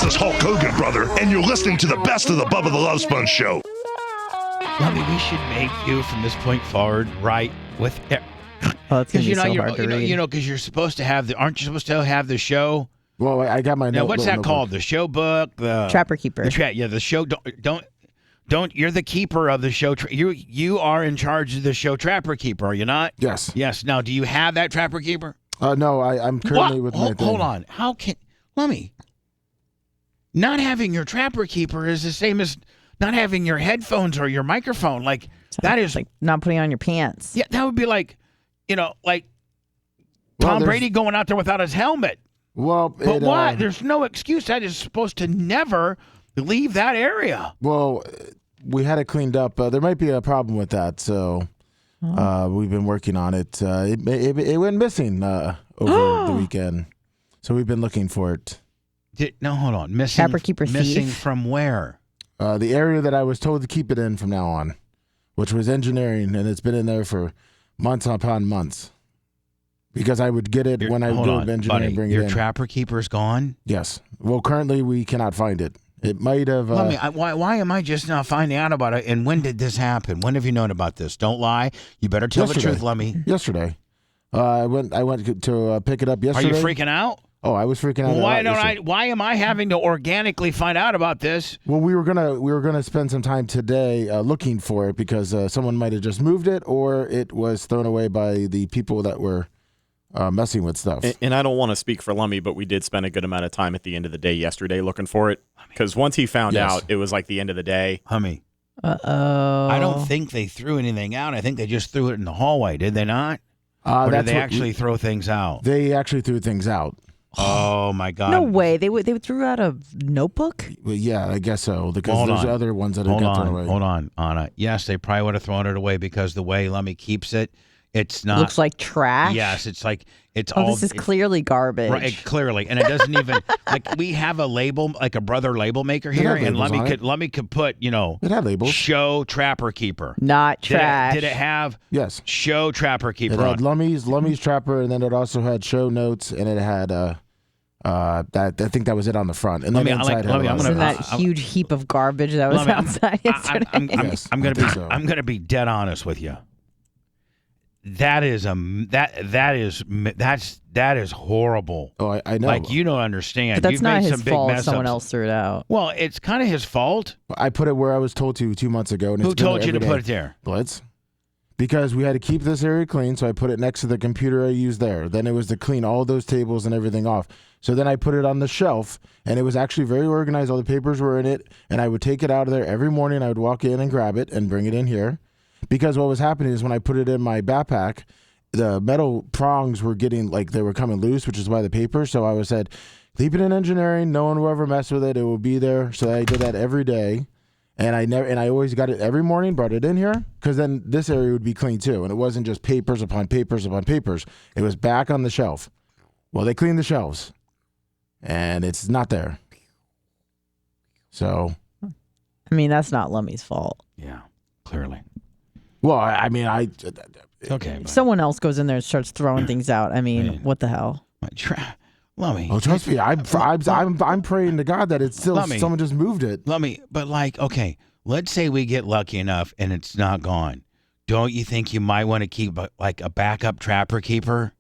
is Hulk Hogan, brother, and you're listening to the best of the Bubba the Love Sponge show. Lummy, we should make you from this point forward right with it. Oh, it's gonna be so hard to read. Because you're supposed to have aren't you supposed to have the show? Well, I got my. Now, what's that called? The show book, the Trapper Keeper. The show. Don't. You're the keeper of the show. You are in charge of the show, Trapper Keeper. Are you not? Yes. Yes. Now, do you have that Trapper Keeper? No, I'm currently with my thing. Hold on. How can Lummy? Not having your Trapper Keeper is the same as not having your headphones or your microphone. Like that is like not putting on your pants. Yeah, that would be like, Tom Brady going out there without his helmet. Well, but why? There's no excuse. That is supposed to never leave that area. Well, we had it cleaned up. There might be a problem with that, so we've been working on it. It went missing over the weekend, so we've been looking for it. Hold on. Missing. Trapper Keeper missing thief. From where? The area that I was told to keep it in from now on, which was engineering, and it's been in there for months upon months. Because I would get it when I do engineering, buddy, bring it in. Your Trapper Keeper's gone? Yes. Well, currently we cannot find it. It might have. Why am I just now finding out about it? And when did this happen? When have you known about this? Don't lie. You better tell the truth, Lummy. Yesterday. I went to pick it up yesterday. Are you freaking out? Oh, I was freaking out. Why am I having to organically find out about this? Well, we were gonna spend some time today looking for it because someone might have just moved it or it was thrown away by the people that were messing with stuff. And I don't want to speak for Lummy, but we did spend a good amount of time at the end of the day yesterday looking for it. Because once he found out, it was like the end of the day. Hummy. Uh-oh. I don't think they threw anything out. I think they just threw it in the hallway. Did they not? Or did they actually throw things out? They actually threw things out. Oh, my God. No way. They threw out a notebook? Well, yeah, I guess so. Because there's other ones that have got thrown away. Hold on, Anna. Yes, they probably would have thrown it away because the way Lummy keeps it, it's not. Looks like trash? Yes, it's like, this is clearly garbage. Right, clearly. And it doesn't even, like, we have a label, like a brother label maker here, and Lummy could put, it had labels. Show Trapper Keeper. Not trash. Did it have yes. Show Trapper Keeper? It had Lummy's Trapper, and then it also had show notes, and it had I think that was it on the front. And then inside that huge heap of garbage that was outside yesterday. I'm gonna be dead honest with you. That is horrible. Oh, I know. Like, you don't understand. But that's You've not made his some big fault. mess Someone ups. else threw it out. Well, it's kind of his fault. I put it where I was told to 2 months ago. And Who told you to put it there? Blitz. Because we had to keep this area clean, so I put it next to the computer I used there. Then it was to clean all those tables and everything off. So then I put it on the shelf, and it was actually very organized. All the papers were in it, and I would take it out of there every morning. I would walk in and grab it and bring it in here. Because what was happening is when I put it in my backpack, the metal prongs were getting, they were coming loose, which is why the paper. So I said, leave it in engineering. No one will ever mess with it. It will be there. So I did that every day. And I always got it every morning, brought it in here, because then this area would be clean too. And it wasn't just papers upon papers upon papers. It was back on the shelf. Well, they cleaned the shelves, and it's not there. So. I mean, that's not Lummy's fault. Yeah, clearly. Well, okay. If someone else goes in there and starts throwing things out, I mean, what the hell? Lummy. Oh, trust me, I'm praying to God that it's still someone just moved it. Lummy, but okay, let's say we get lucky enough and it's not gone. Don't you think you might want to keep a backup Trapper Keeper?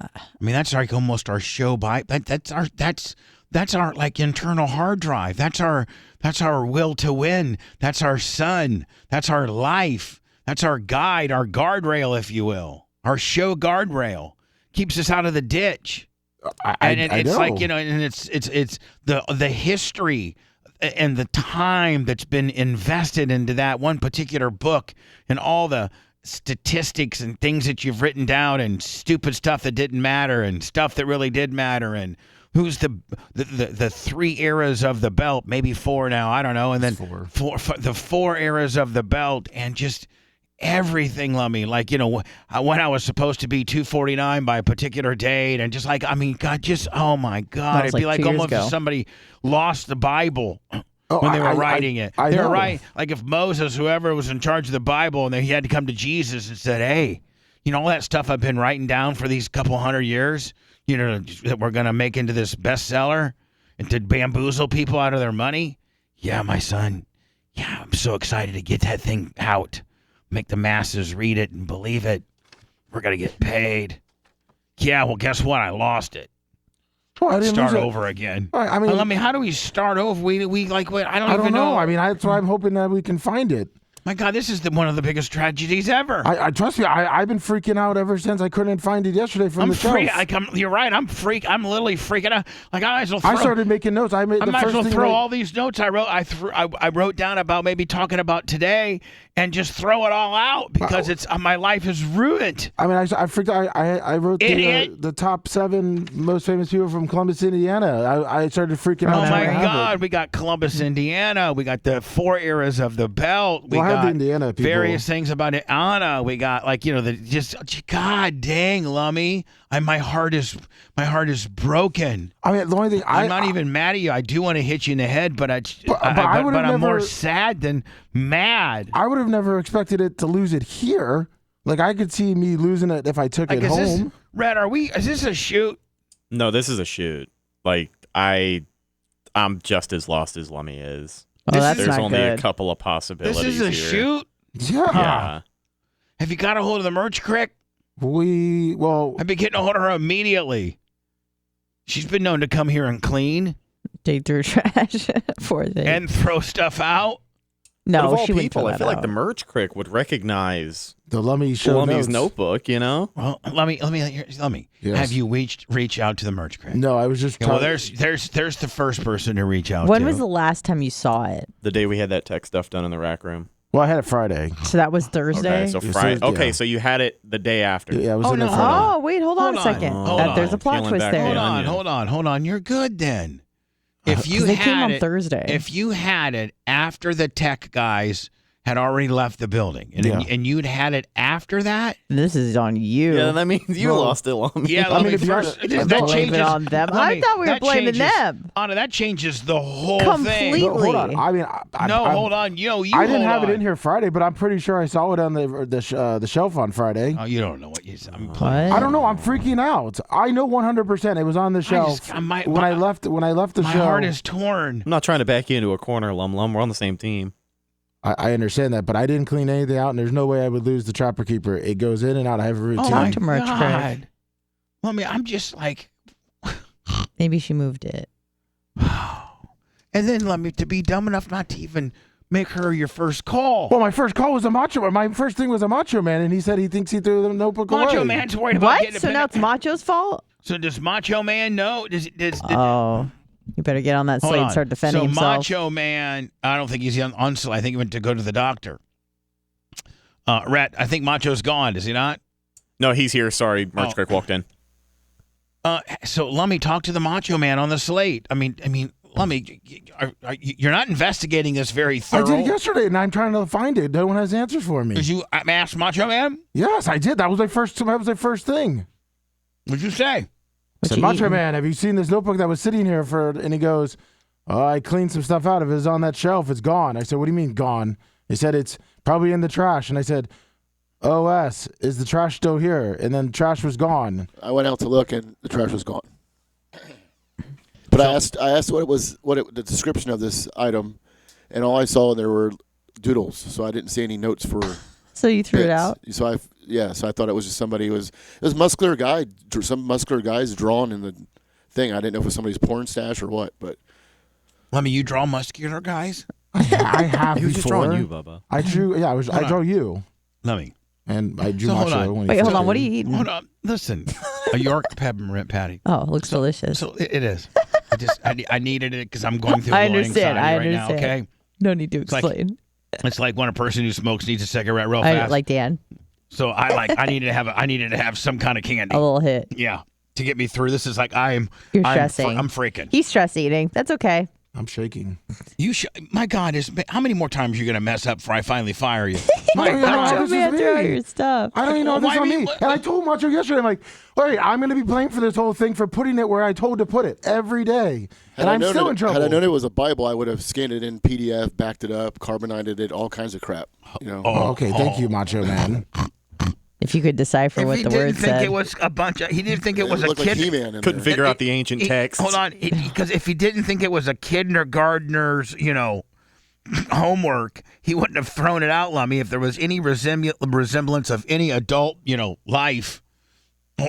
I mean, that's like almost our show that's our internal hard drive. That's our will to win. That's our sun. That's our life. That's our guide, our guardrail, if you will. Our show guardrail keeps us out of the ditch. It's know. like, and it's the history and the time that's been invested into that one particular book and all the statistics and things that you've written down and stupid stuff that didn't matter and stuff that really did matter and who's the 3 eras of the belt, maybe 4 now, I don't know, and then the 4 eras of the belt and just everything, Lummy, when I was supposed to be 249 by a particular date, and just God, oh my God, it'd be like almost if somebody lost the Bible when they were writing it. They were writing, like if Moses, whoever was in charge of the Bible, and he had to come to Jesus and said, hey, all that stuff I've been writing down for these couple hundred years, that we're going to make into this bestseller, and to bamboozle people out of their money. Yeah, my son. Yeah, I'm so excited to get that thing out. Make the masses read it and believe it. We're going to get paid. Yeah, well, guess what? I lost it. Well, I didn't Start lose it. over again. I mean, how do we start over? We like, wait, I I don't even don't know. know. I mean, that's why I'm hoping that we can find it. My God, this is one of the biggest tragedies ever. I trust me. I've been freaking out ever since I couldn't find it yesterday from the shelf. You're right. I'm literally freaking out. Like I started making notes. I might as well throw all these notes I wrote. I wrote down about maybe talking about today and just throw it all out because it's my life is ruined. I mean, I freaked out. I wrote the top 7 most famous people from Columbus, Indiana. I started freaking out. Oh my God, we got Columbus, Indiana. We got the 4 eras of the belt. We got the Indiana people. Various things about it. Anna. We got God dang, Lummy. My heart is broken. I mean, the only thing I'm not even mad at you. I do want to hit you in the head, but I'm more sad than mad. I would have never expected it to lose it here. Like I could see me losing it if I took it home. Red, is this a shoot? No, this is a shoot. Like I'm just as lost as Lummy is. Oh, that's There's not only good. a couple of possibilities. This is a here. shoot? Yeah. Have you got a hold of the merch crick? I've been getting a hold of her immediately. She's been known to come here and clean. Dig through trash for things. And throw stuff out. No, of all she wouldn't people, throw I that feel like out. the merch crick would recognize the Lummy show Lummy's notes. notebook, you know? Well, let me. Yes. Have you reach out to the merch crick? No, I was just. Well, there's the first person to reach out. When to. was the last time you saw it? The day we had that tech stuff done in the rack room. Well, I had it Friday. So that was Thursday? Okay, so It Friday. says, Okay, yeah. so you had it the day after. Yeah, I was Oh, in there no. Friday. Oh, wait, hold on a second. There's a plot Peeling twist back there. the Hold on. You're good then. If you They had came on it, Thursday. If you had it after the tech guys had already left the building, and you'd had it after that, This is on you. Yeah, that means you lost it, Lummy. yeah. I mean, Let me first. if you Don't blame it on them. I thought we were blaming them. Anna, that changes the whole Completely. thing. No, hold on. I mean, Hold on. You I didn't hold have on. it in here Friday, but I'm pretty sure I saw it on the shelf on Friday. Oh, you don't know what you said. I'm What? I don't know. I'm freaking out. I know 100% it was on the shelf when I left the My show. heart is torn. I'm not trying to back you into a corner, Lum. We're on the same team. I understand that, but I didn't clean anything out, and there's no way I would lose the Trapper Keeper. It goes in and out. I have a routine. Oh my Talk to merch God. crick. Well, I mean, I'm just like, Maybe she moved it. and then let me to be dumb enough not to even make her your first call. Well, my first call was a Macho. My first thing was a Macho Man, and he said he thinks he threw the notebook away. Macho Man's worried about What? getting So now it's Macho's fault? So does Macho Man know? Oh. You better get on that Hold slate on. and start defending so himself. Macho Man, I don't think he's on slate. I think he went to go to the doctor. Rat, I think Macho's gone. Is he not? No, he's here. Sorry, merch crick walked in. So Lummy, talk to the Macho Man on the slate. I mean, Lummy, you're not investigating this very thorough. I did yesterday, and I'm trying to find it. No one has answers for me. Did you ask Macho Man? Yes, I did. That was my first thing. What'd you say? I said, Macho Man, have you seen this notebook that was sitting here for? And he goes, oh, I cleaned some stuff out of it. It's on that shelf. It's gone. I said, what do you mean gone? He said, it's probably in the trash. And I said, OS, is the trash still here? And then the trash was gone. I went out to look, and the trash was gone. But I asked what it was, the description of this item, and all I saw there were doodles. So I didn't see any notes for. So you threw it bits. out? So I thought it was just somebody who was. It was a muscular guy. Some muscular guys drawn in the thing. I didn't know if it was somebody's porn stash or what, but. Lummy, you draw muscular guys? I have He was before. just drawing you, Bubba. I drew. Yeah, I drew you, Lummy. and I drew So hold Macho. on. when he Wait, hold first on. What are came. you eating? Hold on. Listen, a York peppermint patty. Oh, it looks delicious. So it is. I needed it because I'm going through. I a low understand. anxiety right now. understand. Okay. No need to like- explain. It's like when a person who smokes needs a cigarette real I fast. like Dan. So I needed to have some kind of candy. A little hit. Yeah, to get me through. This is like I'm stressing. I'm freaking. He's stress eating. That's okay. I'm shaking. My God, how many more times are you gonna mess up before I finally fire you? My My God. God. Macho this Man, is throw me. your stuff. I don't even know this Why is on me? me. And I told Macho yesterday, I'm like, wait, I'm going to be blamed for this whole thing for putting it where I told to put it every day. And I'm still in trouble. Had I known it was a Bible, I would have scanned it in PDF, backed it up, carbonated it, all kinds of crap. You know. Oh, okay, thank you, Macho Man. If you could decipher If what he the didn't word think said. it was a bunch of, he didn't think it was a looked like kid. He-Man in Couldn't there. figure out the ancient text. Hold on, because if he didn't think it was a kindergartner's, homework, he wouldn't have thrown it out, Lummy. If there was any resemblance of any adult, life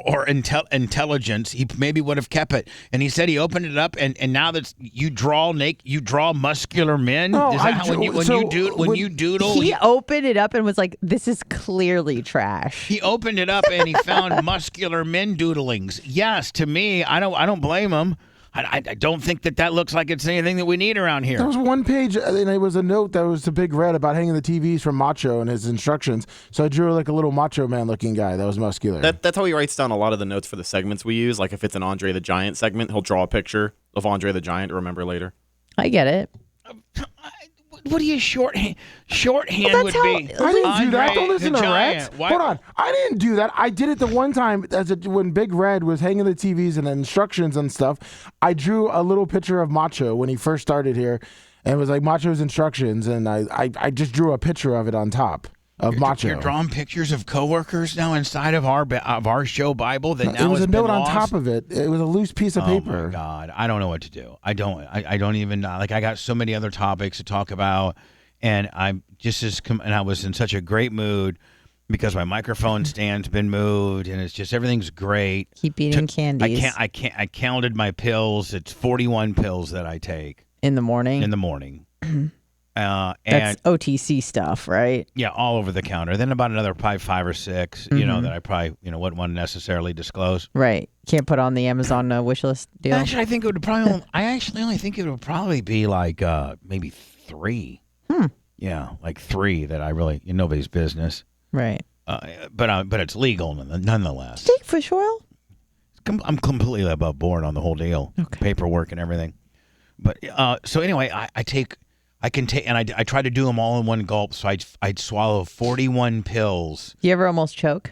or intelligence, he maybe would have kept it. And he said he opened it up, and now that you draw muscular men. Oh, Is that how when you doodle? He opened it up and was like, "This is clearly trash." He opened it up and he found muscular men doodlings. Yes, to me, I don't blame him. I don't think that looks like it's anything that we need around here. There was one page, and it was a note that was the big red about hanging the TVs from Macho and his instructions. So I drew like a little Macho Man looking guy that was muscular. That's how he writes down a lot of the notes for the segments we use. Like if it's an Andre the Giant segment, he'll draw a picture of Andre the Giant to remember later. I get it. What do you shorthand would be? I didn't do that. Don't listen to Rex. Why- Hold on. I didn't do that. I did it the one time when Big Red was hanging the TVs and the instructions and stuff. I drew a little picture of Macho when he first started here, and it was like Macho's instructions, and I just drew a picture of it on top of Macho. You're drawing pictures of coworkers now inside of our show Bible that now it was has a note been on lost? top of it. It was a loose piece of paper. Oh my God, I don't know what to do. I don't even like. I got so many other topics to talk about, and I'm just and I was in such a great mood because my microphone stand's been moved, and it's just everything's great. Keep eating candies. I counted my pills. It's 41 pills that I take in the morning. in the morning. That's And OTC stuff, right? yeah, all over the counter. Then about another probably 5 or 6, that I probably wouldn't want to necessarily disclose. Right. Can't put on the Amazon wish list deal. Actually, I think it would probably. I actually only think it would probably be like maybe 3. Yeah, like 3 that I really nobody's business. Right. But it's legal nonetheless. Take fish oil? I'm completely above board on the whole deal, paperwork and everything. But so anyway, I try to do them all in one gulp. So I'd swallow 41 pills. You ever almost choke?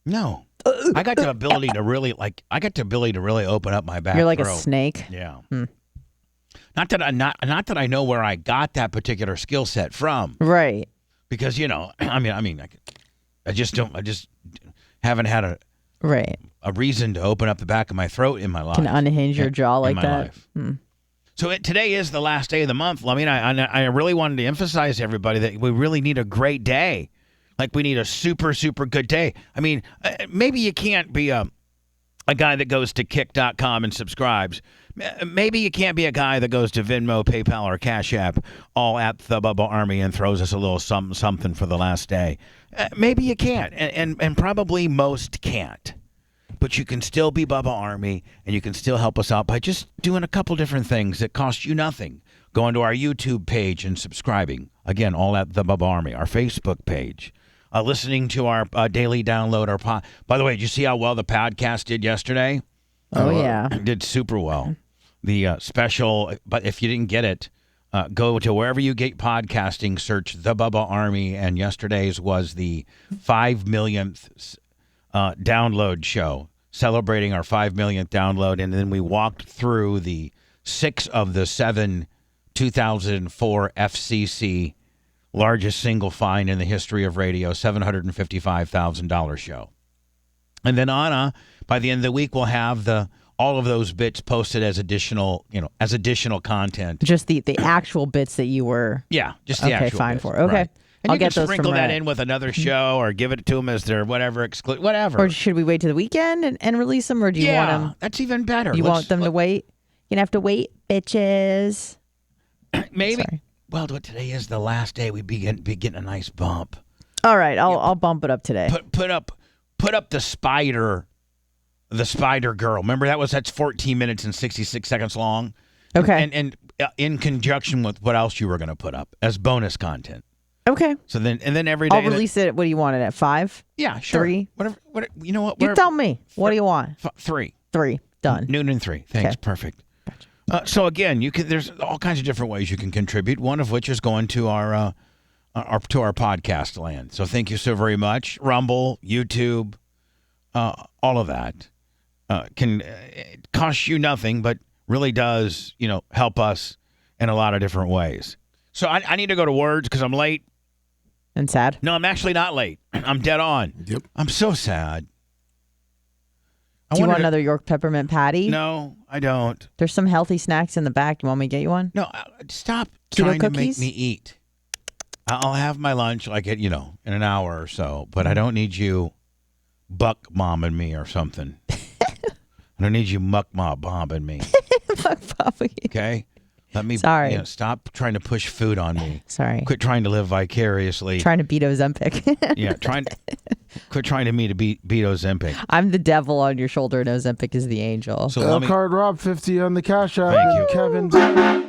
No, I got the ability to really open up my back. You're like throat. a snake. Yeah. Not that I know where I got that particular skill set from, Right. because I just haven't had a reason to open up the back of my throat in my life. Can unhinge your jaw like that. So today is the last day of the month. I mean, I really wanted to emphasize to everybody that we really need a great day. Like we need a super, super good day. I mean, maybe you can't be a guy that goes to kick.com and subscribes. Maybe you can't be a guy that goes to Venmo, PayPal, or Cash App all at the Bubba Army and throws us a little something for the last day. Maybe you can't, and probably most can't. But you can still be Bubba Army, and you can still help us out by just doing a couple different things that cost you nothing. Going to our YouTube page and subscribing. Again, all at the Bubba Army. Our Facebook page. Listening to our daily download. By the way, did you see how well the podcast did yesterday? Oh, yeah. It did super well. The special, but if you didn't get it, go to wherever you get podcasting, search The Bubba Army, and yesterday's was the 5 millionth download show, celebrating our 5 millionth download, and then we walked through the 6 of the 7 2004 FCC largest single find in the history of radio, $755,000 show. And then Anna, by the end of the week, will have all of those bits posted as additional content. Just the actual bits that you were. Yeah, just the actual fine bits. for. Okay. Right. And I'll you get can those sprinkle from that Reddit. in with another show or give it to them as their whatever, whatever. Or should we wait to the weekend and release them, or do you want them? That's even better. You want them to wait? You're gonna have to wait, bitches. Maybe. Sorry. Well, today is the last day. We'd be getting a nice bump. All right, I'll bump it up today. Put up the spider girl. Remember that's 14 minutes and 66 seconds long. Okay. And in conjunction with what else you were going to put up as bonus content. Okay. So then every day I'll release it. What do you want it at 5? Yeah, sure. 3? Whatever. You know what? You tell me. What do you want? 3. 3. Done. Noon and 3. Thanks. Okay. Perfect. So again, there's all kinds of different ways you can contribute. One of which is going to our podcast land. So thank you so very much. Rumble, YouTube, all of that can cost you nothing, but really does help us in a lot of different ways. So I need to go to words because I'm late. And sad? No, I'm actually not late. I'm dead on. Yep. I'm so sad. Do you want another York peppermint patty? No, I don't. There's some healthy snacks in the back. You want me to get you one? No, stop Keto trying cookies? to make me eat. I'll have my lunch like in an hour or so, but I don't need you buck momming me or something. I don't need you muck mobbing me. Okay? Let me Sorry. Stop trying to push food on me. Sorry. Quit trying to live vicariously. Trying to beat Ozempic. Yeah, quit trying to beat Ozempic. I'm the devil on your shoulder and Ozempic is the angel. So L card Rob 50 on the Cash App. Thank you. Kevin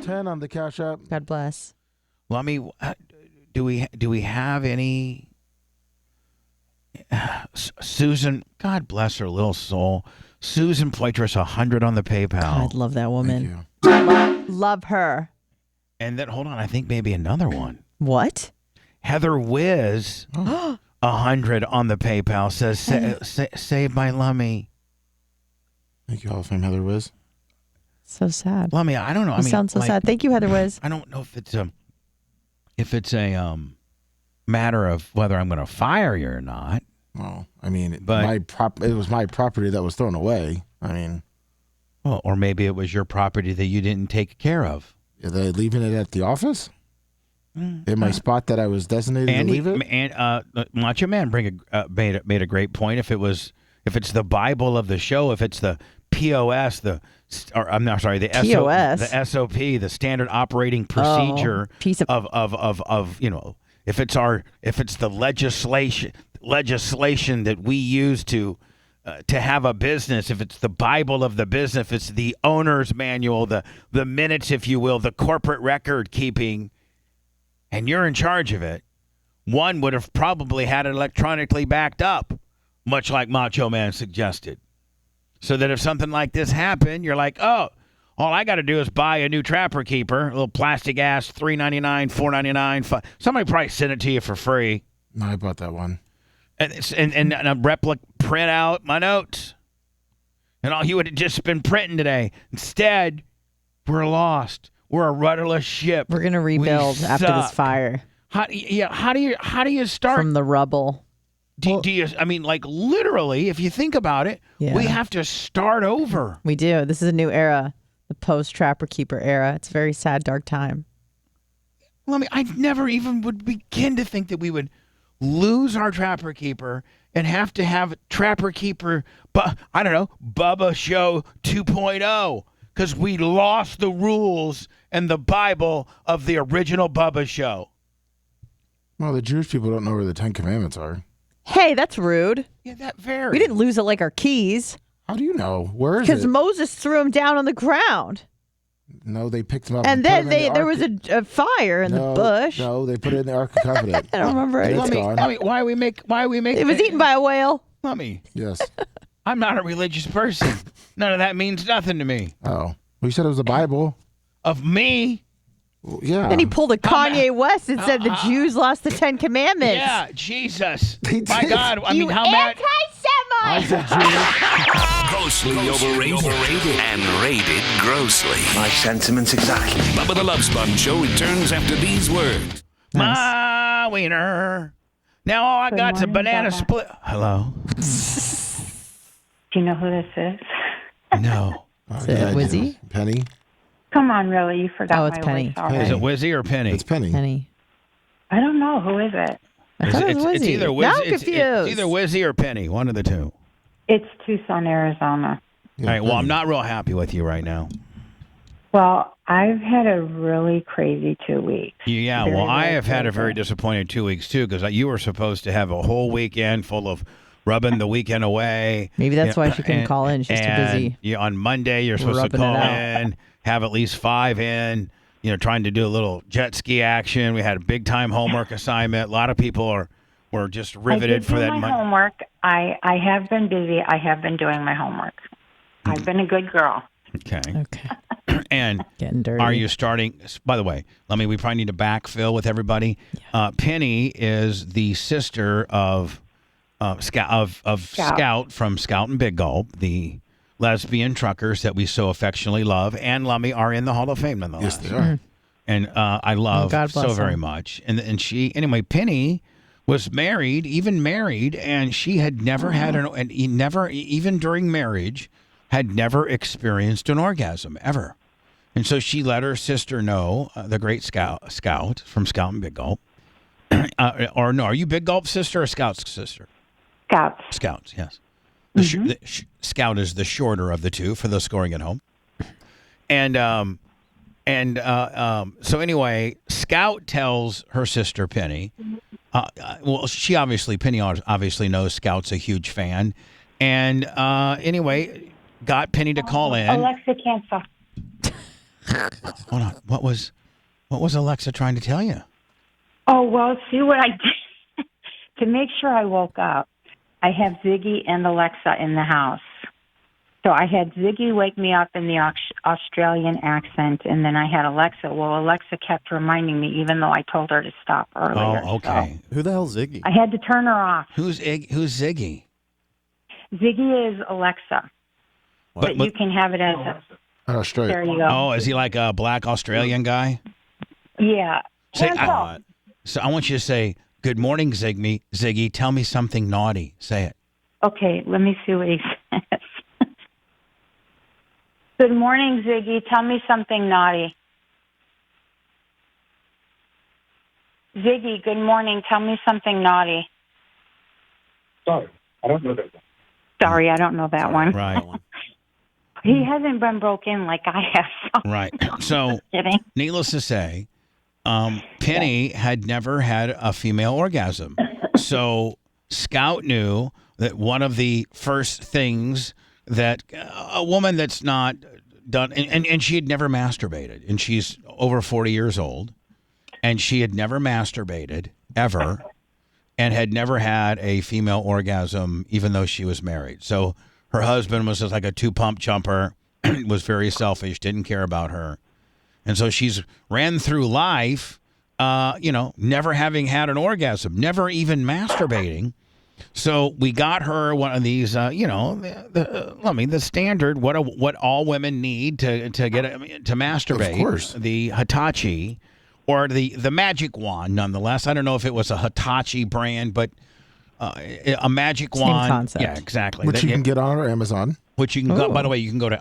10 on the Cash App. God bless. Let me. Do we have any? Susan, God bless her little soul. Susan Poitras, 100 on the PayPal. God, love that woman. Love her. And then hold on, I think maybe another one. What? Heather Wiz, 100 on the PayPal says, "Save my Lummy." Thank you, Hall of Fame Heather Wiz. So sad. Lummy, I don't know. You sound so sad. Thank you, Heather Wiz. I don't know if it's a matter of whether I'm going to fire you or not. Well, I mean, it was my property that was thrown away. I mean, well, or maybe it was your property that you didn't take care of. Are they leaving it at the office? In my spot that I was designated to leave it? And Macho Man made a great point. If it's the Bible of the show, if it's the POS, the POS? the SOP, the standard operating procedure if it's the legislation that we use to have a business, if it's the Bible of the business, if it's the owner's manual, the minutes, if you will, the corporate record keeping, and you're in charge of it, one would have probably had it electronically backed up, much like Macho Man suggested. So that if something like this happened, you're like, oh, all I got to do is buy a new Trapper Keeper, a little plastic ass, $3.99, $4.99. Somebody probably sent it to you for free. No, I bought that one. And a replica, print out my notes. And all you would have just been printing today. Instead, we're lost. We're a rudderless ship. We're gonna rebuild after this fire. How do you start from the rubble? Do you? I mean, like literally, if you think about it, we have to start over. We do. This is a new era, the post Trapper Keeper era. It's a very sad, dark time. Well, I mean, I never even would begin to think that we would lose our Trapper Keeper and have to have Trapper Keeper, I don't know, Bubba Show 2.0, because we lost the rules and the Bible of the original Bubba Show. Well, the Jewish people don't know where the Ten Commandments are. Hey, that's rude. Yeah, that very. We didn't lose it like our keys. How do you know? Where is it? Because Moses threw them down on the ground. No, they picked them up. And then there was a fire in the bush. No, they put it in the Ark of Covenant. I don't remember it. Why we make? It was eaten by a whale. Let me. Yes. I'm not a religious person. None of that means nothing to me. Oh. Well, you said it was the Bible. Of me? Well, yeah. Then he pulled a Kanye West and said the Jews lost the Ten Commandments. Yeah, Jesus. My God. I mean, how mad? Grossly overrated and rated grossly. My sentiments exactly. Bubba the Love Sponge Show returns after these words. My wiener. Now all I got's a banana split. Hello? Do you know who this is? No. Is it Wizzy? Penny? Come on, really? You forgot Oh, it's my Penny. voice already. Is it Wizzy or Penny? It's Penny. Penny. I don't know. Who is it? I thought it was It's Wizzy. either Wizzy. Now I'm It's confused. either Wizzy or Penny. One of the two. It's Tucson, Arizona. Yeah, All right. Well, Penny. I'm not real happy with you right now. Well, I've had a really crazy 2 weeks. Yeah. Very, Well, I very have had a very crazy. disappointing 2 weeks too, because you were supposed to have a whole weekend full of rubbing the weekend away. Maybe that's why she couldn't and- call in. She's too and, busy. Yeah, on Monday you're supposed Rubbing to it call out. in, have at least 5 in. Trying to do a little jet ski action. We had a big time homework assignment. A lot of people were just riveted for that my Monday. homework. I have been busy. I have been doing my homework. I've been a good girl. Okay. Okay. And Getting dirty. are you starting? By the way, we probably need to backfill with everybody. Penny is the sister of Scout from Scout and Big Gulp, the lesbian truckers that we so affectionately love, and Lummy are in the Hall of Fame nonetheless. Yes, they are. And I love God bless so very them. much. And she, anyway, Penny was married, and she had never had and he never, even during marriage, had never experienced an orgasm ever. And so she let her sister know, the great Scout from Scout and Big Gulp. Or no, are you Big Gulp sister or Scout's sister? Scouts. Scouts, yes. Scout is the shorter of the two for those scoring at home. So anyway, Scout tells her sister Penny. Penny obviously knows Scout's a huge fan, and anyway, got Penny to call in. Alexa, cancel. Hold on, what was Alexa trying to tell you? Oh, well, see what I did to make sure I woke up. I have Ziggy and Alexa in the house. So I had Ziggy wake me up in the Australian accent, and then I had Alexa. Well, Alexa kept reminding me, even though I told her to stop earlier. Oh, okay. Who the hell's Ziggy? I had to turn her off. Who's Ziggy? Ziggy is Alexa. But you can have it as straight. There you go. Oh, is he like a black Australian guy? Yeah. So I want you to say, "Good morning, Ziggy. Ziggy, tell me something naughty." Say it. Okay, let me see what he says. Good morning, Ziggy. Tell me something naughty. Ziggy, good morning. Tell me something naughty. Sorry, I don't know that one. Sorry, I don't know that one. Right. He hasn't been broke in like I have. So Right. So, kidding. needless to say, Penny had never had a female orgasm. So Scout knew that one of the first things that a woman that's not done, and she had never masturbated, and she's over 40 years old, and she had never masturbated ever, and had never had a female orgasm, even though she was married. So her husband was just like a 2-pump jumper, was very selfish, didn't care about her. And so she's ran through life, never having had an orgasm, never even masturbating. So we got her one of these, the standard, what all women need to masturbate. Of course. The Hitachi, or the magic wand, nonetheless. I don't know if it was a Hitachi brand, but a magic Same wand. concept. Yeah, exactly. Which you can get on our Amazon. Which you can go. By the way, you can go to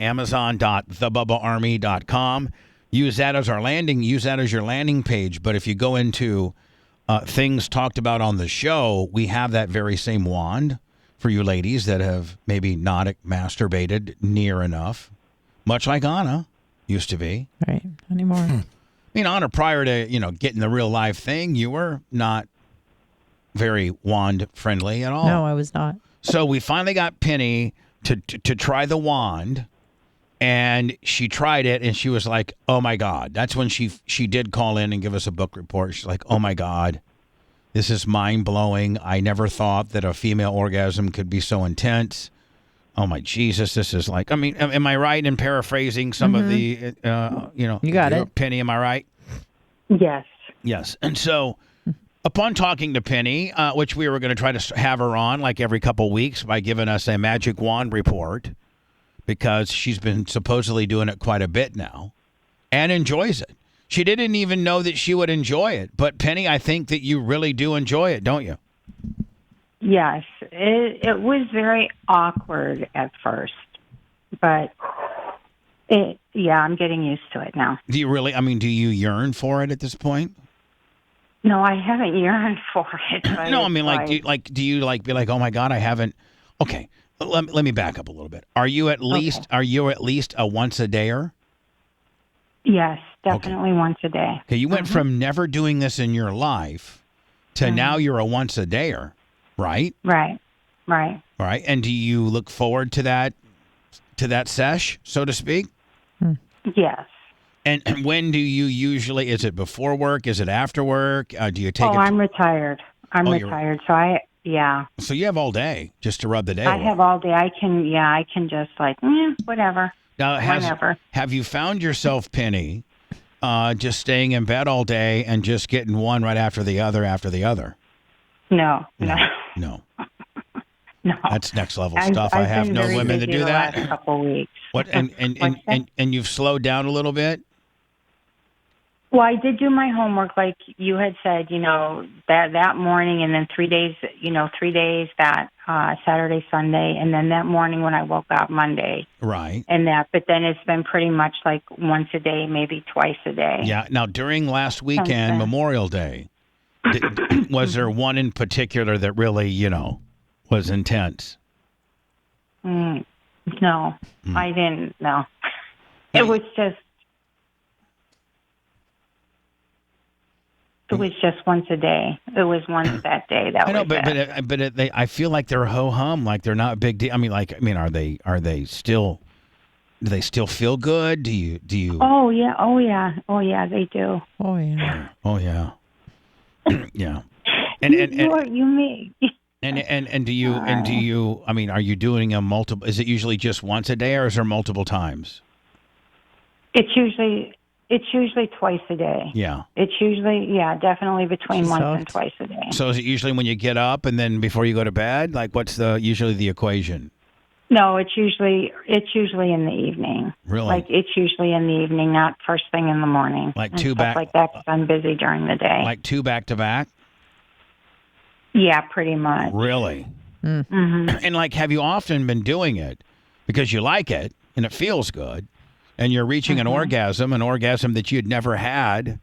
amazon.thebubbaarmy.com. Use that as your landing page. But if you go into things talked about on the show, we have that very same wand for you ladies that have maybe not masturbated near enough, much like Anna used to be. Right. Anymore. I mean, Anna, prior to getting the real life thing, you were not very wand friendly at all. No, I was not. So we finally got Penny to try the wand, and she tried it, and she was like, "Oh my God!" That's when she did call in and give us a book report. She's like, "Oh my God, this is mind blowing. I never thought that a female orgasm could be so intense. Oh my Jesus, this is like." I mean, am I right in paraphrasing some of the, You got it. Penny? Am I right? Yes. Yes, and so. Upon talking to Penny, which we were going to try to have her on like every couple weeks by giving us a magic wand report, because she's been supposedly doing it quite a bit now and enjoys it. She didn't even know that she would enjoy it. But Penny, I think that you really do enjoy it, don't you? Yes. It was very awkward at first, but I'm getting used to it now. Do you really? I mean, do you yearn for it at this point? No, I haven't yearned for it. But No, I mean, do you be like, oh my God, I haven't? Okay, let me back up a little bit. Are you at least a once a dayer? Yes, definitely once a day. Okay, you went from never doing this in your life to now you're a once a dayer, right? Right. All right, and do you look forward to that sesh, so to speak? Yes. And when do you usually? Is it before work? Is it after work? Do you take? I'm retired. I'm retired, so So you have all day just to rub the day. I have all day. I can just whatever. Now, whenever. Have you found yourself, Penny, just staying in bed all day and just getting one right after the other? No. No. No. That's next level stuff. I have no women to do that. Last couple weeks. What? And you've slowed down a little bit. Well, I did do my homework, like you had said. That morning, and then 3 days. 3 days that Saturday, Sunday, and then that morning when I woke up Monday. Right. And that, but then it's been pretty much like once a day, maybe twice a day. Yeah. Now, during last weekend, Memorial Day, was there one in particular that really, was intense? No, I didn't. No, it was just. It was just once a day. It was once that day. That I know, was but I feel like they're ho hum, like they're not a big deal. I mean, are they still? Do they still feel good? Do you? Oh yeah, they do. Oh yeah. Oh yeah. Yeah. And you may. And do you? I mean, are you doing a multiple? Is it usually just once a day, or is there multiple times? It's usually twice a day. Yeah. It's usually, definitely between once and twice a day. So is it usually when you get up and then before you go to bed? Like, what's usually the equation? No, it's usually in the evening. Really? Like, it's usually in the evening, not first thing in the morning. Like and two stuff back, like that, 'cause I'm busy during the day. Like two back to back? Yeah, pretty much. Really? Mm-hmm. And like, have you often been doing it because you like it and it feels good? And you're reaching an orgasm that you'd never had.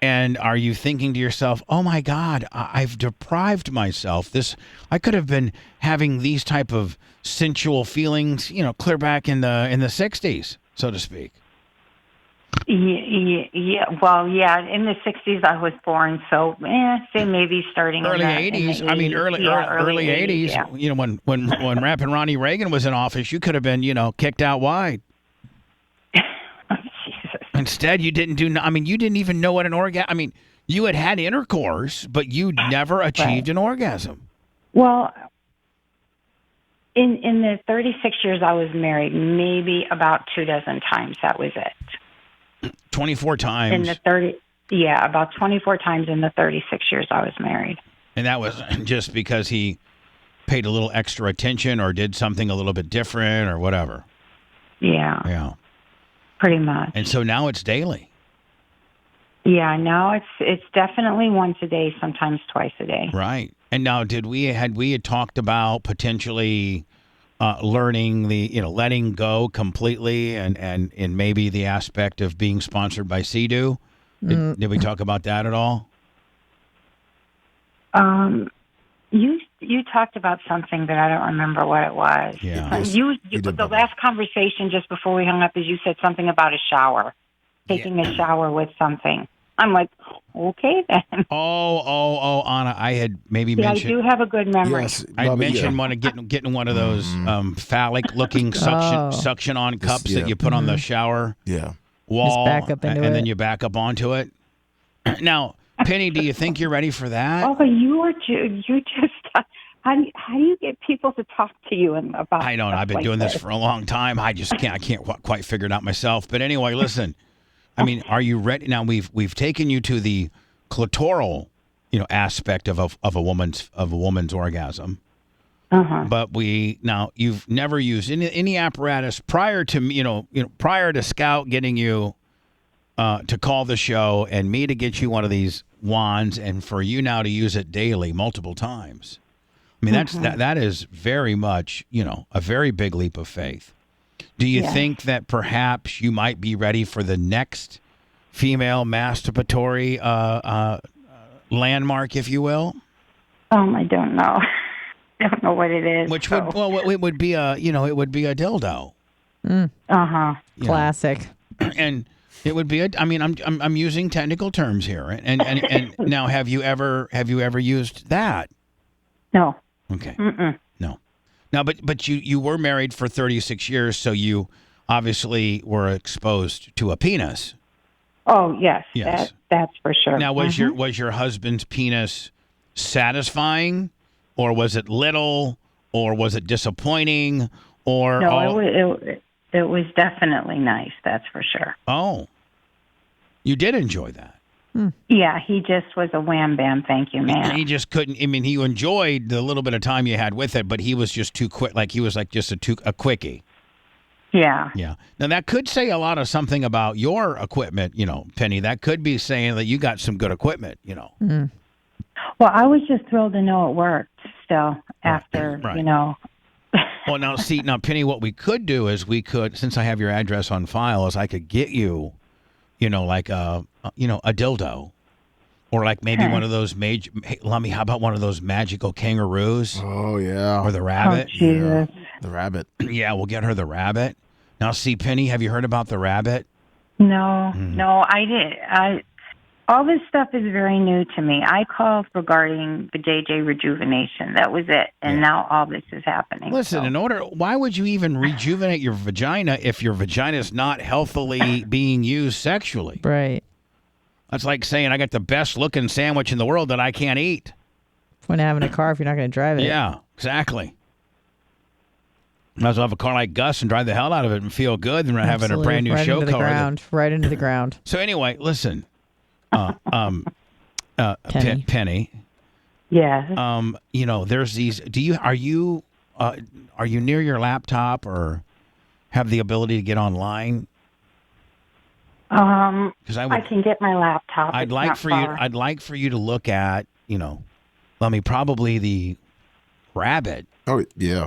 And are you thinking to yourself, oh, my God, I've deprived myself. I could have been having these type of sensual feelings, clear back in the 60s, so to speak. Yeah. Well, yeah, in the 60s I was born, so say maybe starting early in the 80s. I mean, early 80s. Yeah. When Rappin' Ronnie Reagan was in office, you could have been, kicked out wide. Instead, you didn't do. I mean, you didn't even know what an orgasm. I mean, you had intercourse, but you never achieved an orgasm. Well, in the 36 years I was married, maybe about 24 times. That was it. 24 times. In the about 24 times in the 36 years I was married. And that was just because he paid a little extra attention or did something a little bit different or whatever. Yeah. Yeah. Pretty much. And so now it's daily. Yeah, now it's definitely once a day, sometimes twice a day. Right. And now had we talked about potentially learning letting go completely and maybe the aspect of being sponsored by Sea-Doo? Did we talk about that at all? You talked about something, but I don't remember what it was. Yeah. The last conversation just before we hung up is you said something about a shower, taking a shower with something. I'm like, okay then. Oh, Anna, I had maybe mentioned. I do have a good memory. Yes, I mentioned getting one of those phallic-looking suction-on cups that you put on the shower wall, just back up into and it. then you back up onto it. Now, Penny, do you think you're ready for that? Oh, but you just. How do you get people to talk to you about? I don't know. I've been doing this for a long time. I can't quite figure it out myself. But anyway, listen. I mean, are you ready? Now we've taken you to the clitoral, aspect of a woman's orgasm. But you've never used any apparatus prior to Scout getting you to call the show and me to get you one of these wands and for you now to use it daily multiple times. I mean, that is very much, a very big leap of faith. Do you think that perhaps you might be ready for the next female masturbatory landmark, if you will? I don't know. I don't know what it is. Which it would be a dildo. Classic. And it would be I'm using technical terms here. And now have you ever used that? No. Okay. No. Now, but you were married for 36 years, so you obviously were exposed to a penis. Oh yes. Yes. That's for sure. Now, was your husband's penis satisfying, or was it little, or was it disappointing, or no? It was definitely nice. That's for sure. Oh, you did enjoy that. Yeah, he just was a wham bam. Thank you, man. He just couldn't. I mean, he enjoyed the little bit of time you had with it, but he was just too quick. Like he was like just a quickie. Yeah. Yeah. Now that could say a lot of something about your equipment, Penny. That could be saying that you got some good equipment, Mm. Well, I was just thrilled to know it worked still after, Right. Well, now, Penny, what we could do is since I have your address on file, is I could get you, like a dildo, or like maybe one of those hey, Lummy, how about one of those magical kangaroos? Oh, yeah. Or the rabbit? Oh, Jesus. Yeah. The rabbit. Yeah, we'll get her the rabbit. Now, Penny, have you heard about the rabbit? No, I did. All this stuff is very new to me. I called regarding the JJ rejuvenation. That was it. And now all this is happening. Listen, why would you even rejuvenate your vagina if your vagina is not healthily being used sexually? Right. That's like saying I got the best looking sandwich in the world that I can't eat. When having a car if you're not going to drive it. Yeah, exactly. Might as well have a car like Gus and drive the hell out of it and feel good than having a brand new right show into the car. ground. Right into the ground. So anyway, listen, Penny. Penny. Yeah. There's these. Are you near your laptop or have the ability to get online? Because I can get my laptop. I'd like for you to look at, probably the rabbit. Oh, yeah.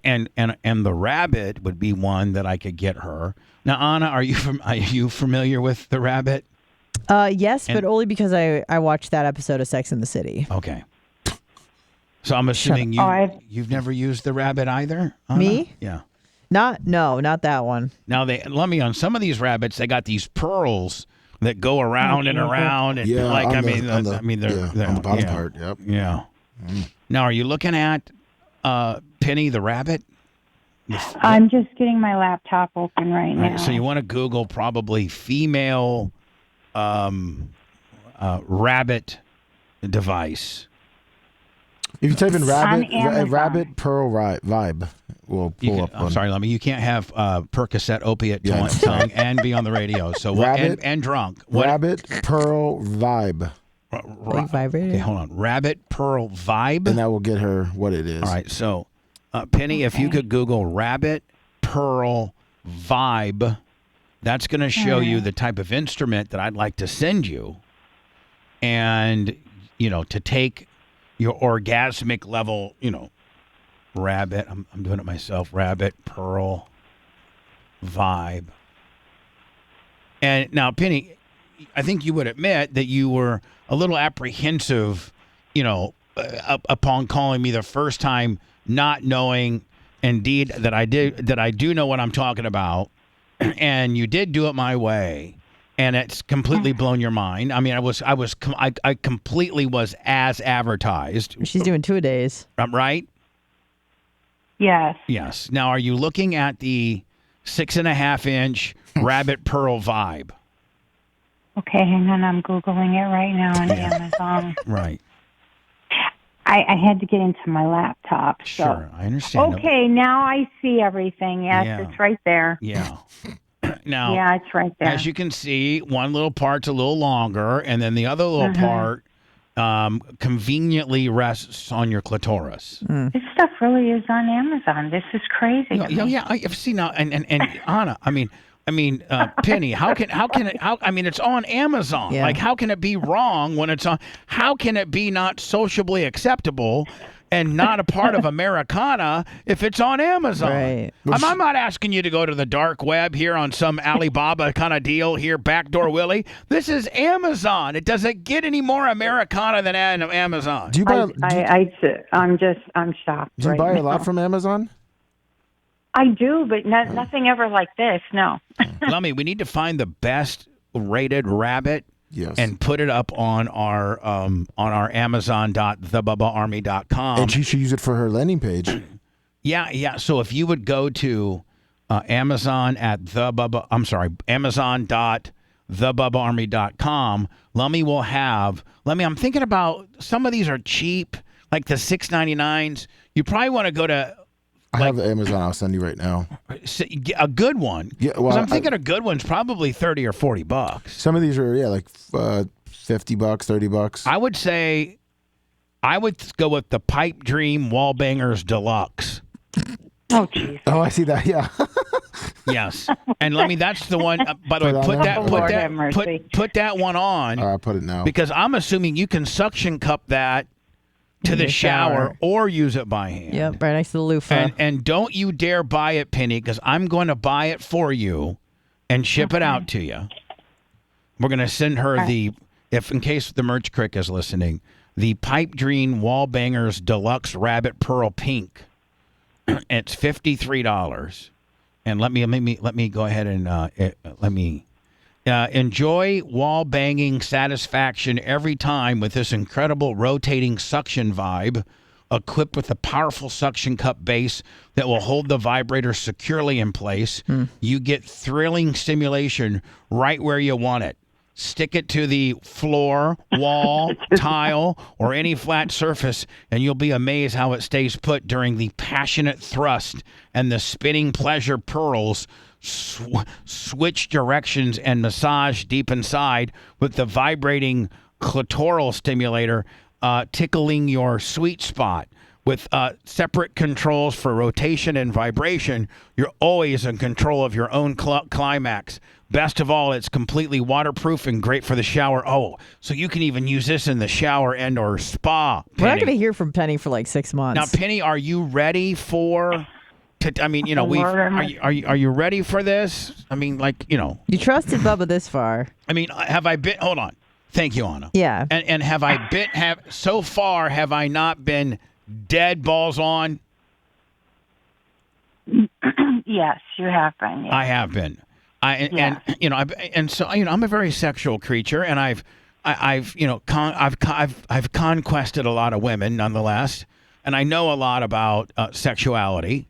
And the rabbit would be one that I could get her. Now, Anna, are you familiar with the rabbit? Yes, but only because I watched that episode of Sex and the City. Okay. So I'm assuming you've never used the rabbit either? Anna? Me? Yeah. Not that one. Now on some of these rabbits, they got these pearls that go around and around, and Yeah, like on they're on the bottom part. Yep. Yeah. Now, are you looking at Penny the rabbit? I'm just getting my laptop open right now. So you want to Google probably female rabbit device. If you type in rabbit, Amazon. rabbit pearl vibe, will pull up. I'm sorry, Lemmy. You can't have Percocet opiate tongue and be on the radio. So and drunk. Rabbit pearl vibe. Like vibrator? Okay, hold on. Rabbit pearl vibe. And that will get her what it is. All right. So, Penny, if you could Google rabbit pearl vibe, that's going to show you the type of instrument that I'd like to send you, and to take your orgasmic level, rabbit. I'm doing it myself. Rabbit pearl vibe. And now, Penny, I think you would admit that you were a little apprehensive, upon calling me the first time, not knowing indeed that I do know what I'm talking about, and you did do it my way, and it's completely blown your mind. I mean, I completely was as advertised. She's doing 2-a-days. Right? Yes. Yes. Now, are you looking at the 6.5-inch rabbit pearl vibe? Okay, hang on. I'm Googling it right now on Amazon. Right. I had to get into my laptop. So. Sure, I understand. Okay, now I see everything. Yes, it's right there. Yeah. Now, yeah, it's right there. As you can see, one little part's a little longer, and then the other little part conveniently rests on your clitoris. This stuff really is on Amazon. This is crazy. Yeah. I've seen now, and Anna, I mean, Penny, how can it? I mean, it's on Amazon. Yeah. Like, how can it be wrong when it's on? How can it be not sociably acceptable and not a part of Americana if it's on Amazon? Right. I'm not asking you to go to the dark web here on some Alibaba kind of deal here, backdoor Willie. This is Amazon. It doesn't get any more Americana than Amazon. Do you buy? I'm shocked. Do you buy a lot from Amazon? I do, but nothing ever like this. No. Lummy, we need to find the best rated rabbit. Yes. And put it up on our Amazon.thebubbaarmy.com. And she should use it for her landing page. Yeah. So if you would go to Amazon at Amazon.thebubbaarmy.com, Lummy will have. I'm thinking about some of these are cheap, like the $6.99s. You probably want to go to. I have Amazon. I'll send you right now. A good one. Yeah, well, I'm thinking a good one's probably $30 or $40. Some of these are like $50, $30. I would say, I would go with the Pipe Dream Wall Bangers Deluxe. Oh, jeez. Oh, I see that. Yeah. Yes, and let me. That's the one. By the way, put that one on. I'll put it now. Because I'm assuming you can suction cup that to the shower or use it by hand. Yep, right next to the loofah. And don't you dare buy it, Penny, because I'm going to buy it for you and ship it out to you. We're going to send her in case the merch crick is listening, the Pipe Dream Wall Bangers Deluxe Rabbit Pearl Pink. It's $53. And let me go ahead and enjoy wall banging satisfaction every time with this incredible rotating suction vibe, equipped with a powerful suction cup base that will hold the vibrator securely in place. You get thrilling stimulation right where you want it. Stick it to the floor, wall, tile, or any flat surface, and you'll be amazed how it stays put during the passionate thrust and the spinning pleasure pearls switch directions and massage deep inside with the vibrating clitoral stimulator tickling your sweet spot. With separate controls for rotation and vibration, you're always in control of your own climax. Best of all, it's completely waterproof and great for the shower. Oh, so you can even use this in the shower and or spa. Penny. We're not going to hear from Penny for like 6 months. Now, Penny, are you ready for... I mean, are you ready for this? I mean, You trusted Bubba this far. I mean, have I been... Hold on. Thank you, Anna. Yeah. And have I not been dead balls on? Yes, you have been. Yes. I have been. I'm a very sexual creature, and I've conquested a lot of women nonetheless, and I know a lot about sexuality,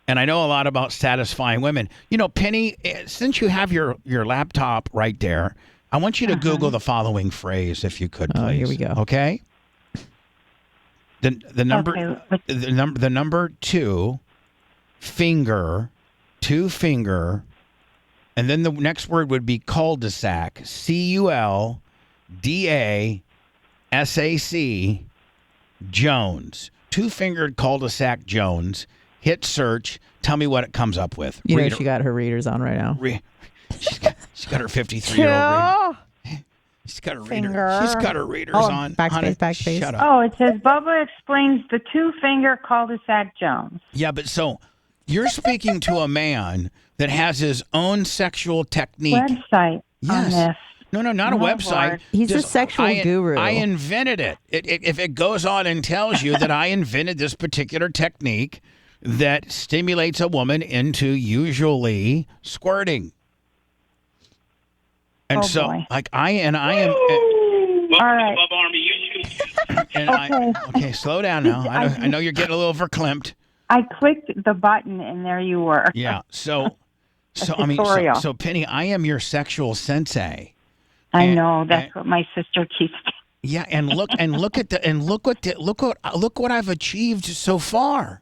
and I know a lot about satisfying women. Penny, since you have your laptop right there, I want you to Google the following phrase, if you could, please. Oh, here we go. Okay. The number two finger, and then the next word would be cul-de-sac, CULDASAC, Jones. Two-fingered cul-de-sac Jones. Hit search. Tell me what it comes up with. She got her readers on right now. She's got her 53-year-old reader. She's got her readers on. Backspace. Shut up. Oh, it says Bubba explains the two-finger cul-de-sac Jones. Yeah, but so you're speaking to a man that has his own sexual technique. Website on this. No, not a website. Lord. He's a sexual guru. I invented it. If it goes on and tells you that I invented this particular technique that stimulates a woman into usually squirting. And boy. I am. All right. Okay, slow down now. I know you're getting a little verklempt. I clicked the button and there you were. Yeah. So Penny, I am your sexual sensei. I know. That's what my sister keeps. Yeah, and look what I've achieved so far.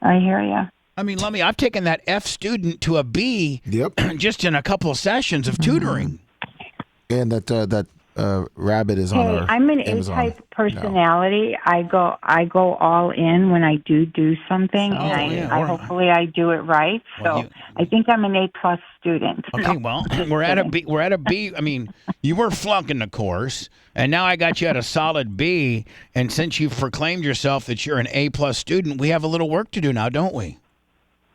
I hear you. I mean, Lummy, I've taken that F student to a B. Yep. Just in a couple of sessions of tutoring. And that rabbit is on our I'm an Amazon. A-type personality. No. I go all in when I do something, and hopefully I do it right. So I think I'm an A+ student. Okay, well, we're at a B. We're at a B. I mean, you were flunking the course, and now I got you at a solid B. And since you've proclaimed yourself that you're an A+ student, we have a little work to do now, don't we?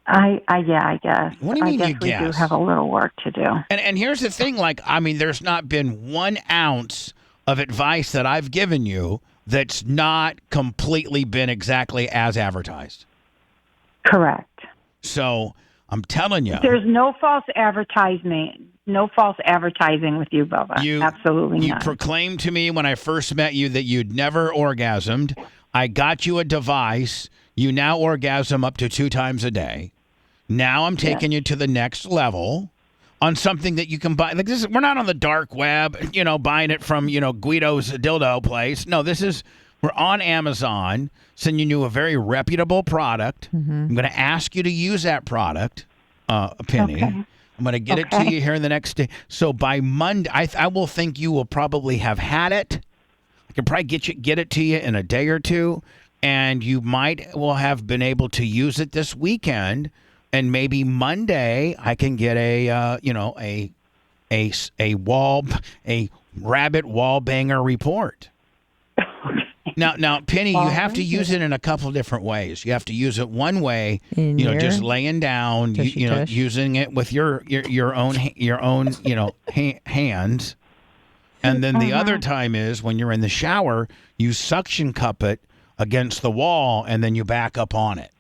I guess. What do you mean I you guess we guess? do have a little work to do. And here's the thing, there's not been 1 ounce of advice that I've given you that's not completely been exactly as advertised. Correct. So I'm telling you. There's no false advertising. No false advertising with you, Bubba. Absolutely not. You proclaimed to me when I first met you that you'd never orgasmed. I got you a device. You now orgasm up to 2 times a day. Now I'm taking you to the next level on something that you can buy. Like we're not on the dark web, buying it from, Guido's dildo place. No, we're on Amazon, sending you a very reputable product. Mm-hmm. I'm going to ask you to use that product, Penny. Okay. I'm going to get it to you here in the next day. So by Monday, I will think you will probably have had it. I can probably get it to you in a day or two. And you will have been able to use it this weekend and maybe Monday I can get a rabbit wall banger report. Now, Penny, you have to use it in a couple of different ways. You have to use it one way, just laying down, using it with your own hands, and then the other time is when you're in the shower, you suction cup it against the wall, and then you back up on it.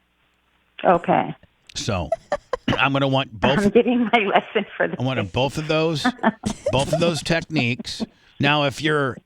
Okay. So, I'm going to want both. I'm getting my lesson for this. I want both of those techniques. Now, if you're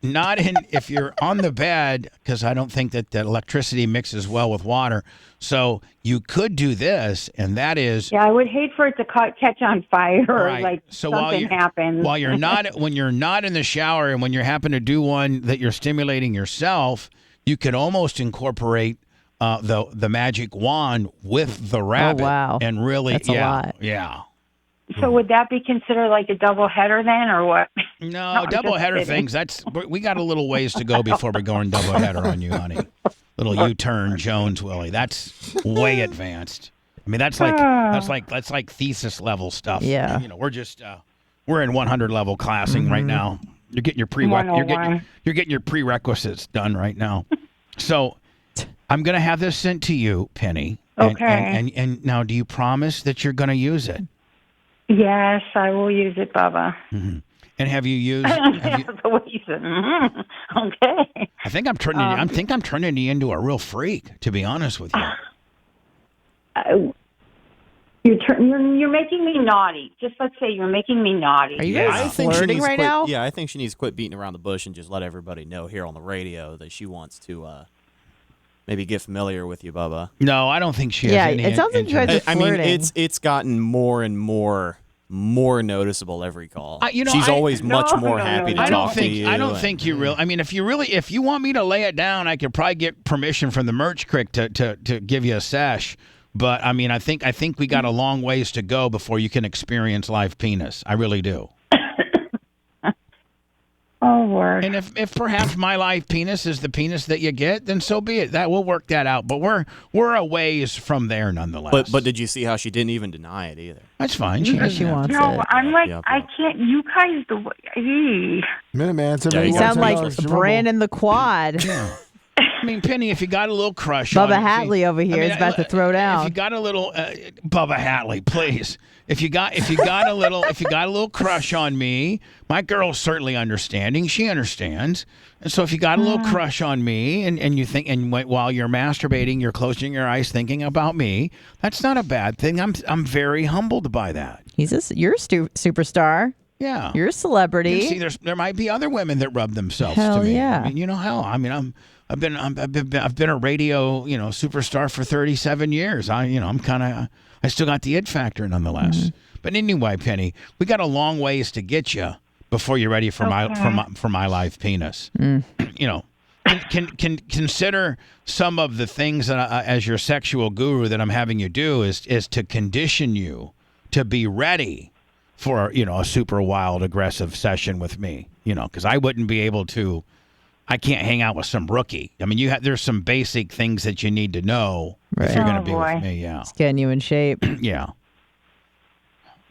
on the bed, because I don't think that the electricity mixes well with water, so you could do this, and that is. Yeah, I would hate for it to catch on fire or right. So something happens. When you're not in the shower, and when you happen to do one that you're stimulating yourself, you could almost incorporate the magic wand with the rabbit. Oh, wow. And really, that's a lot. Yeah. So would that be considered like a double header then, or what? No, double header things. We got a little ways to go before we're going double header on you, honey. Little U-turn, Jones Willie. That's way advanced. I mean, that's like thesis level stuff. Yeah. We're just we're in 100 level classing right now. You're getting your getting your prerequisites done right now. So I'm gonna have this sent to you, Penny. Okay. And now, do you promise that you're gonna use it? Yes, I will use it, Bubba. Mm-hmm. And have you used? The way you said, okay. I think I'm turning you into a real freak, to be honest with you. You're making me naughty. Just let's say you're making me naughty. Are you guys flirting right now? Yeah, I think she needs to quit beating around the bush and just let everybody know here on the radio that she wants to maybe get familiar with you, Bubba. No, I don't think she has any. Yeah, it sounds like you guys are flirting. I mean, it's gotten more and more noticeable every call. She's always much more happy to talk to you. I don't think you really. I mean, if you want me to lay it down, I could probably get permission from the merch crick to give you a sesh. But I mean, I think we got a long ways to go before you can experience live penis. I really do. Oh, word. And if perhaps my live penis is the penis that you get, then so be it. That we'll work that out. But we're a ways from there, nonetheless. But did you see how she didn't even deny it either? That's fine. She wants it. No, I'm like, I can't. You guys, Minuteman, you sound like Brandon the Quad. Yeah. I mean, Penny, if you got a little crush on Bubba Hatley over here is about to throw down. If you got a little Bubba Hatley, please. If you got a little crush on me, my girl's certainly understanding. She understands. And so if you got a little crush on me and you think while you're masturbating, you're closing your eyes thinking about me, that's not a bad thing. I'm very humbled by that. You're a superstar. Yeah. You're a celebrity. You see, there might be other women that rub themselves Hell to me. yeah. I mean, I mean, I've been a radio, superstar for 37 years. I still got the it factor nonetheless. Mm-hmm. But anyway, Penny, we got a long ways to get you before you're ready for my live penis. Can consider some of the things that as your sexual guru that I'm having you do is to condition you to be ready for a super wild aggressive session with me. Because I wouldn't be able to. I can't hang out with some rookie. I mean, there's some basic things that you need to know if you're going to be with me. Yeah, it's getting you in shape. Yeah,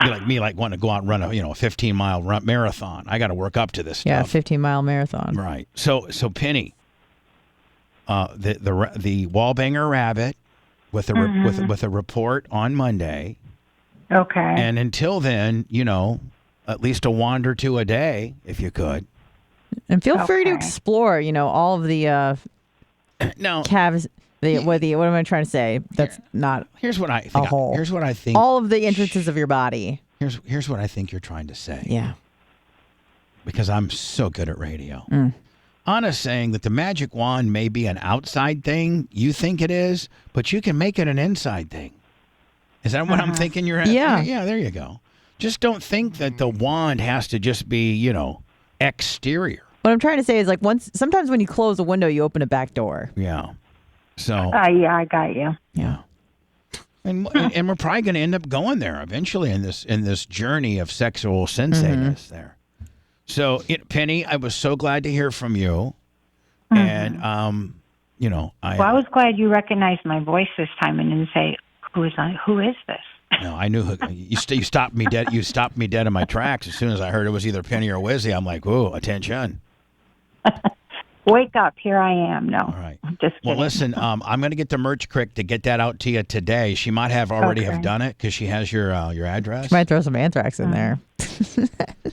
be like me, want to go out and run a 15-mile marathon. I got to work up to this stuff. Yeah, 15-mile marathon. Right. So Penny, the wallbanger rabbit with a report on Monday. Okay. And until then, at least a wand or two a day, if you could. And feel free to explore, all of the calves. What am I trying to say? That's not. Here's what I think. Here's what I think. All of the entrances of your body. Here's what I think you're trying to say. Yeah. Because I'm so good at radio. Anna's saying that the magic wand may be an outside thing. You think it is, but you can make it an inside thing. Is that what I'm thinking? Yeah. Yeah. There you go. Just don't think that the wand has to just be, exterior. What I'm trying to say is sometimes when you close a window, you open a back door. Yeah. So. Yeah, I got you. Yeah. And we're probably going to end up going there eventually in this journey of sexual sensateness there. So, Penny, I was so glad to hear from you. And I was glad you recognized my voice this time and didn't say, "Who is this?" No, I knew you stopped me dead. You stopped me dead in my tracks as soon as I heard it was either Penny or Wizzy. I'm like, whoa, attention. Wake up. Here I am. No. All right. I'm just kidding. Well, listen, I'm going to get the merch crick to get that out to you today. She might have already have done it because she has your address. She might throw some anthrax in there.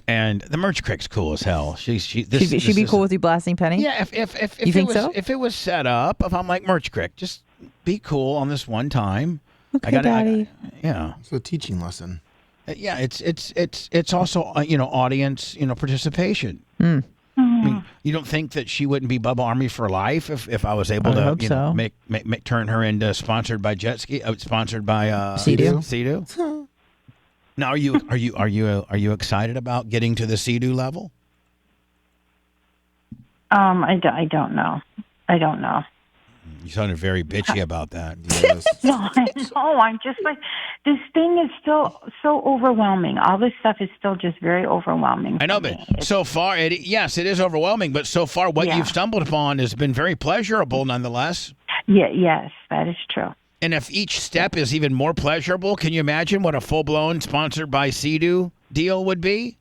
And the merch crick's cool as hell. She'd be cool with you blasting Penny? Yeah, if you think so? If it was set up, if I'm like merch crick, just be cool on this one time. Okay, Daddy. Yeah. It's a teaching lesson. Yeah, it's also audience participation. Mm. I mean, you don't think that she wouldn't be Bubba Army for life if I was able to make turn her into sponsored by jet ski, sponsored by Sea-Doo? Now, are you excited about getting to the Sea-Doo level? I don't know. I don't know. You sounded very bitchy about that. Yes. No, I'm just like, this thing is still so overwhelming. All this stuff is still just very overwhelming. I know, but so far, yes, it is overwhelming, but so far what you've stumbled upon has been very pleasurable nonetheless. Yeah, yes, that is true. And if each step is even more pleasurable, can you imagine what a full-blown sponsored by Sea-Doo deal would be?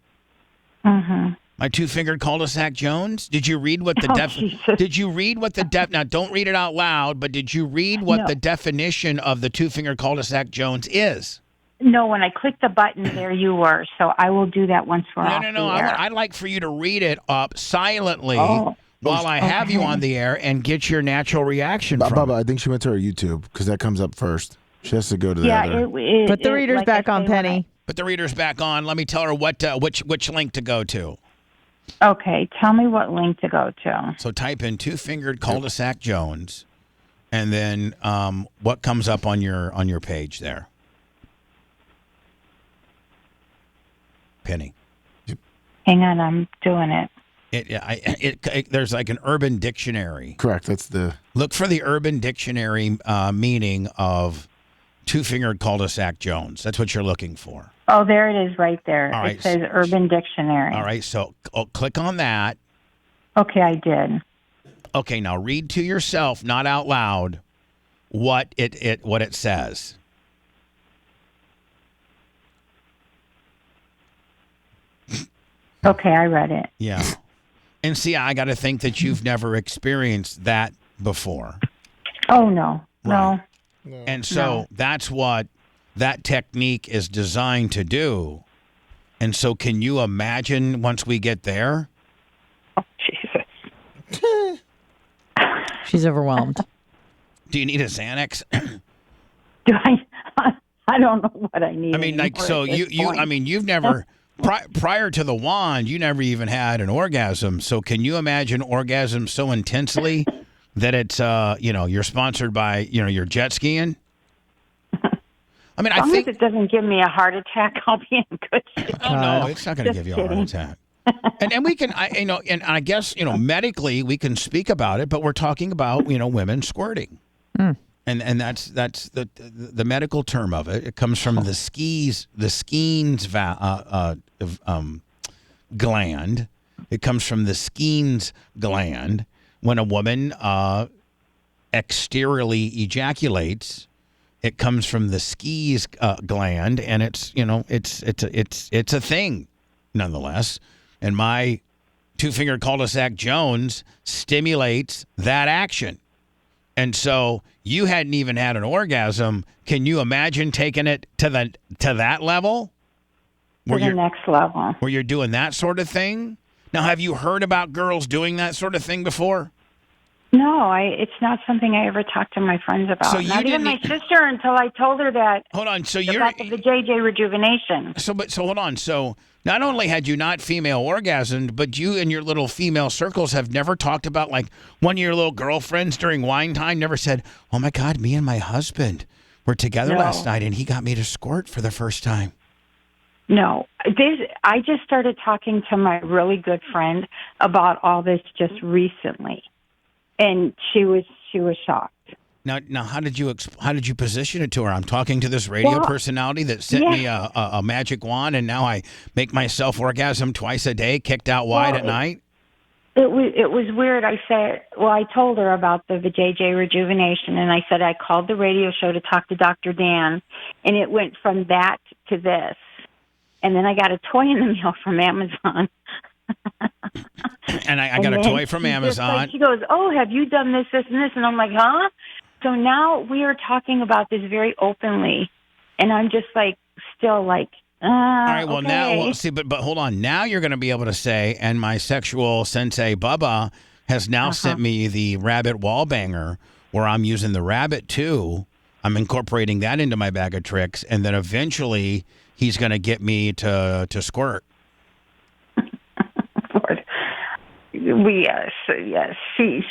Mm-hmm. My two-fingered cul-de-sac Jones. Did you read what the Now, don't read it out loud, but did you read what the definition of the two-fingered cul-de-sac Jones is? No, when I clicked the button, there you were. So I will do that once we're off No. the air. I'd like for you to read it up silently while I have you on the air and get your natural reaction from Bubba, it. I think she went to her YouTube because that comes up first. She has to go to the other. Put the readers back on, Penny. Put the readers back on. Let me tell her which link to go to. Okay, tell me what link to go to. So type in two-fingered cul-de-sac Jones, and then what comes up on your page there? Penny. Hang on, I'm doing it. There's like an Urban Dictionary. Correct. That's the. Look for the Urban Dictionary meaning of two-fingered cul-de-sac Jones. That's what you're looking for. Oh, there it is right there. All right. It says Urban Dictionary. All right, so click on that. Okay, I did. Okay, now read to yourself, not out loud, what it says. Okay, I read it. Yeah. And see, I got to think that you've never experienced that before. Oh, no. Right. No. And so that's what that technique is designed to do. And so can you imagine once we get there? Oh, Jesus. She's overwhelmed. Do you need a Xanax? Do I don't know what I need. I mean, like, so you've never, prior to the wand, you never even had an orgasm. So can you imagine orgasm so intensely that it's, you're sponsored by, you're jet skiing? I mean, as long as it doesn't give me a heart attack, I'll be in good shape. Oh, no, it's not going to give you a heart attack. And we can, and I guess, medically we can speak about it, but we're talking about, women squirting. Mm. And that's the medical term of it. It comes from the Skene's gland. It comes from the Skene's gland. When a woman exteriorly ejaculates, it comes from the Skene's gland, and it's a thing, nonetheless. And my two-fingered cul-de-sac Jones stimulates that action. And so you hadn't even had an orgasm. Can you imagine taking it to that level? To the next level. Where you're doing that sort of thing? Now, have you heard about girls doing that sort of thing before? No, it's not something I ever talked to my friends about. So not even my sister until I told her that. Hold on. So you're about the JJ rejuvenation. So hold on. So not only had you not female orgasmed, but you and your little female circles have never talked about, like, one of your little girlfriends during wine time never said, "Oh my God, me and my husband were together last night and he got me to squirt for the first time." No, I just started talking to my really good friend about all this just recently, and she was shocked. Now, how did you position it to her? I'm talking to this radio personality that sent me a magic wand, and now I make myself orgasm twice a day, kicked out wide at night. It was weird. I told her about the JJ rejuvenation, and I said I called the radio show to talk to Dr. Dan, and it went from that to this. And then I got a toy in the mail from Amazon. And I got a toy from Amazon. She goes, "Oh, have you done this, this, and this?" And I'm like, "Huh?" So now we are talking about this very openly, and I'm just like, still like, all right, well, okay. now, see, but hold on. Now you're going to be able to say, and my sexual sensei, Bubba, has now sent me the rabbit wall banger, where I'm using the rabbit, too. I'm incorporating that into my bag of tricks, and then eventually he's going to get me to squirt. Lord. Yes. She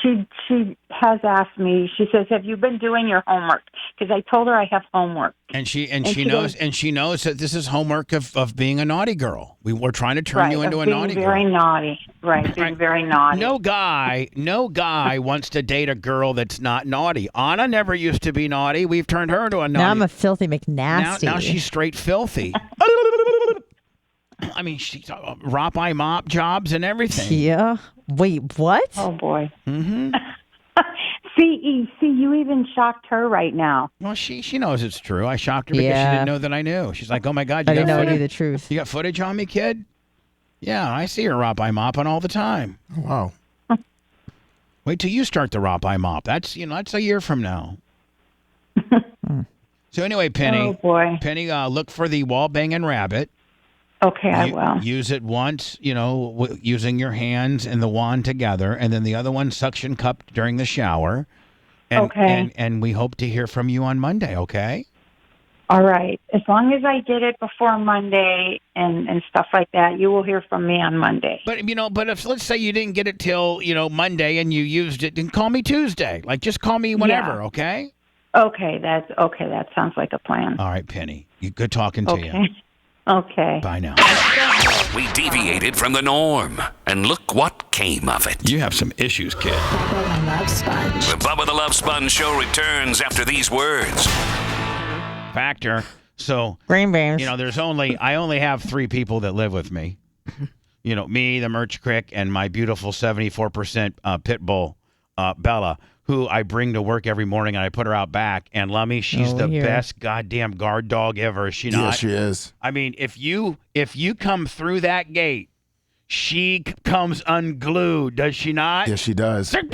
has asked me. She says, "Have you been doing your homework?" Because I told her I have homework. And she knows that this is homework of being a naughty girl. We're trying to turn you into a naughty girl. Very naughty. Right, being very naughty. No guy wants to date a girl that's not naughty. Anna never used to be naughty. We've turned her into a naughty. Now I'm a filthy McNasty. Now she's straight filthy. I mean, she's rop eye mop jobs and everything. Yeah. Wait, what? Oh boy. Mm-hmm. See, you even shocked her right now. Well, she knows it's true. I shocked her because she didn't know that I knew. She's like, "Oh my God, I didn't know I knew the truth. You got footage on me, kid?" Yeah, I see her rop eye mopping all the time. Oh, wow. Wait till you start the rop eye mop. That's a year from now. So anyway, Penny. Oh boy. Penny, look for the wall banging rabbit. Okay, I will. Use it once, using your hands and the wand together, and then the other one suction cupped during the shower. And, okay. And we hope to hear from you on Monday, okay? All right. As long as I get it before Monday and stuff like that, you will hear from me on Monday. But if let's say you didn't get it till, Monday and you used it, then call me Tuesday. Like, just call me whenever, okay? Okay, that sounds like a plan. All right, Penny. Good talking to you. Okay. Bye now. We deviated from the norm, and look what came of it. You have some issues, kid. Bubba the Love Sponge. The Bubba the Love Sponge show returns after these words. Factor. So, green beans. I only have 3 people that live with me. Me, the Merch Crick, and my beautiful 74% pit bull, Bella, who I bring to work every morning, and I put her out back. And Lummy, she's the best goddamn guard dog ever. Is she not? Yeah, she is. I mean, if you come through that gate, she comes unglued, does she not? Yes, she does. She would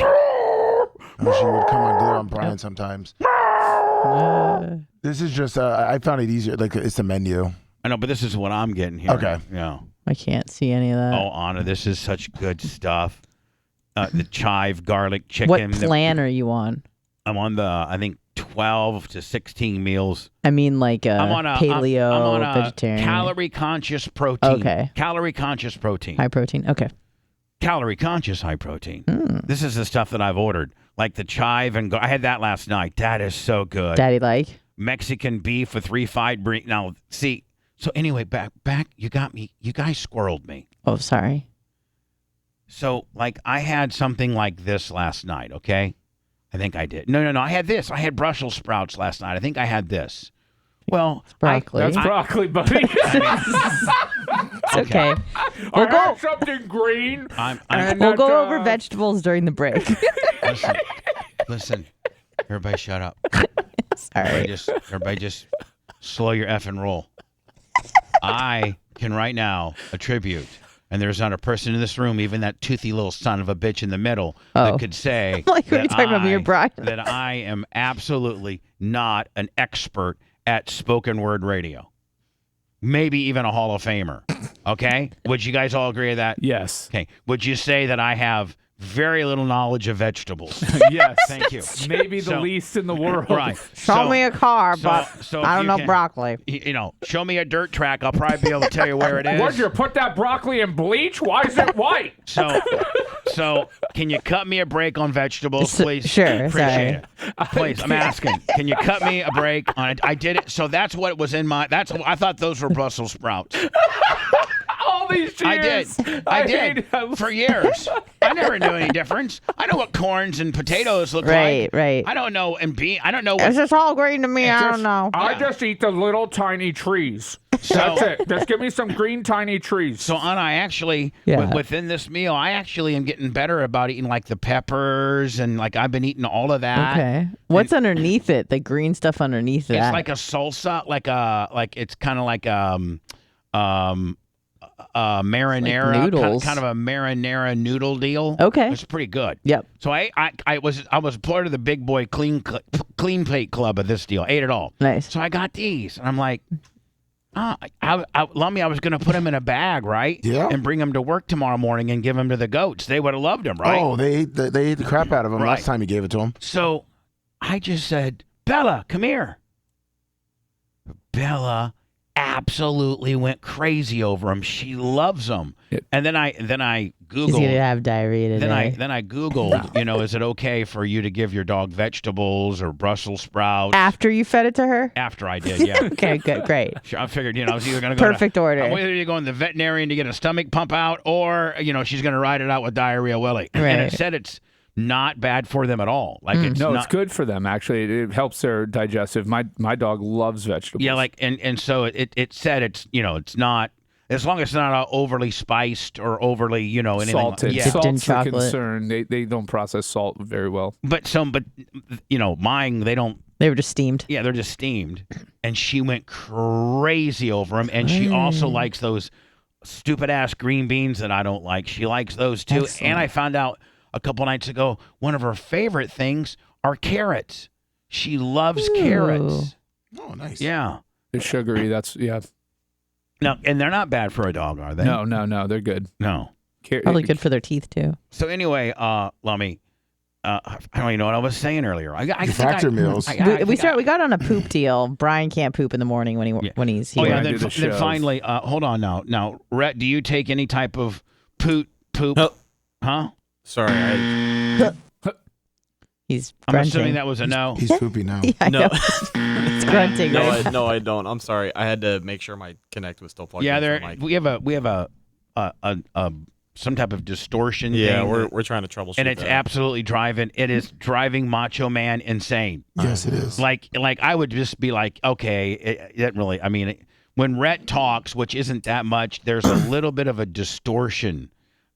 come unglued on Brian sometimes. This is just, I found it easier. Like, it's the menu. I know, but this is what I'm getting here. Okay. Yeah. I can't see any of that. Oh, Anna, this is such good stuff. The chive garlic chicken. What plan are you on? I'm on I think 12 to 16 meals. I mean, like I'm on a paleo, I'm on a vegetarian. Calorie conscious protein. Okay. Calorie conscious protein. High protein. Okay. Calorie conscious high protein. This is the stuff that I've ordered. Like the chive and I had that last night. That is so good. Daddy like? Mexican beef with refried bread. Now, see. So anyway, back. You got me. You guys squirreled me. Oh, sorry. So, like, I had something like this last night, okay? I think I did. No. I had this. I had Brussels sprouts last night. I think I had this. Well, broccoli. That's broccoli, buddy. It's okay. We'll go something green. We'll go over vegetables during the break. Listen. Everybody shut up. Sorry. Everybody just slow your effing roll. I can right now attribute, and there's not a person in this room, even that toothy little son of a bitch in the middle, that could say like, what are you talking about, me or Brian? that I am absolutely not an expert at spoken word radio. Maybe even a Hall of Famer. Okay? Would you guys all agree with that? Yes. Okay. Would you say that I have very little knowledge of vegetables? Yes. Thank you. Maybe the least in the world. Right. Show me a car, but I don't know broccoli. Show me a dirt track. I'll probably be able to tell you where it is. Would you put that broccoli in bleach? Why is it white? So can you cut me a break on vegetables, please? Sure. Appreciate it. Please, I'm asking. Can you cut me a break on it? I did it. So that's what was in my. I thought those were Brussels sprouts. All these years. I did. For years. I never knew any difference. I know what corns and potatoes look like. Right. I don't know. And I don't know. It's just all green to me. I don't know. I just eat the little tiny trees. That's it. Just give me some green tiny trees. So Anna, I actually within this meal, I actually am getting better about eating like the peppers and like I've been eating all of that. Okay. What's underneath it? The green stuff underneath that. It's like a salsa, like it's kind of like marinara, like noodles. kind of a marinara noodle deal. Okay. It's pretty good. Yep. So I was part of the big boy clean plate club of this deal. Ate it all. Nice. So I got these, and I'm like, Lummy, I was going to put them in a bag, right? Yeah. And bring them to work tomorrow morning and give them to the goats. They would have loved them, right? Oh, they ate the crap out of them last time you gave it to them. So I just said, Bella, come here. Bella absolutely went crazy over them. She loves them. And then I Googled. He's gonna have diarrhea today. Then I Googled, is it okay for you to give your dog vegetables or Brussels sprouts? After you fed it to her? After I did, yeah. Okay, good, great. I figured, I was either going to go Perfect order. I'm either going to the veterinarian to get a stomach pump out, or she's going to ride it out with Diarrhea Willie. Right. And it said it's not bad for them at all. Like it's good for them actually. It helps their digestive. My dog loves vegetables. Yeah, and so it said it's it's not, as long as it's not overly spiced or overly anything salted. Yeah. Salt's the concern. They don't process salt very well. But mine they don't. They were just steamed. Yeah, they're just steamed, and she went crazy over them. And she also likes those stupid ass green beans that I don't like. She likes those too. Excellent. And I found out a couple nights ago, one of her favorite things are carrots. She loves carrots. Oh, nice. Yeah. They're sugary. No, and they're not bad for a dog, are they? No, they're good. No. Probably good for their teeth too. So anyway, Lummy, I don't even know what I was saying earlier. Factor meals. We got on a poop deal. Brian can't poop in the morning when he's here. Oh yeah. Then finally, hold on now. Now, Rhett, do you take any type of poop? Oh. Huh? Sorry, He's grunting. I'm assuming that was a no. He's poopy now. Yeah, no. It's grunting. No, I don't. I'm sorry. I had to make sure my Connect was still plugged in. Yeah, we have a some type of distortion thing. Yeah, we're trying to troubleshoot and it's that. absolutely driving Macho Man insane. Yes, it is. Like I would just be like, okay, it doesn't really. I mean, when Rhett talks, which isn't that much, there's a little bit of a distortion.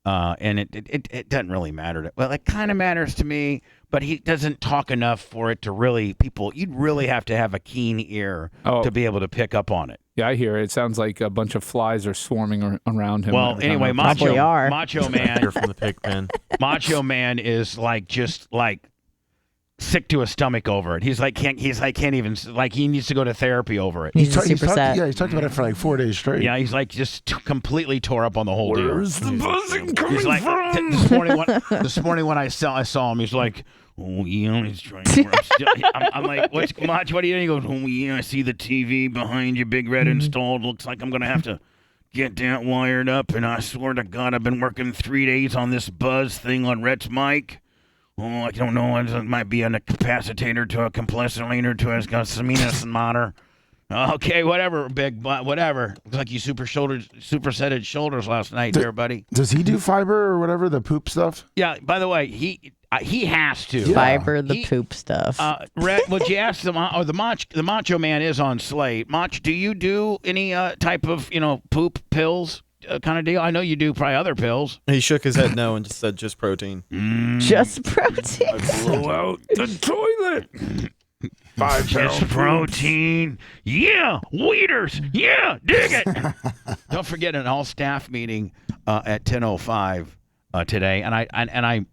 And it doesn't really matter. Well, it kind of matters to me, but he doesn't talk enough for it to really you'd really have to have a keen ear to be able to pick up on it. Yeah, I hear it. It sounds like a bunch of flies are swarming around him. Well, anyway, Macho Man. You're from the pig pen. Macho Man is just sick to his stomach over it. He needs to go to therapy over it. He's superset. Yeah, he's talked about it for like 4 days straight. Yeah, he's just completely tore up on the whole deal. Where's the buzzing coming from? This morning when I saw him, he's like, oh yeah, he's trying to I'm like, what are you doing? He goes, oh yeah, I see the TV behind you, big red installed. Looks like I'm gonna have to get that wired up, and I swear to God, I've been working 3 days on this buzz thing on Rhett's mic. Oh, I don't know. It might be a capacitator to a compressor leaner to a Siemens motor. Okay, whatever, big butt, whatever. Looks like you supersetted shoulders last night there, buddy. Does he do fiber or whatever, the poop stuff? Yeah, by the way, he has to. Yeah. Fiber, the poop stuff. Rhett, would you ask the Macho Man is on Slate. Mach, do you do any type of, poop pills? Kind of deal? I know you do probably other pills. He shook his head no and just said just protein. Just protein. I blew out the toilet. 5 Just protein. Yeah, Weeders. Yeah, dig it. Don't forget an all-staff meeting at 10:05 today. And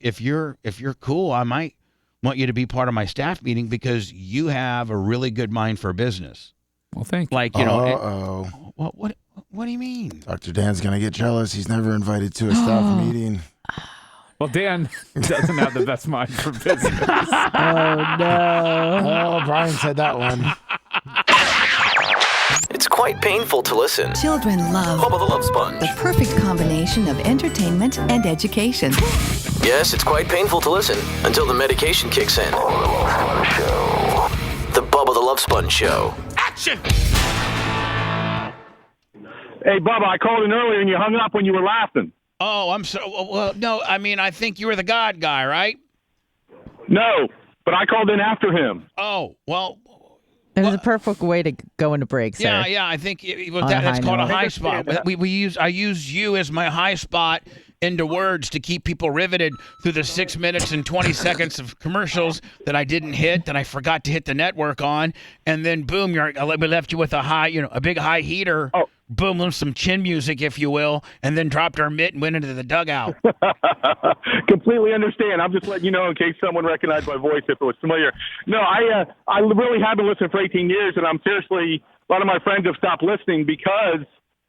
if you're cool, I might want you to be part of my staff meeting because you have a really good mind for business. Well, thank you. Like, what do you mean? Dr. Dan's going to get jealous. He's never invited to a staff meeting. Well, Dan doesn't have the best mind for business. Oh, no. Oh, Brian said that one. It's quite painful to listen. Children love Bubba the Love Sponge. the perfect combination of entertainment and education. Yes, it's quite painful to listen until the medication kicks in. The Bubba the Love Sponge Show. Action! Hey, Bubba, I called in earlier and you hung up when you were laughing. Oh, I'm so well. No, I mean I think you were the God guy, right? No, but I called in after him. Oh, well, There's a perfect way to go into break, sir. Yeah. I think that's called a high spot. I use you as my high spot into words to keep people riveted through the 6 minutes and 20 seconds of commercials that I didn't hit, that I forgot to hit the network on, and then boom, we left you with a big high heater. Oh. Boom, some chin music, if you will, and then dropped our mitt and went into the dugout. Completely understand. I'm just letting you know in case someone recognized my voice if it was familiar. No, I really have been listening for 18 years, and I'm seriously, a lot of my friends have stopped listening because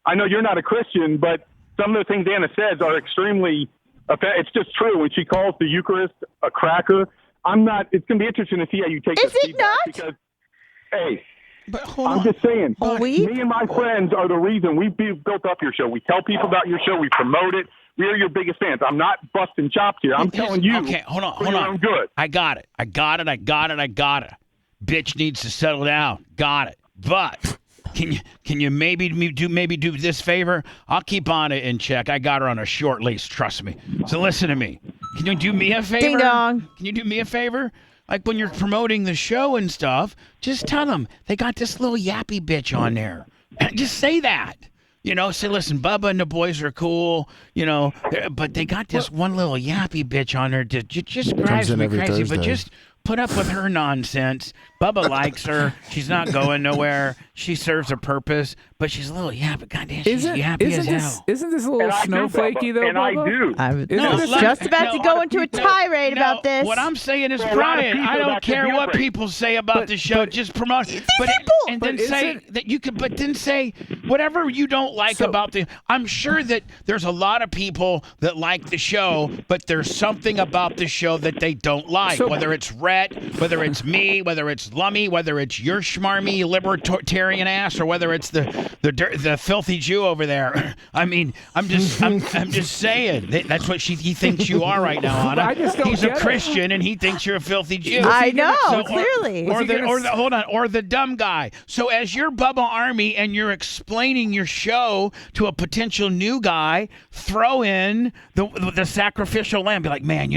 I know you're not a Christian, but some of the things Anna says are extremely, it's just true. When she calls the Eucharist a cracker, it's going to be interesting to see how you take this feedback. Because, hey, I'm just saying, me and my friends are the reason we built up your show. We tell people about your show. We promote it. We are your biggest fans. I'm not busting chops here. I'm telling you. Okay, hold on. I'm good. I got it. Bitch needs to settle down. Got it. But can you maybe do this favor? I'll keep Anna in check. I got her on a short leash. Trust me. So listen to me. Can you do me a favor? Ding dong. Can you do me a favor? Like when you're promoting the show and stuff, just tell them they got this little yappy bitch on there. And just say that. Say, listen, Bubba and the boys are cool, but they got this one little yappy bitch on there that just drives me crazy. Thursday. But just put up with her nonsense. Bubba likes her. She's not going nowhere. She serves a purpose, but she's a little yappy. Goddamn, she's yappy as hell. Isn't this a little snowflakey, though, and Bubba? I do. I was just about to go into a tirade about this. What I'm saying is, Brian, I don't care what people say about the show. Just promote it. And then say that you could. But then say whatever you don't like about the. I'm sure that there's a lot of people that like the show, but there's something about the show that they don't like. Whether it's Rhett, whether it's me, whether it's Lummy, whether it's your schmarmy libertarian ass, or whether it's the filthy Jew over there. I mean, I'm just saying that's what he thinks you are right now, Anna. He's a Christian and he thinks you're a filthy Jew. I know, clearly. Or the dumb guy. So as your Bubba Army and you're explaining your show to a potential new guy, throw in the sacrificial lamb. Be like, man,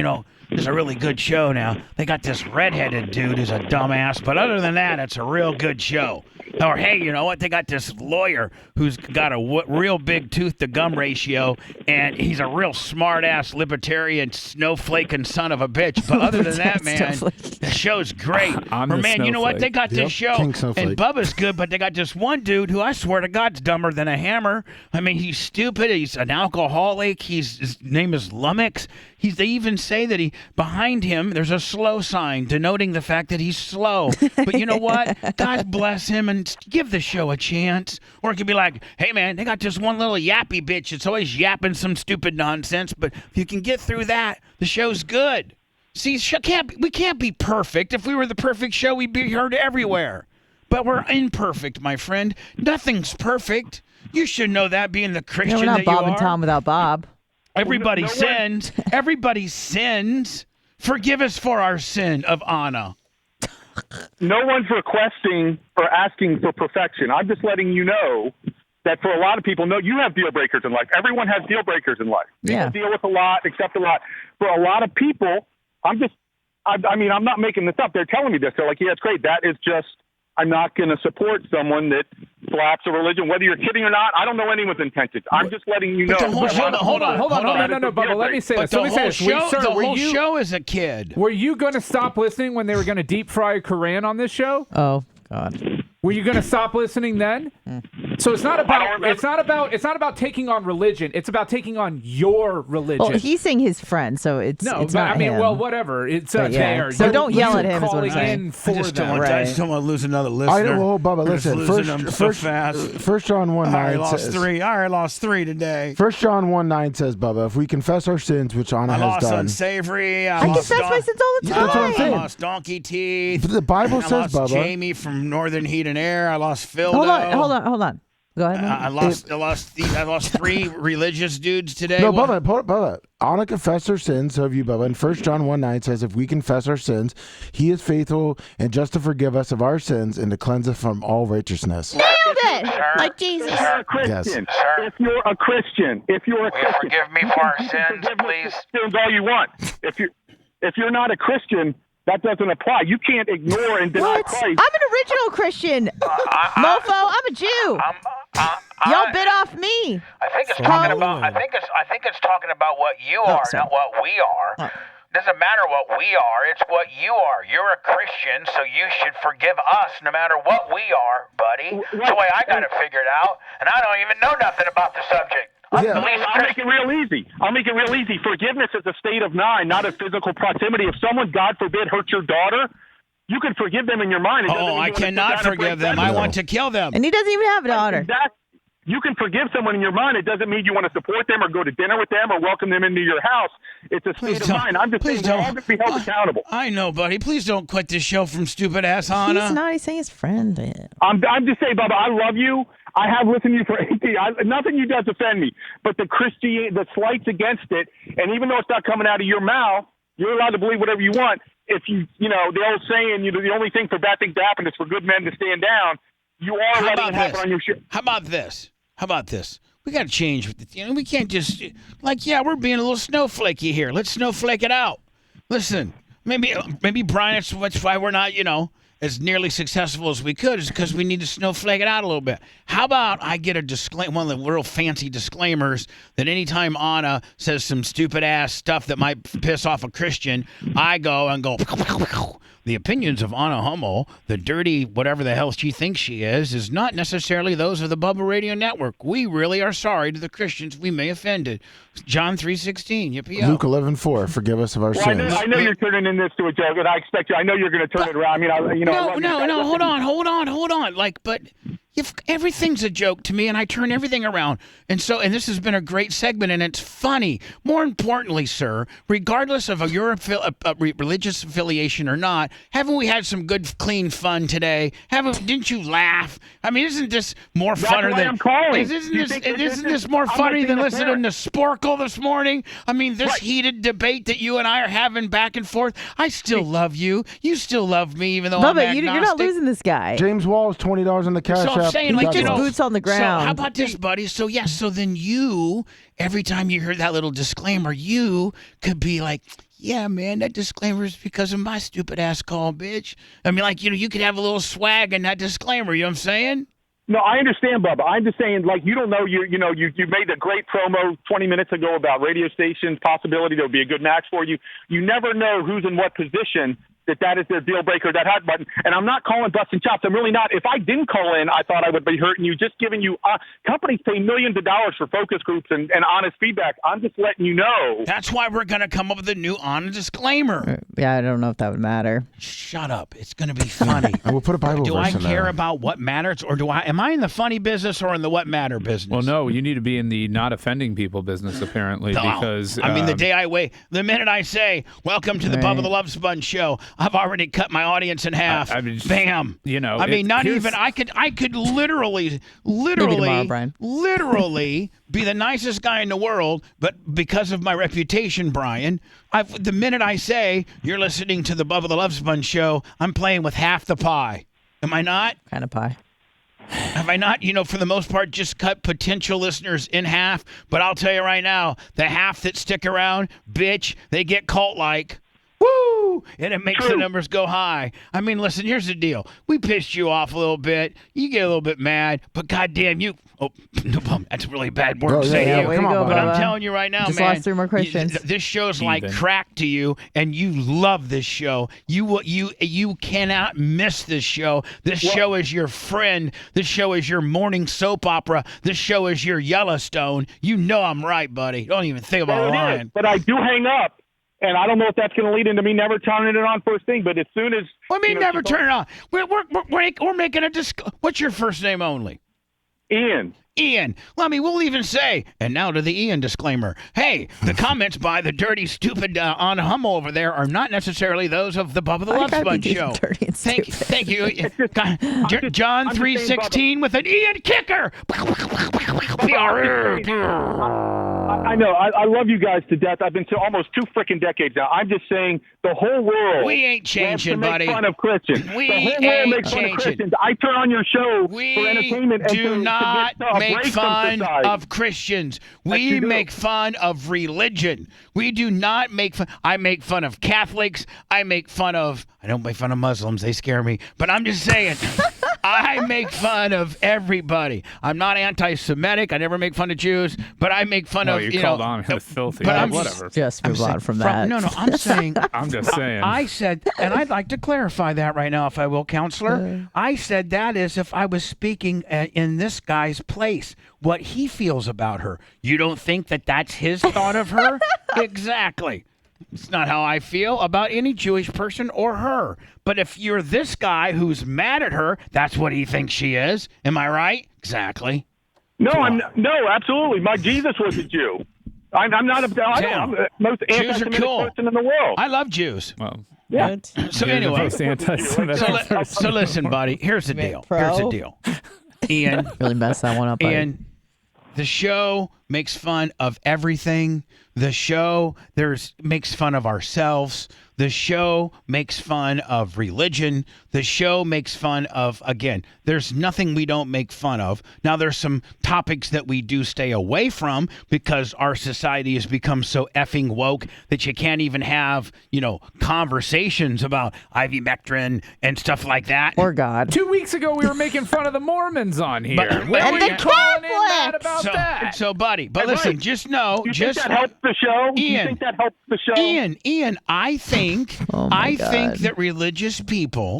it's a really good show now. They got this redheaded dude who's a dumbass, but other than that, it's a real good show. Or, hey, you know what? They got this lawyer who's got a real big tooth-to-gum ratio, and he's a real smart-ass libertarian snowflaking son of a bitch. But other than that, man, the show's great. Or, man, you know what? They got this show, and Bubba's good, but they got this one dude who I swear to God's dumber than a hammer. I mean, he's stupid. He's an alcoholic. His name is Lummox. They even say that behind him, there's a slow sign denoting the fact that he's slow. But you know what? God bless him and give the show a chance. Or it could be like, hey, man, they got this one little yappy bitch that's always yapping some stupid nonsense. But if you can get through that, the show's good. See, we can't be perfect. If we were the perfect show, we'd be heard everywhere. But we're imperfect, my friend. Nothing's perfect. You should know that, being the Christian we're not that Bob you are. and Tom without Bob. Everybody sins. Everybody sins. Forgive us for our sin of Anna. No one's requesting or asking for perfection. I'm just letting you know that for a lot of people, you have deal breakers in life. Everyone has deal breakers in life. Yeah. People deal with a lot, accept a lot. For a lot of people, I'm not making this up. They're telling me this. They're like, yeah, it's great. That is just, I'm not going to support someone that slaps a religion, whether you're kidding or not. I don't know anyone's intentions. I'm just letting you know. Hold on. No, Bubba, let me say this. The whole show is a kid. Were you going to stop listening when they were going to deep fry a Koran on this show? Oh, God. Were you going to stop listening then? So it's not about taking on religion. It's about taking on your religion. Well, he's saying his friend, so it's not him. Well, whatever. It's fair. So don't yell at him. Is what I'm saying. I just don't want to lose another listener. Bubba, listen. First John 1:9 I lost three today. 1 John 1:9 says, Bubba, if we confess our sins, which Anna has done. Unsavory. I confess my sins all the time. That's what I'm saying. I lost donkey teeth. But the Bible says, Bubba. Jamie from Northern Heat and Air. I lost Phil. Hold on. Go ahead. I lost three religious dudes today. No, Bubba. Anna confessed her sins, so have you, Bubba. And 1 John 1:9 says, if we confess our sins, he is faithful and just to forgive us of our sins and to cleanse us from all righteousness. Nailed it! Like Jesus. If you're a Christian, if you're a Christian, forgive me for our sins, please. Sins all you want. If you're not a Christian, that doesn't apply. You can't ignore and deny What? Christ. I'm an original Christian. Mofo, I'm a Jew. Y'all bit off me. I think it's talking about. I think it's talking about what you are, not what we are. Doesn't matter what we are, it's what you are. You're a Christian, so you should forgive us no matter what we are, buddy. That's the way I got it figured out, and I don't even know nothing about the subject. I'll make it real easy. Forgiveness is a state of mind, not a physical proximity. If someone, God forbid, hurts your daughter, you can forgive them in your mind. I cannot forgive them. I want to kill them. And he doesn't even have a daughter. Exactly. You can forgive someone in your mind. It doesn't mean you want to support them or go to dinner with them or welcome them into your house. It's a state of mind. I'm just saying we're all going to be held accountable. I know, buddy. Please don't quit this show from stupid ass Hannah. He's not. He's saying his friend. I'm just saying, Bubba, I love you. I have listened to you for 18. Nothing you does offend me, but the slights against it, and even though it's not coming out of your mouth, you're allowed to believe whatever you want. If the old saying, the only thing for bad things to happen is for good men to stand down. You are letting it happen on your show. How about this? We got to change. We can't just we're being a little snowflakey here. Let's snowflake it out. Listen, maybe Brian, that's why we're not, as nearly successful as we could, is because we need to snowflake it out a little bit. How about I get a one of the real fancy disclaimers that anytime Anna says some stupid ass stuff that might piss off a Christian, I go and go. The opinions of Anna Hummel, the dirty whatever the hell she thinks she is not necessarily those of the Bubba Radio Network. We really are sorry to the Christians we may have offended. John 3:16. Yippee. Luke 11:4. Forgive us of our sins. I know you're turning in this to a joke, and I expect you. I know you're going to turn it around. No. Hold on. But if everything's a joke to me, and I turn everything around, and this has been a great segment, and it's funny. More importantly, sir, regardless of your religious affiliation or not, haven't we had some good, clean fun today? Didn't you laugh? I mean, isn't this more funner than? I'm calling. Isn't this more funny than listening to Sporkle this morning? I mean, this heated debate that you and I are having back and forth. I still love you. You still love me, even though I'm agnostic. You're not losing this guy. James Wall's $20 on the cash app. I'm saying, boots on the ground. So how about this, buddy? So then you, every time you hear that little disclaimer, you could be like, yeah, man, that disclaimer is because of my stupid ass call, bitch. I mean, you could have a little swag in that disclaimer. You know what I'm saying? No, I understand, Bubba. I'm just saying, you don't know, you made a great promo 20 minutes ago about radio stations, possibility there would be a good match for you. You never know who's in what position that is their deal breaker, that hot button. And I'm not calling busting chops. I'm really not. If I didn't call in, I thought I would be hurting you, just giving you companies pay millions of dollars for focus groups and honest feedback. I'm just letting you know. That's why we're going to come up with a new honest disclaimer. Yeah, I don't know if that would matter. Shut up. It's going to be funny. And we'll put a Bible verse in there. Do I care there. about what matters, or am I in the funny business or in the what matter business? Well, no, you need to be in the not offending people business, apparently, because... the minute I say, welcome to the Bubba the Love Sponge show, I've already cut my audience in half. Bam. I could literally be the nicest guy in the world, but because of my reputation, Brian, the minute I say you're listening to the Bubba the Love Sponge show, I'm playing with half the pie. Am I not? Kind of pie. Have I not, for the most part, just cut potential listeners in half? But I'll tell you right now, the half that stick around, bitch, they get cult-like. Woo! And it makes the numbers go high. I mean, listen, here's the deal. We pissed you off a little bit. You get a little bit mad, but goddamn you. Oh, that's a really bad word to say here. But I'm telling you right now, just man. Lost 3 more questions. This show's like crack to you, and you love this show. You cannot miss this show. This show is your friend. This show is your morning soap opera. This show is your Yellowstone. You know I'm right, buddy. Don't even think about lying. But I do hang up. And I don't know if that's going to lead into me never turning it on first thing, but as soon as... What do you mean never turn it on? We're making a... What's your first name only? Ian. We'll even say, and now to the Ian disclaimer. Hey, the comments by the dirty, stupid Anna Hummel over there are not necessarily those of the Bubba the Love Sponge show. Thank you. John 3:16 with an Ian kicker. I know. I love you guys to death. I've been to almost 2 freaking decades now. I'm just saying the whole world. We ain't changing, loves to buddy. make fun of Christians. We the whole world ain't makes fun of changing. Christians. I turn on your show for entertainment. We do and not to make break from fun society. of Christians. Yes, We you do. make fun of religion. We do not make fun. I make fun of Catholics. I don't make fun of Muslims. They scare me. But I'm just saying, I make fun of everybody. I'm not anti-Semitic. I never make fun of Jews. But I make fun of, you called on him filthy. But Whatever. Just move on from that. No, I'm saying. I'm just saying. I said, and I'd like to clarify that right now, if I will, counselor. I said that as if I was speaking in this guy's place, what he feels about her. You don't think that that's his thought of her? Exactly. It's not how I feel about any Jewish person or her. But if you're this guy who's mad at her, that's what he thinks she is. Am I right? Exactly. No, no, absolutely. My Jesus was a Jew. I'm not I'm the most anti-Semitic person in the world. I love Jews. Well, yeah. So anyway, so so listen, buddy. Here's the deal. Here's the deal. Ian, really messed that one up. Ian, the show makes fun of everything. The show makes fun of ourselves. The show makes fun of religion. The show makes fun of, again, there's nothing we don't make fun of. Now, there's some topics that we do stay away from because our society has become so effing woke that you can't even have, conversations about ivermectin and stuff like that. Or God. 2 weeks ago, we were making fun of the Mormons on here. And the Catholics. So, buddy, but listen, just know. You think that helps the show? Ian, you think that helps the show? Ian, I think think that religious people,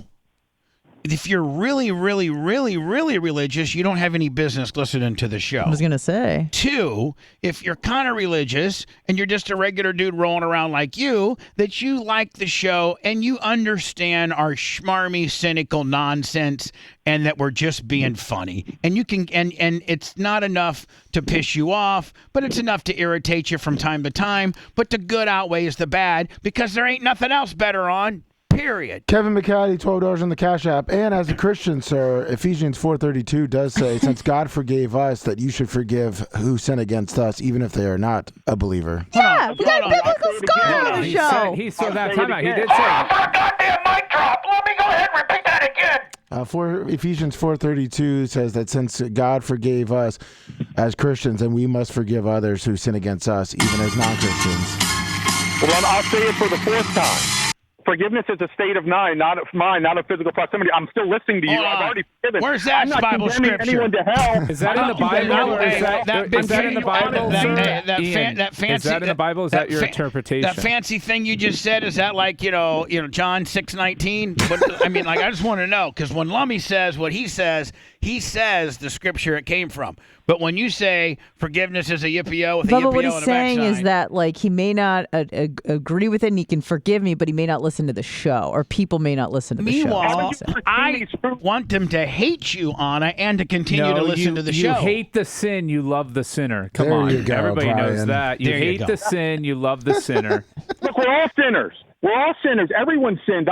if you're really, really, really, really religious, you don't have any business listening to the show. I was going to say. 2, if you're kind of religious and you're just a regular dude rolling around like you, that you like the show and you understand our schmarmy, cynical nonsense and that we're just being funny. And you can, and it's not enough to piss you off, but it's enough to irritate you from time to time. But the good outweighs the bad because there ain't nothing else better on. Period. Kevin McCaddy, $12 on the Cash App. And as a Christian, sir, Ephesians 4:32 does say, since God forgave us, that you should forgive who sin against us, even if they are not a believer. Yeah, we got a biblical scholar on the show. He saw that time out. He did say it. my goddamn mic drop. Let me go ahead and repeat that again. Ephesians 4:32 says that since God forgave us as Christians, and we must forgive others who sin against us, even as non-Christians. Well, I'll say it for the 4th time. Forgiveness is a state of mind, not of mind, not of physical proximity. I'm still listening to you. I've already forgiven. Where's that I'm not Bible condemning scripture? anyone to hell. Is that in the Bible? Or is that in the Bible? That fancy. Is that in the Bible? Is that your interpretation? That fancy thing you just said, is that like, John 6:19? I mean, I just want to know, because when Lummy says what he says the scripture it came from. But when you say forgiveness is a yippee-o with a yippee-o and a backside. But what he's saying is that, he may not agree with it and he can forgive me, but he may not listen to the show, or people may not listen to the show. Meanwhile, I want them to hate you, Anna, and to continue to listen to the show. You hate the sin, you love the sinner. Come There on. you go, Everybody knows Brian. that. You hate the sin, you love the sinner. Look, we're all sinners. We're all sinners. Everyone sins.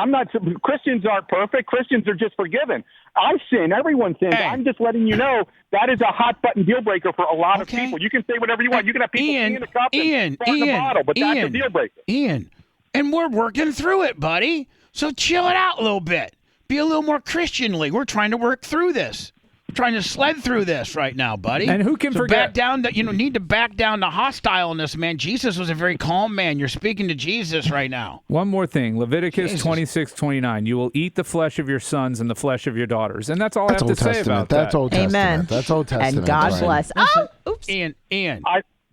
Christians aren't perfect. Christians are just forgiven. I sin. Everyone sins. Hey. I'm just letting you know that is a hot button deal breaker for a lot of people. You can say whatever you want. You can have people pee in the cup and fart in the bottle, but that's a deal breaker. Ian, and we're working through it, buddy. So chill it out a little bit. Be a little more Christianly. We're trying to work through this. We're trying to sled through this right now, buddy. And who can forget? Back down need to back down the hostileness, man. Jesus was a very calm man. You're speaking to Jesus right now. One more thing. Leviticus 26:29. You will eat the flesh of your sons and the flesh of your daughters. And that's all I have to say about that. That's Old Testament. Amen. That's Old Testament. And God Brian. bless. Oh, oops. Ian.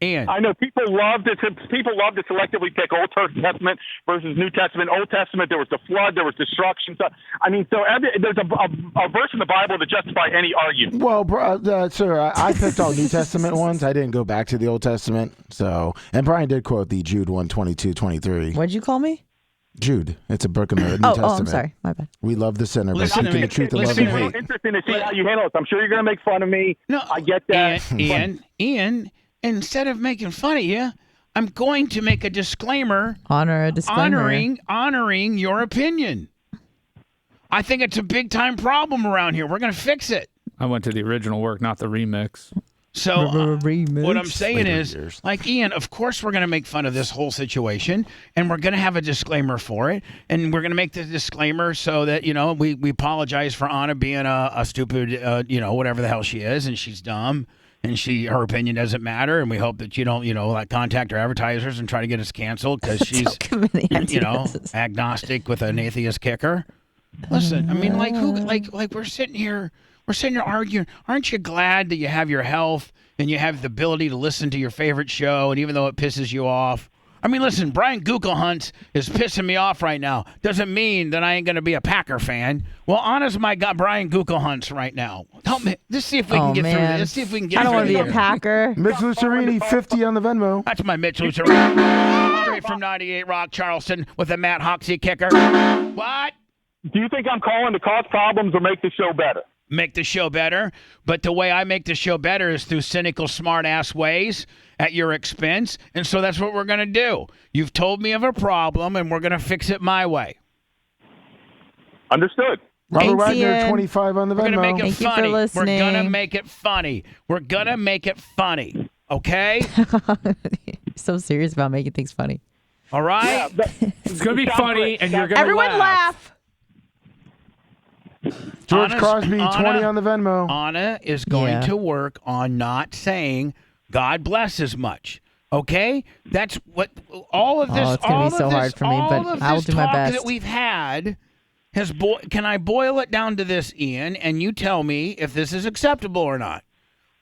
I know people love to selectively pick Old Testament versus New Testament. Old Testament, there was the flood, there was destruction. So there's a verse in the Bible to justify any argument. Well, sir, I picked all New Testament ones. I didn't go back to the Old Testament. So, and Brian did quote the Jude 1:22-23. What'd you call me? Jude. It's a book in the New Testament. Oh, I'm sorry. My bad. We love the sinner, but Listen to seeking me. the truth and Listen love to and me. hate. Interesting to see how you handle it. I'm sure you're going to make fun of me. No, I get that. Ian, instead of making fun of you, I'm going to make a disclaimer. Honor a disclaimer. Honoring your opinion. I think it's a big time problem around here. We're going to fix it. I went to the original work, not the remix. So what I'm saying Later is, years. like, Ian, of course we're going to make fun of this whole situation, and we're going to have a disclaimer for it, and we're going to make the disclaimer so that, we apologize for Anna being a stupid, whatever the hell she is, and she's dumb, and her opinion doesn't matter, and we hope that you don't, like, contact our advertisers and try to get us canceled because she's, agnostic with an atheist kicker. Listen, I mean, we're sitting here arguing. Aren't you glad that you have your health and you have the ability to listen to your favorite show, and even though it pisses you off? I mean, listen, Brian Guckelhunt is pissing me off right now. Doesn't mean that I ain't going to be a Packer fan. Well, honest, my God, Brian Guckelhunt right now. Help me. Let's see if we can get through this. Let's see if we can get through this. I don't want to be a Packer. Mitch Lucerini, 50 on the Venmo. That's my Mitch Lucerini. Straight from 98 Rock, Charleston, with a Matt Hoxie kicker. What? Do you think I'm calling to cause problems or make the show better? Make the show better, but the way I make the show better is through cynical, smart-ass ways at your expense, and so that's what we're going to do. You've told me of a problem, and we're going to fix it my way. Understood. Robert Wagner, 25 on the Venmo. We're going to make it Thank funny. you for listening. We're going to make it funny. We're going to make it funny, okay? So serious about making things funny. All right? Yeah, It's going to be funny, and you're going to Everyone laugh. George Crosby, 20 on the Venmo. Anna is going to work on not saying God bless as much. Okay? That's what all of this. Oh, it's going to be so hard for me, but I'll do my best. That we've had has. Can I boil it down to this, Ian? And you tell me if this is acceptable or not.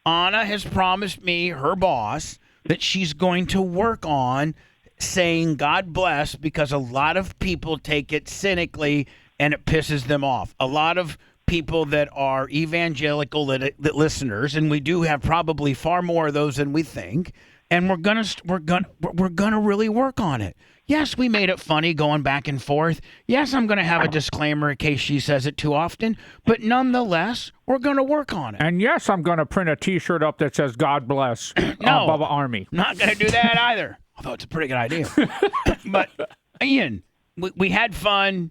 Anna has promised me, her boss, that she's going to work on saying God bless because a lot of people take it cynically and it pisses them off. A lot of people that are evangelical that listeners, and we do have probably far more of those than we think, and we're gonna really work on it. Yes, we made it funny going back and forth. Yes, I'm gonna have a disclaimer in case she says it too often, but nonetheless, we're gonna work on it. And yes, I'm going to print a T-shirt up that says "God bless" Bubba Army. Not gonna do that either. Although it's a pretty good idea. But Ian, we had fun.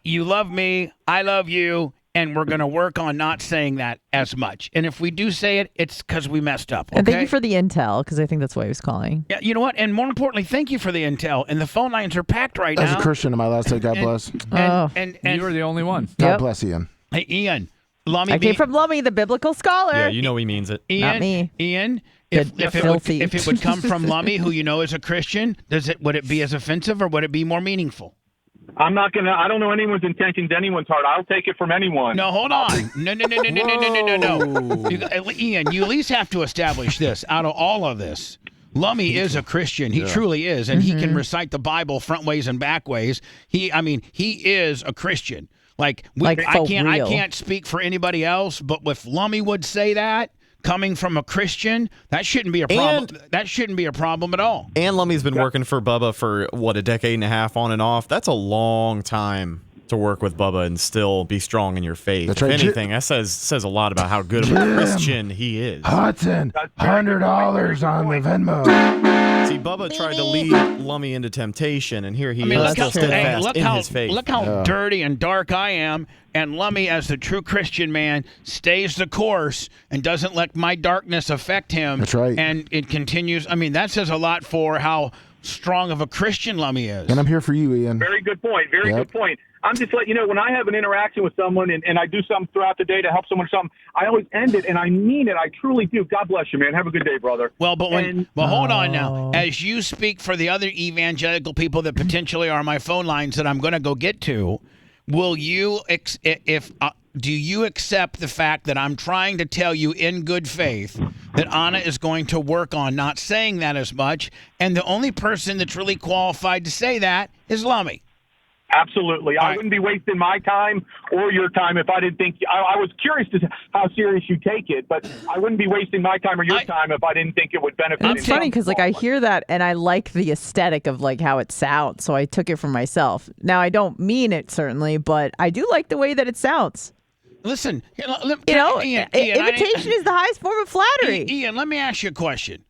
You love me, I love you, and we're going to work on not saying that as much. And if we do say it, it's because we messed up. Okay? And thank you for the intel, because I think that's why he was calling. Yeah, you know what? And more importantly, thank you for the intel. And the phone lines are packed right As now. a Christian, am I allowed to say God bless? And you were the only one. God bless, Ian. Hey, Ian. Lummy I came from Lummy, the biblical scholar. Yeah, you know he means it. Ian, Not me. Ian, if it would come from Lummy, who you know is a Christian, would it be as offensive or would it be more meaningful? I don't know anyone's intentions, anyone's heart. I'll take it from anyone. No, hold on. No. Ian, you at least have to establish this. Out of all of this, Lummy is a Christian. He truly is, and he can recite the Bible front ways and back ways. He is a Christian. I can't speak for anybody else, but if Lummy would say that, coming from a Christian, that shouldn't be a problem. That shouldn't be a problem at all. And Lummy's been working for Bubba for, a decade and a half on and off. That's a long time to work with Bubba and still be strong in your faith. That's if right. anything, that says a lot about how good of a Christian he is. Hudson, $100 on the Venmo. See, Bubba tried to lead Lummy into temptation, and here he is still look steadfast in how, his faith. Look how dirty and dark I am, and Lummy, as the true Christian man, stays the course and doesn't let my darkness affect him. That's right. And it continues. That says a lot for how strong of a Christian Lummy is. And I'm here for you, Ian. Very good point. Very good point. I'm just letting you know, when I have an interaction with someone and I do something throughout the day to help someone with something, I always end it, and I mean it. I truly do. God bless you, man. Have a good day, brother. Well, but hold on now. As you speak for the other evangelical people that potentially are on my phone lines that I'm going to go get to, will you, do you accept the fact that I'm trying to tell you in good faith that Anna is going to work on not saying that as much, and the only person that's really qualified to say that is Lummy? Absolutely. I wouldn't be wasting my time or your time if I didn't think I was curious to how serious you take it, but I wouldn't be wasting my time or your time if I didn't think it would benefit. It's funny because I hear that and I like the aesthetic of how it sounds, so I took it for myself. Now I don't mean it certainly, but I do like the way that it sounds. Listen, Ian, imitation is the highest form of flattery. Ian, let me ask you a question.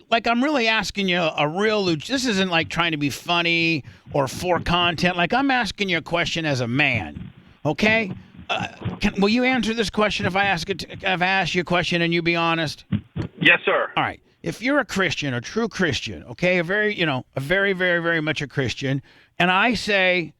Like I'm really asking you a real. This isn't like trying to be funny or for content. Like I'm asking you a question as a man. Okay, Will you answer this question if I ask you a question and you be honest? Yes, sir. All right. If you're a Christian, a true Christian, okay, a very, very, very much a Christian, and I say,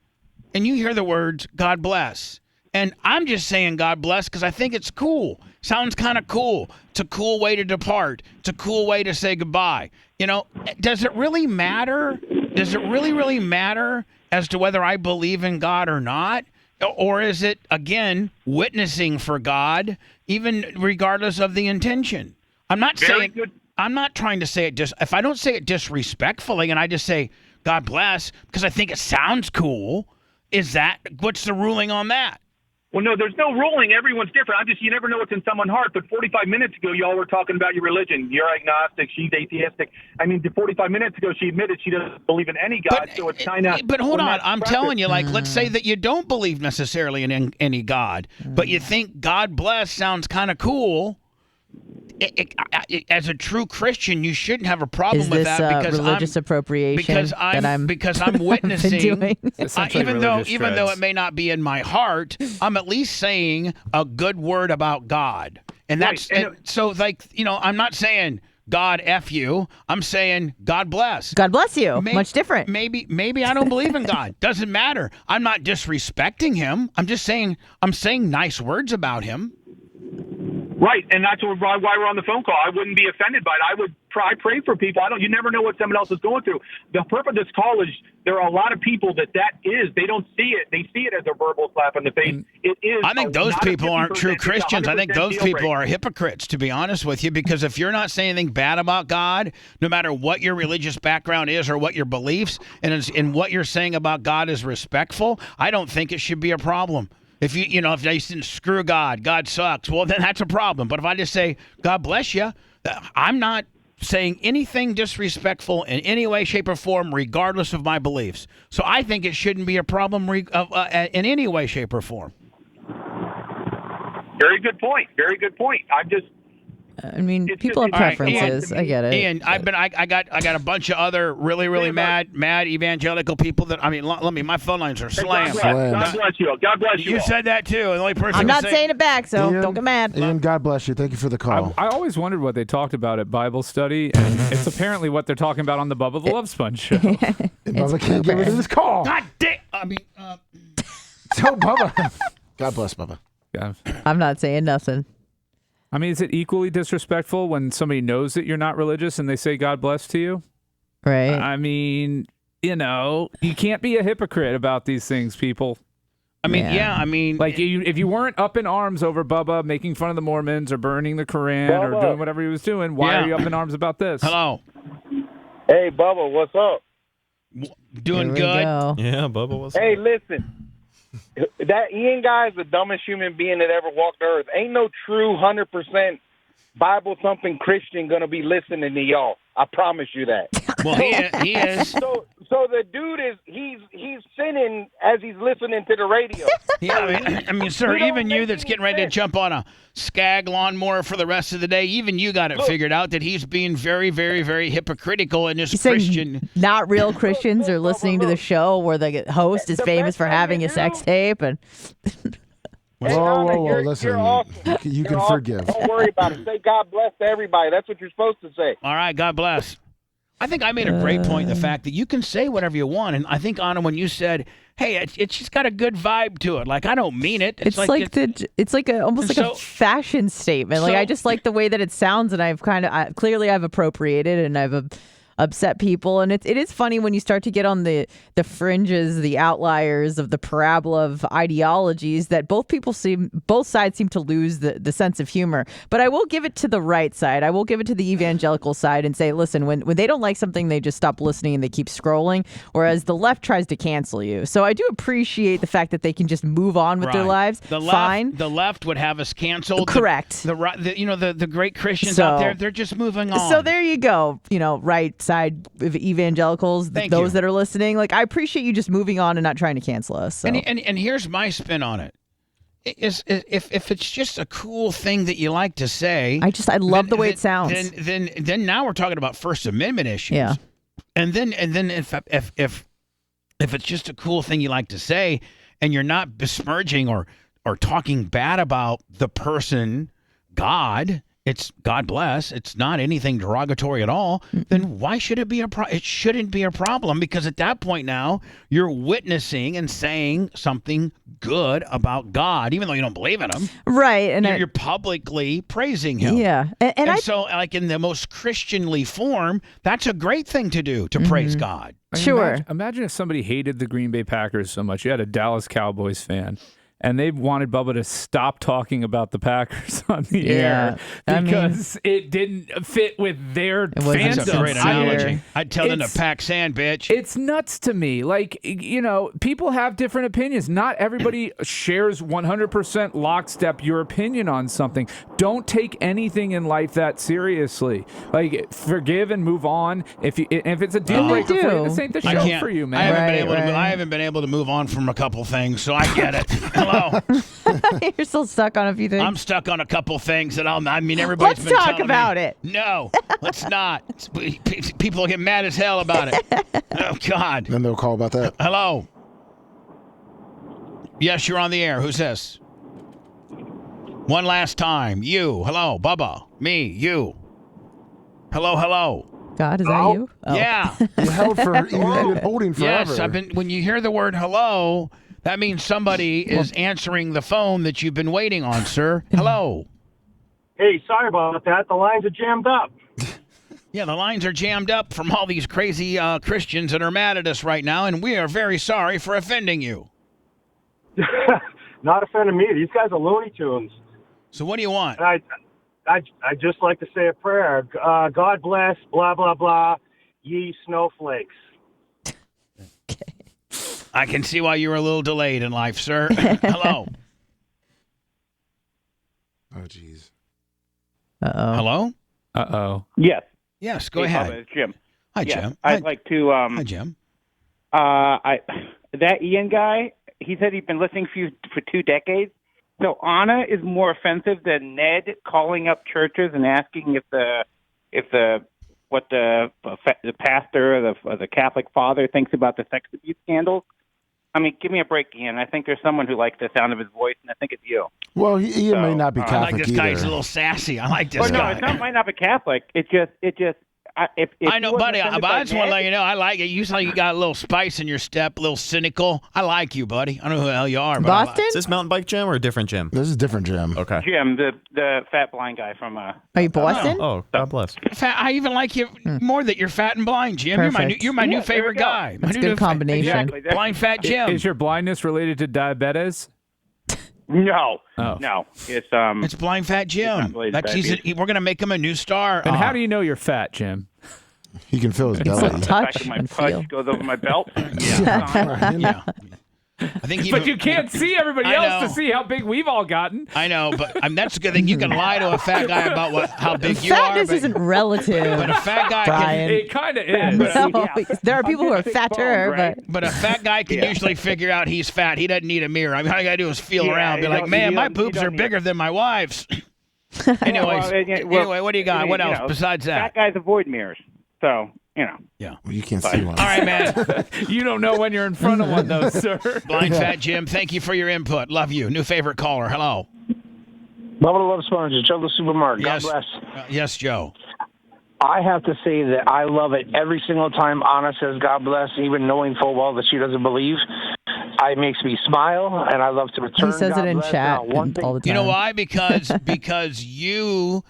and you hear the words, God bless, and I'm just saying God bless because I think it's cool. Sounds kind of cool. It's a cool way to depart. It's a cool way to say goodbye. Does it really matter? Does it really matter as to whether I believe in God or not? Or is it, again, witnessing for God, even regardless of the intention? I'm not trying to say it if I don't say it disrespectfully and I just say God bless because I think it sounds cool, what's the ruling on that? Well, no, there's no ruling. Everyone's different. You never know what's in someone's heart. But 45 minutes ago, y'all were talking about your religion. You're agnostic. She's atheistic. 45 minutes ago, she admitted she doesn't believe in any God. So it's kind of. But hold on. I'm telling you, let's say that you don't believe necessarily in any God, but you think God bless sounds kind of cool. As a true Christian, you shouldn't have a problem with that because religious appropriation. Because I'm witnessing, even though shreds. it may not be in my heart, I'm at least saying a good word about God, and that's I'm not saying God F you. I'm saying God bless. God bless you. Much different. Maybe I don't believe in God. Doesn't matter. I'm not disrespecting him. I'm just saying I'm saying nice words about him. Right, and that's why we're on the phone call. I wouldn't be offended by it. I pray for people. You never know what someone else is going through. The purpose of this call is there are a lot of people that is. They don't see it. They see it as a verbal slap in the face. It is. I think those people aren't true Christians. I think those people are hypocrites, to be honest with you, because if you're not saying anything bad about God, no matter what your religious background is or what your beliefs, and what you're saying about God is respectful, I don't think it should be a problem. If if I didn't screw God sucks, well, then that's a problem. But if I just say, God bless you, I'm not saying anything disrespectful in any way, shape, or form, regardless of my beliefs. So I think it shouldn't be a problem in any way, shape, or form. Very good point. Very good point. People have preferences. Ian, I get it. Ian, I got a bunch of other really mad evangelical people that my phone lines are slammed. God bless you. God bless you. You said that too. The only person I'm not saying it back, so Ian, don't get mad. Ian, God bless you. Thank you for the call. I always wondered what they talked about at Bible study, and it's apparently what they're talking about on the Bubba the Love Sponge show. Bubba can't get rid of this call. God damn. Tell Bubba. God bless Bubba. Yeah. I'm not saying nothing. Is it equally disrespectful when somebody knows that you're not religious and they say God bless to you? Right. You can't be a hypocrite about these things, people. If you weren't up in arms over Bubba making fun of the Mormons or burning the Quran or doing whatever he was doing, why are you up in arms about this? Hello. Hey, Bubba, what's up? Doing good. Yeah, Bubba, what's up? Hey, listen. That Ian guy is the dumbest human being that ever walked the earth. Ain't no true 100% Bible-thumping Christian going to be listening to y'all. I promise you that. Well, he is. So the dude he's sinning as he's listening to the radio. Yeah, sir, even you that's getting ready to jump on a Skag lawnmower for the rest of the day, even you got it figured out that he's being very, very, very hypocritical in this Christian. Not real Christians are listening to the show where the host is famous for having a sex tape and. Whoa, listen. You're awesome. You can awesome. forgive. Don't worry about it. Say God bless to everybody. That's what you're supposed to say. All right, God bless. I think I made a great point, the fact that you can say whatever you want. And I think, Anna, when you said, hey, it's just got a good vibe to it. Like, I don't mean it. It's like almost like a fashion statement. Like, I just like the way that it sounds, and I've clearly I've appropriated and I've upset people. And it is funny when you start to get on the fringes, the outliers of the parabola of ideologies, that both sides seem to lose the sense of humor. But I will give it to the right side. I will give it to the evangelical side and say, listen, when they don't like something, they just stop listening and they keep scrolling, whereas the left tries to cancel you. So I do appreciate the fact that they can just move on with their lives. The left would have us canceled. Correct. The great Christians out there, they're just moving on. So there you go. Right side of evangelicals, those that are listening. Like, I appreciate you just moving on and not trying to cancel us. So. And here's my spin on it. If it's just a cool thing that you like to say, I love the way it sounds. Then now we're talking about First Amendment issues. Yeah. And then if it's just a cool thing you like to say, and you're not besmirching or or talking bad about the person, God, it's God bless, it's not anything derogatory at all, then why should it be it shouldn't be a problem, because at that point now you're witnessing and saying something good about God, even though you don't believe in him. Right. And you're publicly praising him. Yeah. And so like in the most Christianly form, that's a great thing to do, to praise God. Sure. Imagine if somebody hated the Green Bay Packers so much. You had a Dallas Cowboys fan, and they wanted Bubba to stop talking about the Packers on the air because it didn't fit with their fandom. That's a great analogy. I'd tell them to pack sand, bitch. It's nuts to me. Like, people have different opinions. Not everybody shares 100% lockstep your opinion on something. Don't take anything in life that seriously. Like, forgive and move on. If it's a deal breaker for you, this ain't the show for you, man. I haven't been able to move on from a couple things, so I get it. Hello. You're still stuck on a few things. I'm stuck on a couple things that everybody's been Let's telling talk about me. it. No, let's not. People get mad as hell about it. Oh, God. Then they'll call about that. Hello. Yes, you're on the air. Who's this? One last time. You. Hello. Bubba. Me. You. Hello. God, is that you? Oh. Yeah. You held you've been holding forever. Yes, when you hear the word hello, that means somebody is answering the phone that you've been waiting on, sir. Hello. Hey, sorry about that. The lines are jammed up. Yeah, the lines are jammed up from all these crazy Christians that are mad at us right now, and we are very sorry for offending you. Not offending me. These guys are Looney Tunes. So what do you want? I just like to say a prayer. God bless, blah, blah, blah, ye snowflakes. I can see why you were a little delayed in life, sir. Hello. Oh, jeez. Uh-oh. Hello? Uh-oh. Yes. Yes, go Hey, ahead. Bubba, it's Jim. Hi, Yes, Jim. I'd like to... Hi, Jim. That Ian guy, he said he'd been listening for you for 2 decades. So Anna is more offensive than Ned calling up churches and asking if the pastor or the Catholic father thinks about the sex abuse scandals. I mean, give me a break, Ian. I think there's someone who likes the sound of his voice, and I think it's you. Well, Ian may not be Catholic I like this either. guy. He's a little sassy. I like this guy. No, it might not be Catholic. It just. If I know, buddy, but I just want to let you know, I like it. You sound like you got a little spice in your step, a little cynical. I like you, buddy. I don't know who the hell you are. But Boston? Is this Mountain Bike Jim or a different Jim? This is a different Jim. Okay. Jim, the fat blind guy from. Are you Boston? Oh, God bless. I even like you more that you're fat and blind, Jim. Perfect. You're my new favorite guy. That's a good combination. Exactly. Blind fat Jim. Is your blindness related to diabetes? No. Oh. No. It's blind fat Jim. We're gonna make him a new star. And how do you know you're fat, Jim? He can feel his belly. Touch my and punch feel. goes over my belt. Yeah. I think But you can't see everybody else to see how big we've all gotten. I know, but that's a good thing. You can lie to a fat guy about how big you are. Fatness isn't relative. But a fat guy Brian. It kind of is. No, there are people who are fatter, but a fat guy can usually figure out he's fat. He doesn't need a mirror. I mean, all you gotta do is feel around, be like, man, my boobs are bigger than my wife's. Anyways, anyway, what do you got? What else besides that? Fat guys avoid mirrors, so Yeah. Well, you can't see one. All right, man. You don't know when you're in front of one, though, sir. Blind Fat Jim, thank you for your input. Love you. New favorite caller. Hello. Bubba the Love Sponge, Joe the Supermarket. Yes. God bless. Yes, Joe. I have to say that I love it every single time Anna says God bless, even knowing full well that she doesn't believe. It makes me smile, and I love to return. He says God it in bless. chat Now, one thing, all the time. You know why? Because you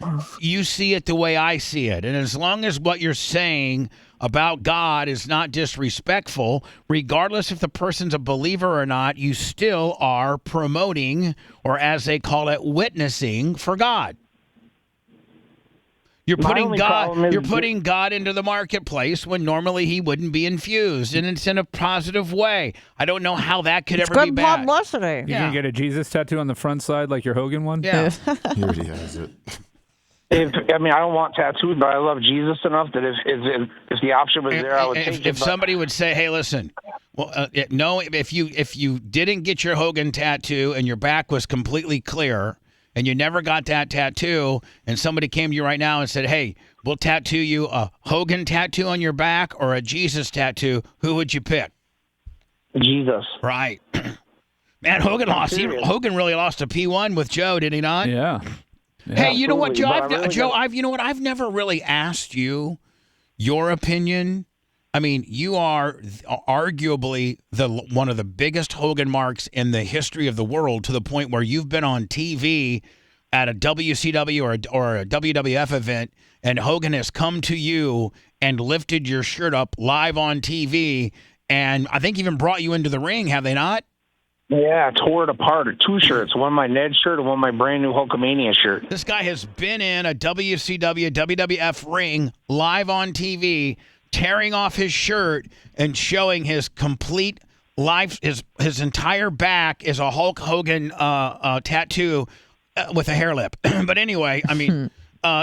see it the way I see it. And as long as what you're saying about God is not disrespectful, regardless if the person's a believer or not, you still are promoting, or as they call it, witnessing for God. You're putting God into the marketplace when normally he wouldn't be infused, and it's in a positive way. I don't know how that could ever be bad. publicity. You can get a Jesus tattoo on the front side like your Hogan one? Yeah. He already has it. I don't want tattooed, but I love Jesus enough that if the option was there, I would take it. If somebody would say, "Hey, listen, well, no, if you didn't get your Hogan tattoo and your back was completely clear, and you never got that tattoo, and somebody came to you right now and said, hey, we'll tattoo you a Hogan tattoo on your back or a Jesus tattoo, who would you pick?" Jesus. Right. Man, Hogan I'm lost. serious. Hogan really lost a P1 with Joe, did he not? Yeah. Hey, you know what, Joe? Absolutely, You know what? I've never really asked you your opinion. I mean, you are arguably one of the biggest Hogan marks in the history of the world, to the point where you've been on TV at a WCW or a WWF event, and Hogan has come to you and lifted your shirt up live on TV, and I think even brought you into the ring, have they not? Yeah, tore it apart. 2 shirts, one my Ned shirt and one my brand new Hulkamania shirt. This guy has been in a WCW, WWF ring live on TV, tearing off his shirt and showing his complete life, his entire back is a Hulk Hogan tattoo with a hair lip. But anyway, I mean,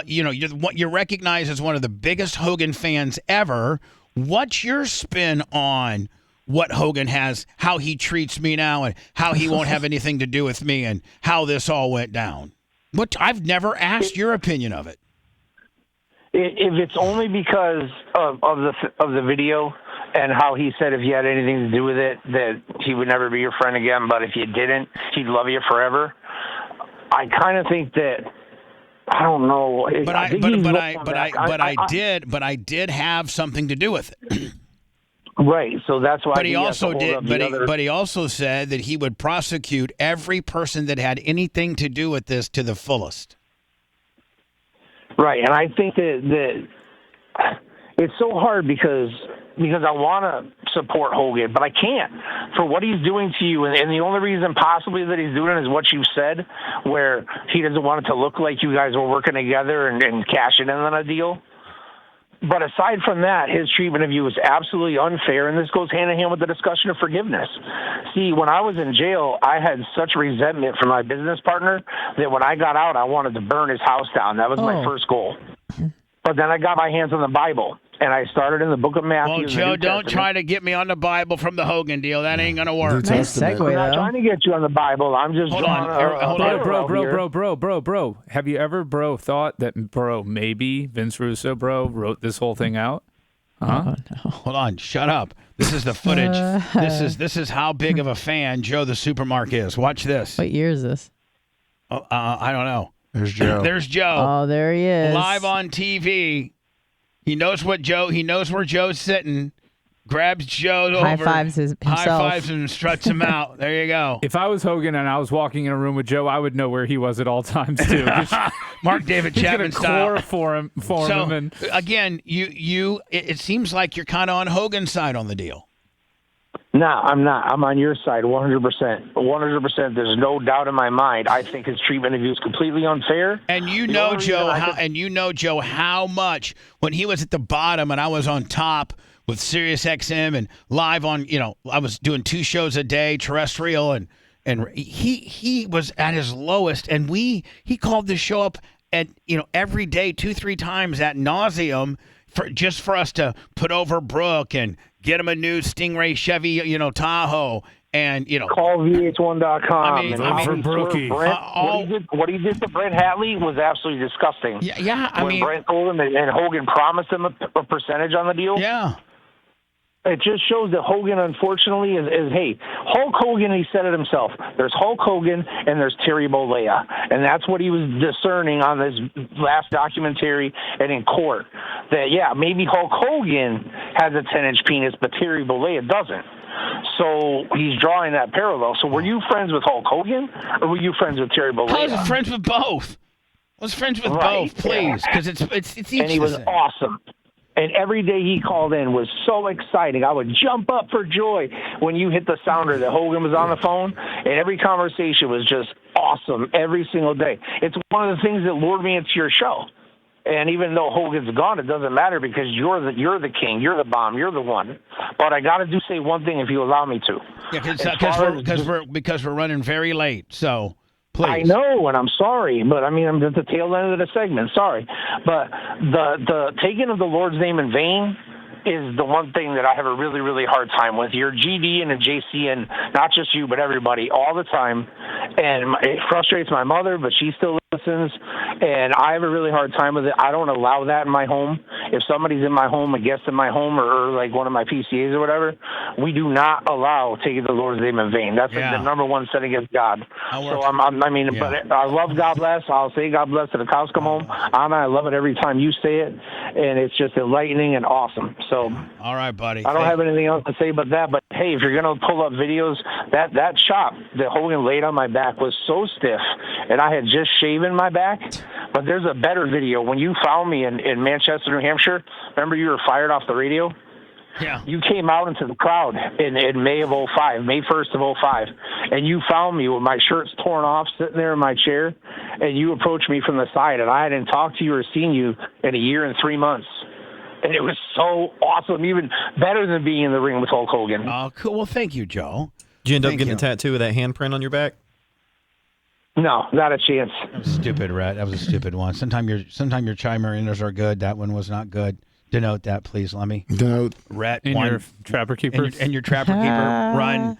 you're recognized as one of the biggest Hogan fans ever. What's your spin on what Hogan has, how he treats me now, and how he won't have anything to do with me, and how this all went down? I've never asked your opinion of it. If it's only because of the video and how he said if you had anything to do with it, that he would never be your friend again, but if you didn't, he'd love you forever. I kind of think that, I don't know. But I did have something to do with it. Right, so that's why. But he also did. But he also said that he would prosecute every person that had anything to do with this to the fullest. Right, and I think that it's so hard because I want to support Hogan, but I can't for what he's doing to you, and the only reason possibly that he's doing it is what you said, where he doesn't want it to look like you guys were working together and cashing in on a deal. But aside from that, his treatment of you is absolutely unfair, and this goes hand in hand with the discussion of forgiveness. See, when I was in jail, I had such resentment for my business partner that when I got out, I wanted to burn his house down. That was my first goal. But then I got my hands on the Bible, and I started in the book of Matthew. Well, Joe, don't try to get me on the Bible from the Hogan deal. That ain't going to work. Nice segue, I'm not trying to get you on the Bible. I'm just Hold on. Bro. Have you ever, thought that, maybe Vince Russo, wrote this whole thing out? Huh? Oh, no. Hold on. Shut up. This is the footage. This is how big of a fan Joe the Supermark is. Watch this. What year is this? I don't know. There's Joe. There's Joe. Oh, there he is. Live on TV. He knows where Joe's sitting. Grabs Joe over. High fives himself. High fives him and struts him out. There you go. If I was Hogan and I was walking in a room with Joe, I would know where he was at all times too. Mark David Chapman he's style. Chloroform him. And again, it seems like you're kind of on Hogan's side on the deal. No, I'm not. I'm on your side 100%. 100%. There's no doubt in my mind. I think his treatment of you is completely unfair. And you know, Joe, how much when he was at the bottom and I was on top with Sirius XM and live on, I was doing 2 shows a day, terrestrial, and he was at his lowest, and he called the show up at every day 2-3 times ad nauseum for us to put over Brooke and get him a new Stingray Chevy, Tahoe, and call VH1.com. I mean, for Brookie. What he did to Brent Hatley was absolutely disgusting. Yeah. When Brent told him and Hogan promised him a percentage on the deal. Yeah. It just shows that Hogan, unfortunately, is hey, Hulk Hogan, he said it himself. There's Hulk Hogan and there's Terry Bollea. And that's what he was discerning on this last documentary and in court. That, maybe Hulk Hogan has a 10-inch penis, but Terry Bollea doesn't. So he's drawing that parallel. So were you friends with Hulk Hogan or were you friends with Terry Bollea? I was friends with both. Both, please, because it's each. And he was awesome. And every day he called in was so exciting. I would jump up for joy when you hit the sounder that Hogan was on the phone. And every conversation was just awesome every single day. It's one of the things that lured me into your show. And even though Hogan's gone, it doesn't matter because you're the king, you're the bomb, you're the one. But I got to say one thing if you allow me to. Yeah, because we're running very late. So. Please. I know, and I'm sorry, but I'm at the tail end of the segment. Sorry, but the taking of the Lord's name in vain is the one thing that I have a really, really hard time with. You're GD and a JC, and not just you, but everybody all the time, and it frustrates my mother, but she still listens, and I have a really hard time with it. I don't allow that in my home. If somebody's in my home, a guest in my home, or like one of my PCAs or whatever, we do not allow taking the Lord's name in vain. That's like the number one sin against God. So but I love God bless. I'll say God bless till the cows come home. Anna, I love it every time you say it, and it's just enlightening and awesome. So, all right, buddy. I don't have anything else to say but that. But hey, if you're gonna pull up videos, that chop that Hogan laid on my back was so stiff, and I had just shaven my back. But there's a better video. When you found me in Manchester, New Hampshire, remember you were fired off the radio? Yeah. You came out into the crowd in May of 05, May 1st of 05, and you found me with my shirts torn off, sitting there in my chair, and you approached me from the side, and I hadn't talked to you or seen you in a year and 3 months. And it was so awesome, even better than being in the ring with Hulk Hogan. Oh, cool. Well, thank you, Joe. Did you end up getting a tattoo with that handprint on your back? No, not a chance. That was stupid, Rhett. That was a stupid one. Sometimes your chimer inners are good. That one was not good. Denote that, please, Lemmy. Denote. Rhett, in your Trapper Keeper. And your Trapper Keeper. Run.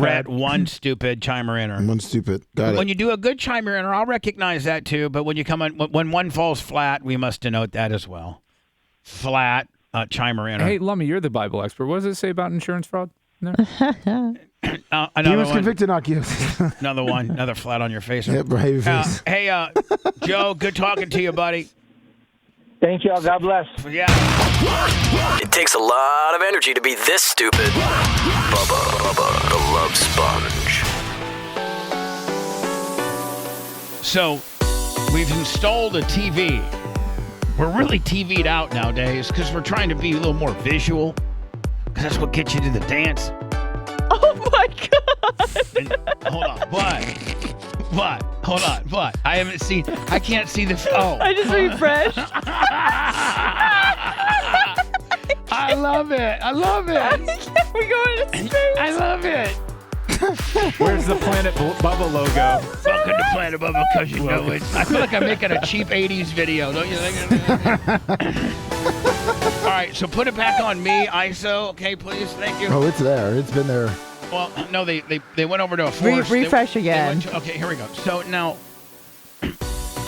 Rhett, one stupid chimer inner. One stupid. Got it. When you do a good chimer inner, I'll recognize that too. But when you come on, when one falls flat, we must denote that as well. Flat chimer inner. Hey, Lummy, you're the Bible expert. What does it say about insurance fraud? No. He was convicted, not guilty. Another one. Another flat on your face. Yep, baby face. Hey, Joe, good talking to you, buddy. Thank you. God bless. Yeah. It takes a lot of energy to be this stupid. Bubba the Love Sponge. So, we've installed a TV. We're really TV'd out nowadays because we're trying to be a little more visual because that's what gets you to the dance. Oh, my God. And, hold on. What? Hold on. What? I can't see the... Oh. I just refreshed. I love it. We're going to space. I love it. Where's the Planet Bubba logo? Welcome to Planet Bubba, because you know it. I feel like I'm making a cheap 80s video, don't you think? All right, so put it back on me, ISO, okay, please? Thank you. Oh, it's there. It's been there. Well, no, they went over to a force. Refresh again. Okay, here we go. So now...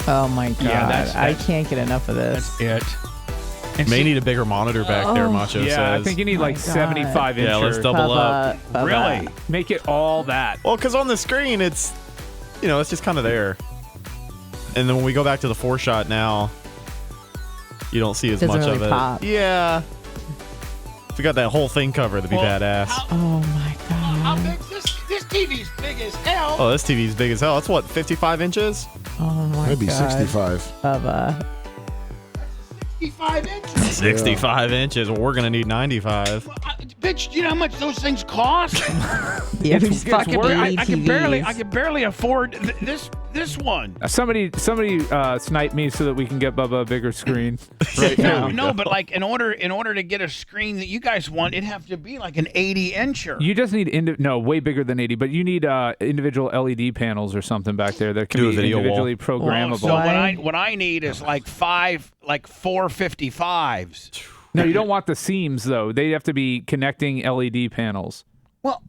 Oh, my God. Yeah, I can't get enough of this. That's it. And May need a bigger monitor back there, Macho says. Yeah, I think you need like 75 inches. Yeah, let's double up. Really? Make it all that. Well, because on the screen, it's just kind of there. And then when we go back to the 4-shot now, you don't see as much really of it. Pop. Yeah. If we got that whole thing covered, that'd be badass. Oh, my God. How big? This TV's big as hell. Oh, this TV's big as hell. That's what, 55 inches? Oh, my Maybe God. 65. 65 inches. 65 inches. Well, we're going to need 95. Bitch, do you know how much those things cost? Yeah, we just fucking I can barely afford this one. Somebody snipe me so that we can get Bubba a bigger screen right now. No, but like in order to get a screen that you guys want, it'd have to be like an 80-incher. You just need way bigger than 80, but you need individual LED panels or something back there that can Do a be video individually programmable. So what I need is like 4 55s. No, you don't want the seams though. They have to be connecting LED panels. Well,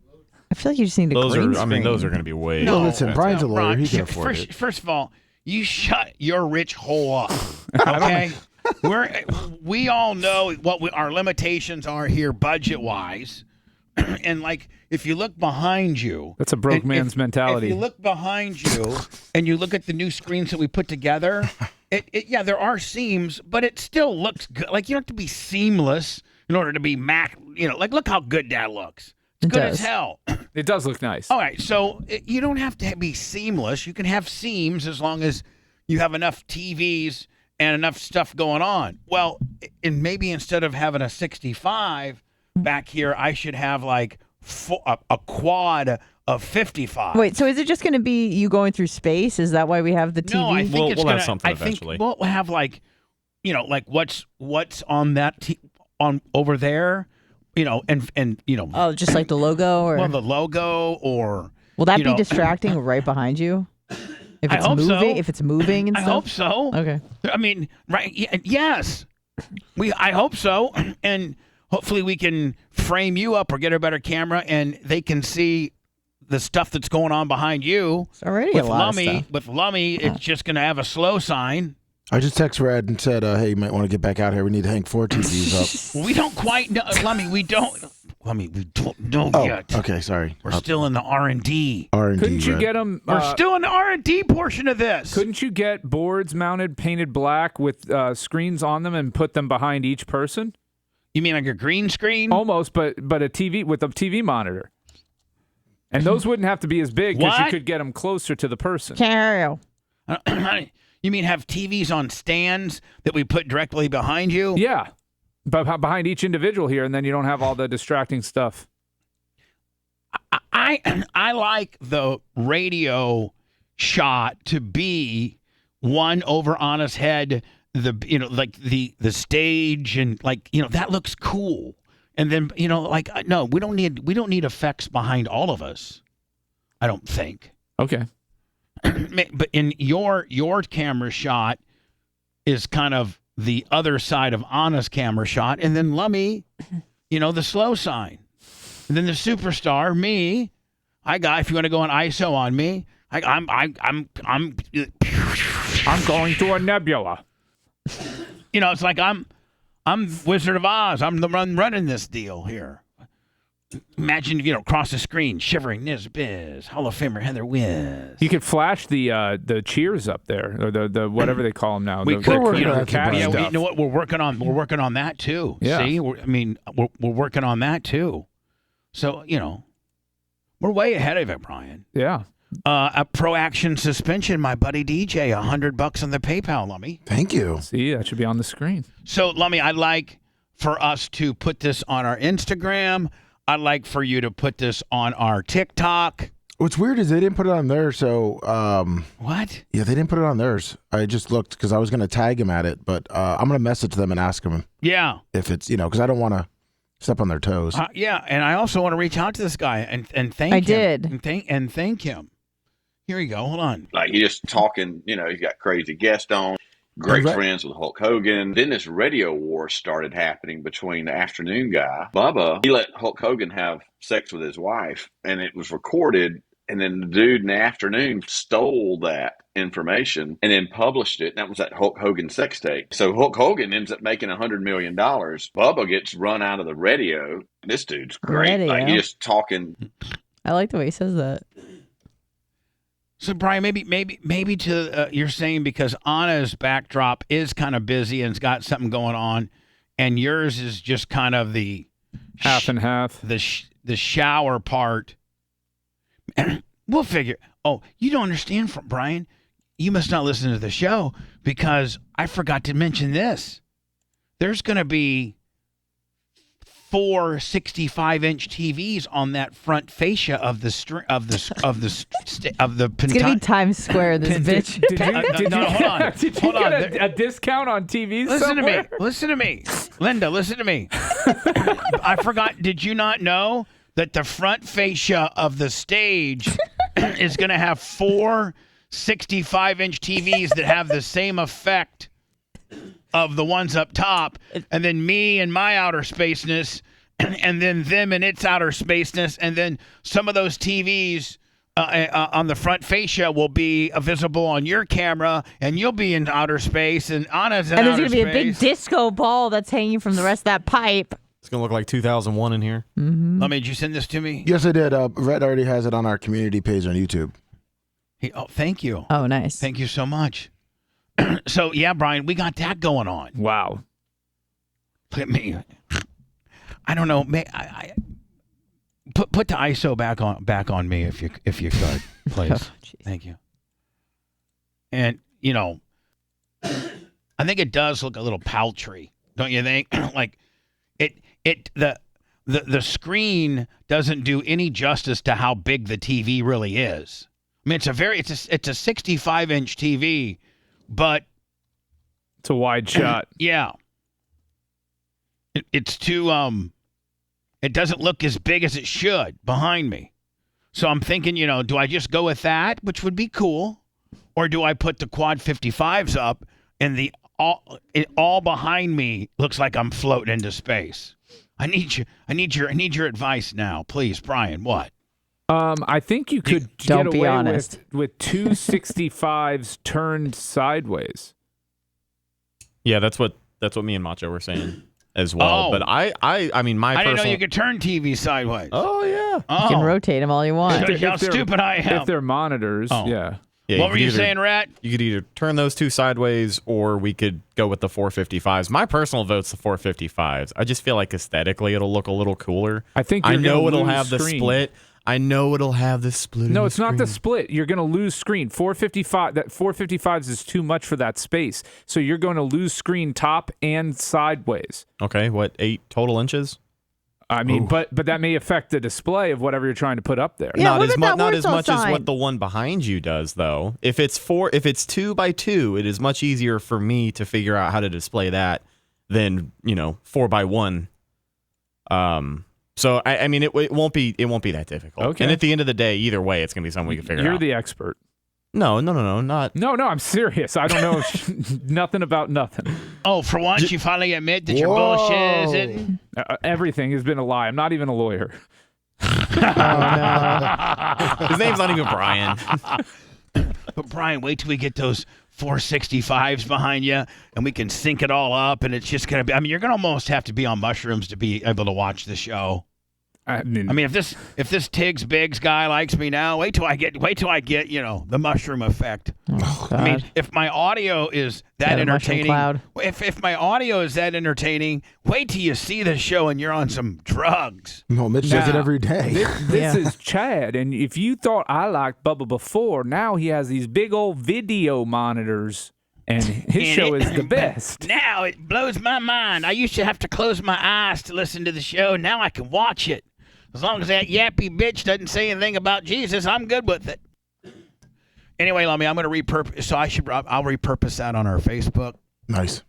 I feel like you just need a green screen. Those are going to be way. No, listen, Brian's a lawyer. Ron, He can afford it. First of all, you shut your rich hole up, okay? We all know what our limitations are here budget-wise. And like, if you look behind you, that's a broke man's mentality. If you look behind you and you look at the new screens that we put together, yeah, there are seams, but it still looks good. Like, you don't have to be seamless in order to be like, look how good that looks. It's good as hell. It does look nice. All right, so you don't have to be seamless. You can have seams as long as you have enough TVs and enough stuff going on. Well, and maybe instead of having a 65 back here, I should have like a quad of 55. Wait, so is it just going to be you going through space? Is that why we have the TV? No, I think we'll have something eventually. We'll have like, like what's on that on over there, and Oh, just like the logo, or the logo, or will that be distracting right behind you? If it's moving, so. If it's moving and stuff. I hope so. Okay. I mean, right? Yes. I hope so, and hopefully we can frame you up or get a better camera, and they can see the stuff that's going on behind you. It's already a lot of stuff. With Lummy, it's just going to have a slow sign. I just texted Red and said, hey, you might want to get back out here. We need to hang 4 TVs up. We don't quite know. Lummy, we don't know yet. Okay, sorry. We're still in the R&D. Couldn't you get them? We're still in the R&D portion of this. Couldn't you get boards mounted, painted black with screens on them and put them behind each person? You mean like a green screen? Almost, but a TV with a TV monitor. And those wouldn't have to be as big because you could get them closer to the person. Carol. You mean have TVs on stands that we put directly behind you? Yeah, but behind each individual here, and then you don't have all the distracting stuff. I like the radio shot to be one over Anna's head, like the stage, and like that looks cool. And then no, we don't need effects behind all of us. I don't think. Okay. But in your camera shot is kind of the other side of Anna's camera shot, and then Lummy, the slow sign, and then the superstar, me. If you want to go on ISO on me, I'm going to a nebula. It's like I'm Wizard of Oz. I'm the one running this deal here. Imagine, across the screen, shivering Biz, Hall of Famer Heather Wiz. You could flash the cheers up there, or the whatever they call them now. We could, you know what? We're working on that too. Yeah. See, we're working on that too. So we're way ahead of it, Brian. Yeah. A Pro Action suspension, my buddy DJ, $100 on the PayPal, Lummy. Thank you. See, that should be on the screen. So, Lummy, I'd like for us to put this on our Instagram. I'd like for you to put this on our TikTok. What's weird is they didn't put it on there, so... What? Yeah, they didn't put it on theirs. I just looked because I was going to tag him at it, but I'm going to message them and ask them. Yeah. If it's, because I don't want to step on their toes. Yeah, and I also want to reach out to this guy and thank him. I did. And thank him. Here you go. Hold on. Like, you're just talking, he's got crazy guests on. Great friends with Hulk Hogan. Then this radio war started happening between the afternoon guy, Bubba. He let Hulk Hogan have sex with his wife, and it was recorded. And then the dude in the afternoon stole that information and then published it. And that was that Hulk Hogan sex tape. So Hulk Hogan ends up making $100 million. Bubba gets run out of the radio. This dude's great. Radio. Like, he's just talking. I like the way he says that. So, Brian, maybe to you're saying because Anna's backdrop is kind of busy and's got something going on, and yours is just kind of the half and half, the shower part. We'll figure. Oh, you don't understand, Brian. You must not listen to the show because I forgot to mention this. There's going to be 4 65-inch TVs on that front fascia of the It's gonna be Times Square. This bitch. Did you get a discount on TVs? Listen to me, Linda. Listen to me. I forgot. Did you not know that the front fascia of the stage is going to have 4 65-inch TVs that have the same effect of the ones up top, and then me and my outer spaceness, and then them and its outer spaceness, and then some of those TVs on the front fascia will be visible on your camera, and you'll be in outer space, and Anna's in outer space. And there's going to be a big disco ball that's hanging from the rest of that pipe. It's going to look like 2001 in here. Mm-hmm. Did you send this to me? Yes, I did. Red already has it on our community page on YouTube. Thank you. Oh, nice. Thank you so much. So, yeah, Brian, we got that going on. Wow. Look at me. I don't know. I put the ISO back on me if you could, please. Thank you. And, I think it does look a little paltry, don't you think? Like the screen doesn't do any justice to how big the TV really is. I mean, it's a 65-inch TV. But it's a wide shot. Yeah. It's too it doesn't look as big as it should behind me. So I'm thinking, do I just go with that, which would be cool, or do I put the quad 55s up and all behind me looks like I'm floating into space? I need your advice now, please, Brian. What? I think you could Don't get be away honest. with 265s turned sideways. Yeah, that's what me and Macho were saying as well. Oh. But I mean, my I didn't know personal. you could turn TV sideways. Oh yeah. Oh. You can rotate them all you want. Shows you how stupid I am. If they're monitors, yeah. Yeah, What were you saying, Rat? You could either turn those two sideways, or we could go with the 455s. My personal vote's the 455s. I just feel like aesthetically it'll look a little cooler. I think I you're know gonna it'll lose have the screen. split. I know it'll have the split. No, in it's not the screen. split. You're going to lose screen. 455. That 455s is too much for that space. So you're going to lose screen top and sideways. Okay, what 8 total inches? I mean, but that may affect the display of whatever you're trying to put up there. Yeah, not what as about that not as Warsaw much as sign? what the one behind you does, though. If it's 2 by 2, it is much easier for me to figure out how to display that than 4 by 1. So I mean, it won't be that difficult. Okay. And at the end of the day, either way, it's gonna be something we can figure You're out. the expert. No, not. No, I'm serious. I don't know nothing about nothing. Oh, for once, you finally admit that you're bullshitting. Everything has been a lie. I'm not even a lawyer. His name's not even Brian. But Brian, wait till we get those 465s behind you, and we can sync it all up, and it's just gonna be. I mean, you're gonna almost have to be on mushrooms to be able to watch the show. I mean, if this Tiggs Biggs guy likes me now, wait till I get the mushroom effect. Oh, I mean, if my audio is that Yeah, the mushroom entertaining, cloud. if my audio is that entertaining, wait till you see the show and you're on some drugs. No, Mitch does it Now, every day. This is Chad, and if you thought I liked Bubba before, now he has these big old video monitors, and his show is the best. Now it blows my mind. I used to have to close my eyes to listen to the show. Now I can watch it. As long as that yappy bitch doesn't say anything about Jesus, I'm good with it. Anyway, Lummy, I'm going to repurpose. So I'll repurpose that on our Facebook. Nice.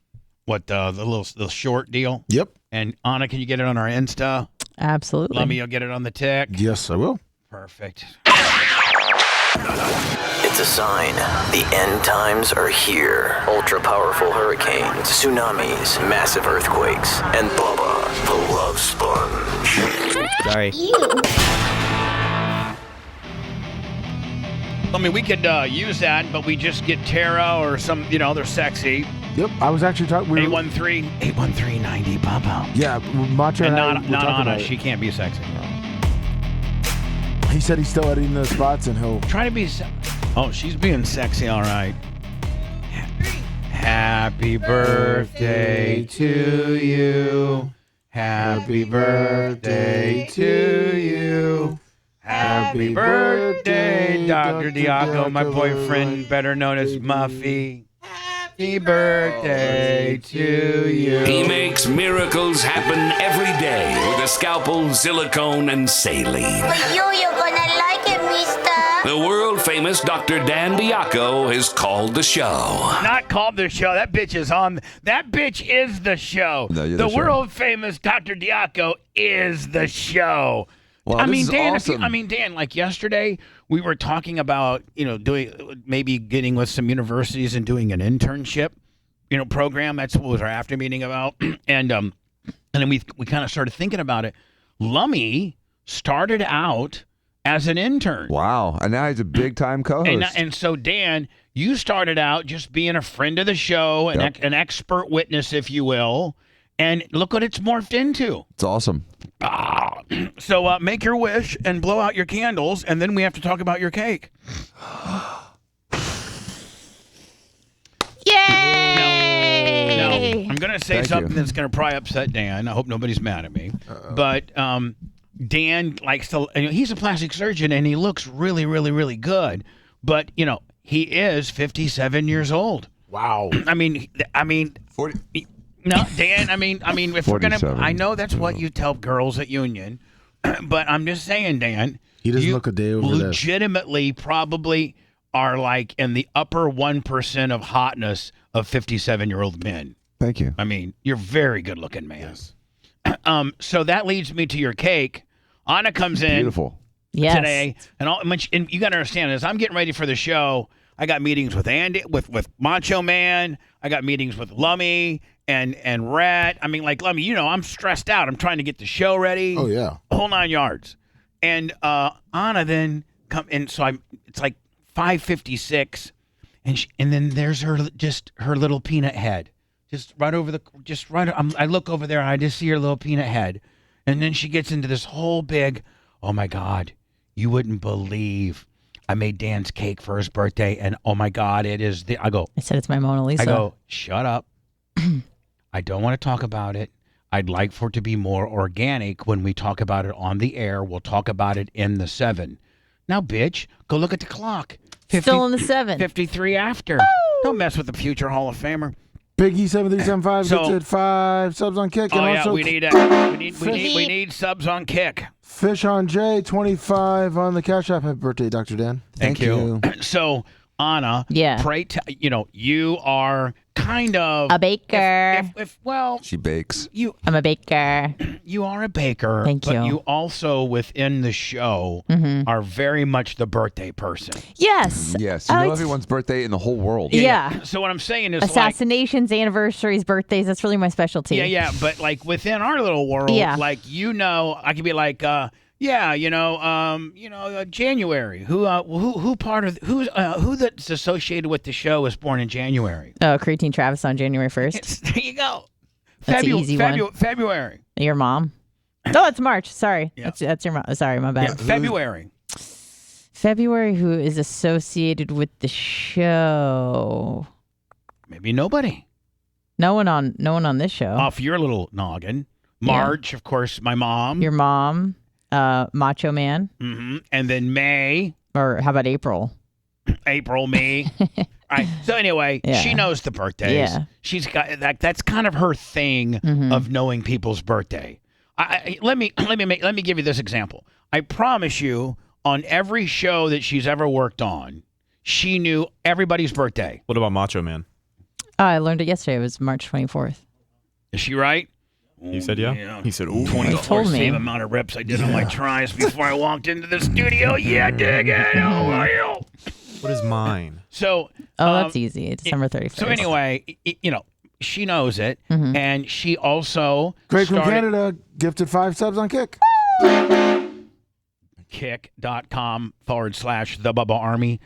What the little short deal? Yep. And Anna, can you get it on our Insta? Absolutely. Lummy, you'll get it on the tech. Yes, I will. Perfect. It's a sign. The end times are here. Ultra-powerful hurricanes, tsunamis, massive earthquakes, and Bubba the Love Sponge. Sorry. I mean, we could use that, but we just get Tara or some, they're sexy. Yep, I was actually talking. 813-90 Bubba. Yeah, Macho And I not were talking Anna. about it. She can't be sexy. He said he's still editing those spots, and he'll try to be. Oh, she's being sexy, all right. Happy birthday to you. Happy birthday to you. Happy birthday, Dr. Diaco, my boyfriend, better known as Muffy. Happy birthday to you. He makes miracles happen every day with a scalpel, silicone, and saline. But you're gonna like it, mister. The world-famous Dr. Dan Diaco has called the show. Not called the show. That bitch is on. That bitch is the show. No, you're the the show. world-famous Dr. Diaco is the show. Well, I this mean, is Dan. awesome. Dan. Like yesterday, we were talking about doing maybe getting with some universities and doing an internship, program. That's what was our after meeting about, and then we kind of started thinking about it. Lummy started out as an intern. Wow. And now he's a big time co-host. And so, Dan, you started out just being a friend of the show, an expert witness, if you will. And look what it's morphed into. It's awesome. So make your wish and blow out your candles, and then we have to talk about your cake. Yay! No, I'm going to say Thank something you. that's going to probably upset Dan. I hope nobody's mad at me. But Dan likes to, he's a plastic surgeon, and he looks really, really, really good. But, he is 57 years old. Wow. I mean, 40. No, Dan. I mean, if we're gonna, 47. I know that's what you tell girls at Union, but I'm just saying, Dan. He doesn't you look a day over this. legitimately probably are like in the upper 1% of hotness of 57-year-old men. Thank you. I mean, you're very good looking, man. Yes. So that leads me to your cake. Anna comes in Beautiful. Yes. today, and you got to understand this. I'm getting ready for the show. I got meetings with Andy, with Macho Man. I got meetings with Lummy and Rat. I mean, like Lummy, I'm stressed out. I'm trying to get the show ready. Oh yeah. Whole 9 yards. And Anna then come and so it's like 5:56, and then there's her little peanut head, I look over there and I just see her little peanut head, and then she gets into this whole big, oh my God, you wouldn't believe I made Dan's cake for his birthday, and oh my God, I said it's my Mona Lisa. I go, shut up. I don't want to talk about it. I'd like for it to be more organic when we talk about it on the air. We'll talk about it in the 7. Now, bitch, go look at the clock. Still in the 7. 53 after. Don't mess with the future Hall of Famer. Biggie 7375 gets it 5 subs on Kick. And also we need subs on Kick. Fish on J 25 on the Cash App. Happy birthday, Dr. Dan. Thank you. So, Anna, pray you are kind of a baker. She bakes. I'm a baker. You are a baker. Thank you. But you also within the show are very much the birthday person. Yes. Yes. You know everyone's birthday in the whole world. Yeah. So what I'm saying is assassinations, anniversaries, birthdays, that's really my specialty. Yeah. But like within our little world, like I could be like January. Who that's associated with the show is born in January? Oh, Creatine Travis on January 1st. There you go. That's an easy one. February. Your mom. Oh, it's March. Sorry. Yeah. That's your mom. Sorry, my bad. Yeah, February. February, who is associated with the show? Maybe nobody. No one on this show. Off your little noggin. March, of course, my mom. Your mom. Macho Man. Mm-hmm. And then May. Or how about April? April, me. All right. So anyway, she knows the birthdays. Yeah. She's got that's kind of her thing of knowing people's birthday. Let me give you this example. I promise you, on every show that she's ever worked on, she knew everybody's birthday. What about Macho Man? I learned it yesterday. It was March 24th. Is she right? He said yeah. He said, ooh. 24 same amount of reps I did on my tries before I walked into the studio. Yeah, dig it. Oh, well. What is mine? So, that's easy. December 31st. So anyway, she knows it, and she also Greg from Canada gifted 5 subs on Kick. Kick.com/The Bubba Army.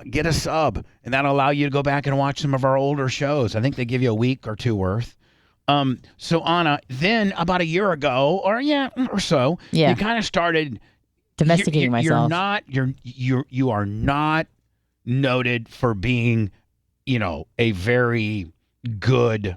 Get a sub, and that'll allow you to go back and watch some of our older shows. I think they give you a week or two worth. So Anna, then about a year ago, or so, you kind of started domesticating myself. You are not noted for being, a very good,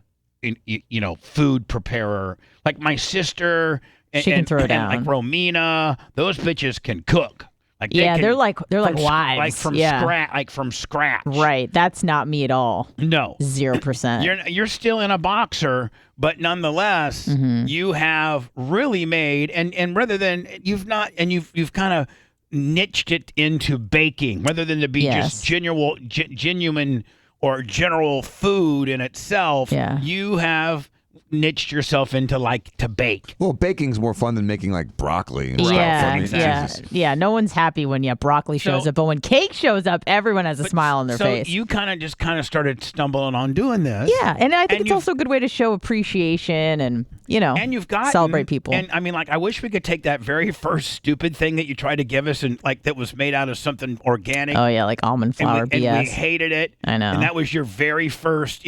food preparer. Like my sister, she can throw down. Like Romina, those bitches can cook. Like they're like wives. Like from scratch. Right. That's not me at all. No. 0%. You're still in a boxer, but nonetheless, you have really made and rather than you've kind of niched it into baking rather than to be just genuine or general food in itself. Yeah. You have niched yourself into to bake. Well, baking's more fun than making like broccoli. And Yeah. No one's happy when broccoli shows up, but when cake shows up, everyone has a smile on their face. So you kind of started stumbling on doing this. Yeah, and I think it's also a good way to show appreciation and you've got celebrate people. And I mean, I wish we could take that very first stupid thing that you tried to give us and that was made out of something organic. Oh yeah, like almond flour BS. And we hated it. I know. And that was your very first,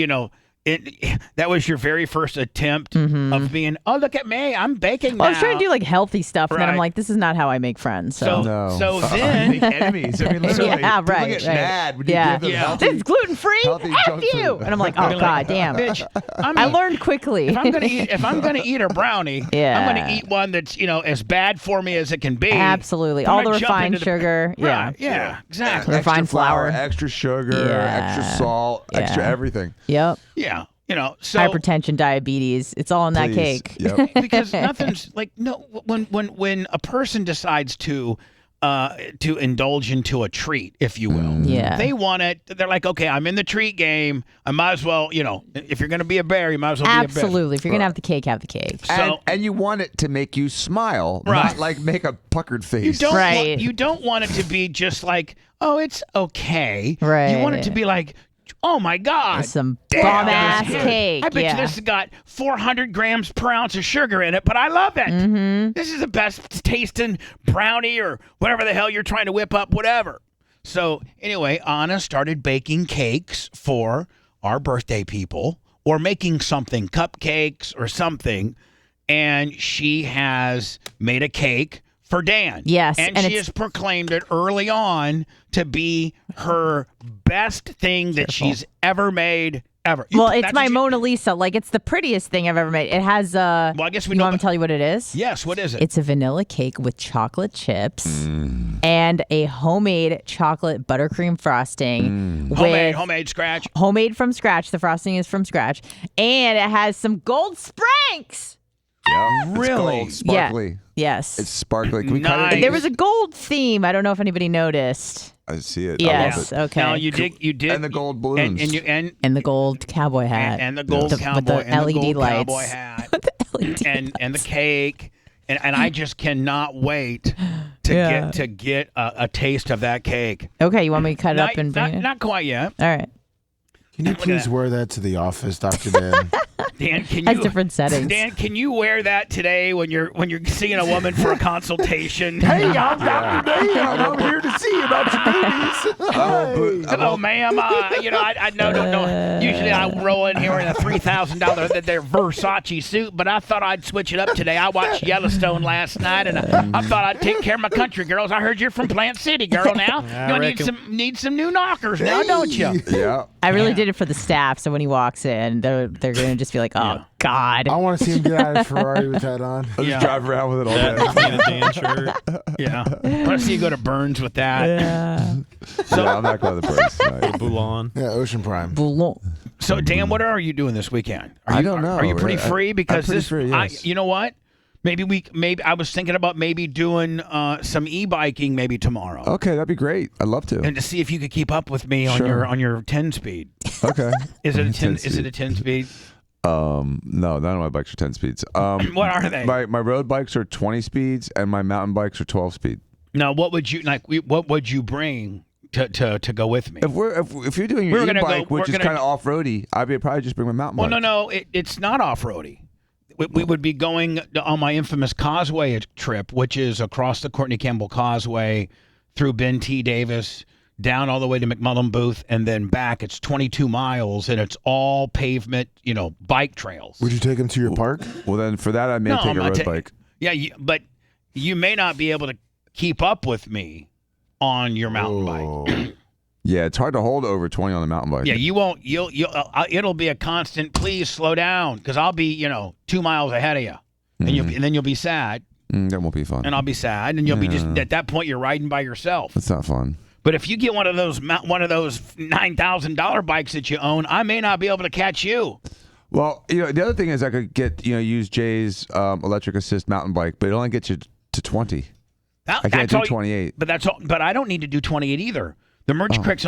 that was your very first attempt of being, oh, look at me, I'm baking now. I was trying to do healthy stuff, and then I'm like, this is not how I make friends. So then make enemies. I mean, literally, people get mad when you give them healthy. This is gluten free. F you. And I'm like, oh god damn. Bitch, I learned quickly. If I'm gonna eat a brownie, I'm gonna eat one that's as bad for me as it can be. Absolutely, all the refined sugar. Yeah, exactly. Refined flour, extra sugar, extra salt, extra everything. Yep. Yeah. So hypertension, diabetes, it's all in that cake. Yep. Because nothing's when a person decides to indulge into a treat, if you will. They want it. They're like, okay, I'm in the treat game. I might as well, if you're going to be a bear, you might as well be a bear. Absolutely. If you're going to have the cake, have the cake. And you want it to make you smile, not make a puckered face. You don't want it to be just like, oh, it's okay. Right. You want it to be like, Oh my God! Some Damn, bomb-ass this is good. cake. I bet you this has got 400 grams per ounce of sugar in it, but I love it. Mm-hmm. This is the best tasting brownie or whatever the hell you're trying to whip up, whatever. So anyway, Anna started baking cakes for our birthday people, or making something, cupcakes or something, and she has made a cake for Dan. Yes, and and she has proclaimed it early on to be her best thing that she's ever made, ever. Well, it's my Mona Lisa. Like, it's the prettiest thing I've ever made. It has, well, I guess we you know want me to tell you what it is? Yes, what is it? It's a vanilla cake with chocolate chips and a homemade chocolate buttercream frosting. Homemade scratch. Homemade from scratch. The frosting is from scratch. And it has some gold spranks. Yeah, really? It's gold, sparkly. Yeah. Yes. It's sparkly. Can we cut it? There was a gold theme. I don't know if anybody noticed. I see it. Yes. I love it. Okay. Now you did, and the gold balloons, and the gold cowboy hat, and the gold with cowboy, the and LED the gold lights, cowboy hat, and the cake, and I just cannot wait to get a taste of that cake. Okay, you want me to cut it up and bring it? Not quite yet. All right. Can you please wear that to the office, Dr. Dan? Dan, can Has you different settings. Dan, can you wear that today when you're seeing a woman for a consultation? Hey, I'm Dr. Dan. I'm here to see you about your boobies. Hello, ma'am. I no. Usually I roll in here in a $3,000 their Versace suit, but I thought I'd switch it up today. I watched Yellowstone last night, and I thought I'd take care of my country girls. I heard you're from Plant City, girl. Now you need some new knockers now, don't you? Yeah. I really did it for the staff, so when he walks in, they're gonna just be like, "Oh God!" I want to see him get out of his Ferrari with that on. I'll just drive around with it all day. And a Dan shirt. Yeah. I want to see you go to Burns with that. Yeah. So I'm not going to the Burns tonight. Boulogne. Yeah, Ocean Prime. So Dan, what are you doing this weekend? I don't know. Are you pretty I'm free? Because pretty free, yes. you know what? Maybe I was thinking about maybe doing some e-biking maybe tomorrow. Okay, that'd be great. I'd love to. And to see if you could keep up with me on your 10 speed. Okay. Is it a 10 is it a 10 speed? No, none of my bikes are 10 speeds. What are they? My road bikes are 20 speeds and my mountain bikes are 12 speed. Now, what would you bring to go with me? If you're doing your e-bike, which is kind of off-roady, I'd probably just bring my mountain bike. Well, no, it's not off-roady. We would be going on my infamous Causeway trip, which is across the Courtney Campbell Causeway, through Ben T. Davis, down all the way to McMullen Booth, and then back. It's 22 miles, and it's all pavement, bike trails. Would you take him to your park? Well, then for that, I may take a road bike. Yeah, but you may not be able to keep up with me on your mountain bike. Yeah, it's hard to hold over 20 on the mountain bike. Yeah, you won't. It'll be a constant. Please slow down, because I'll be 2 miles ahead of you, and then you'll be sad. That won't be fun. And I'll be sad, and you'll be just at that point you're riding by yourself. That's not fun. But if you get one of those $9,000 bikes that you own, I may not be able to catch you. Well, the other thing is I could use Jay's electric assist mountain bike, but it only gets you to 20. I can't do 28. But that's all. But I don't need to do 28 either. The Merge Creek's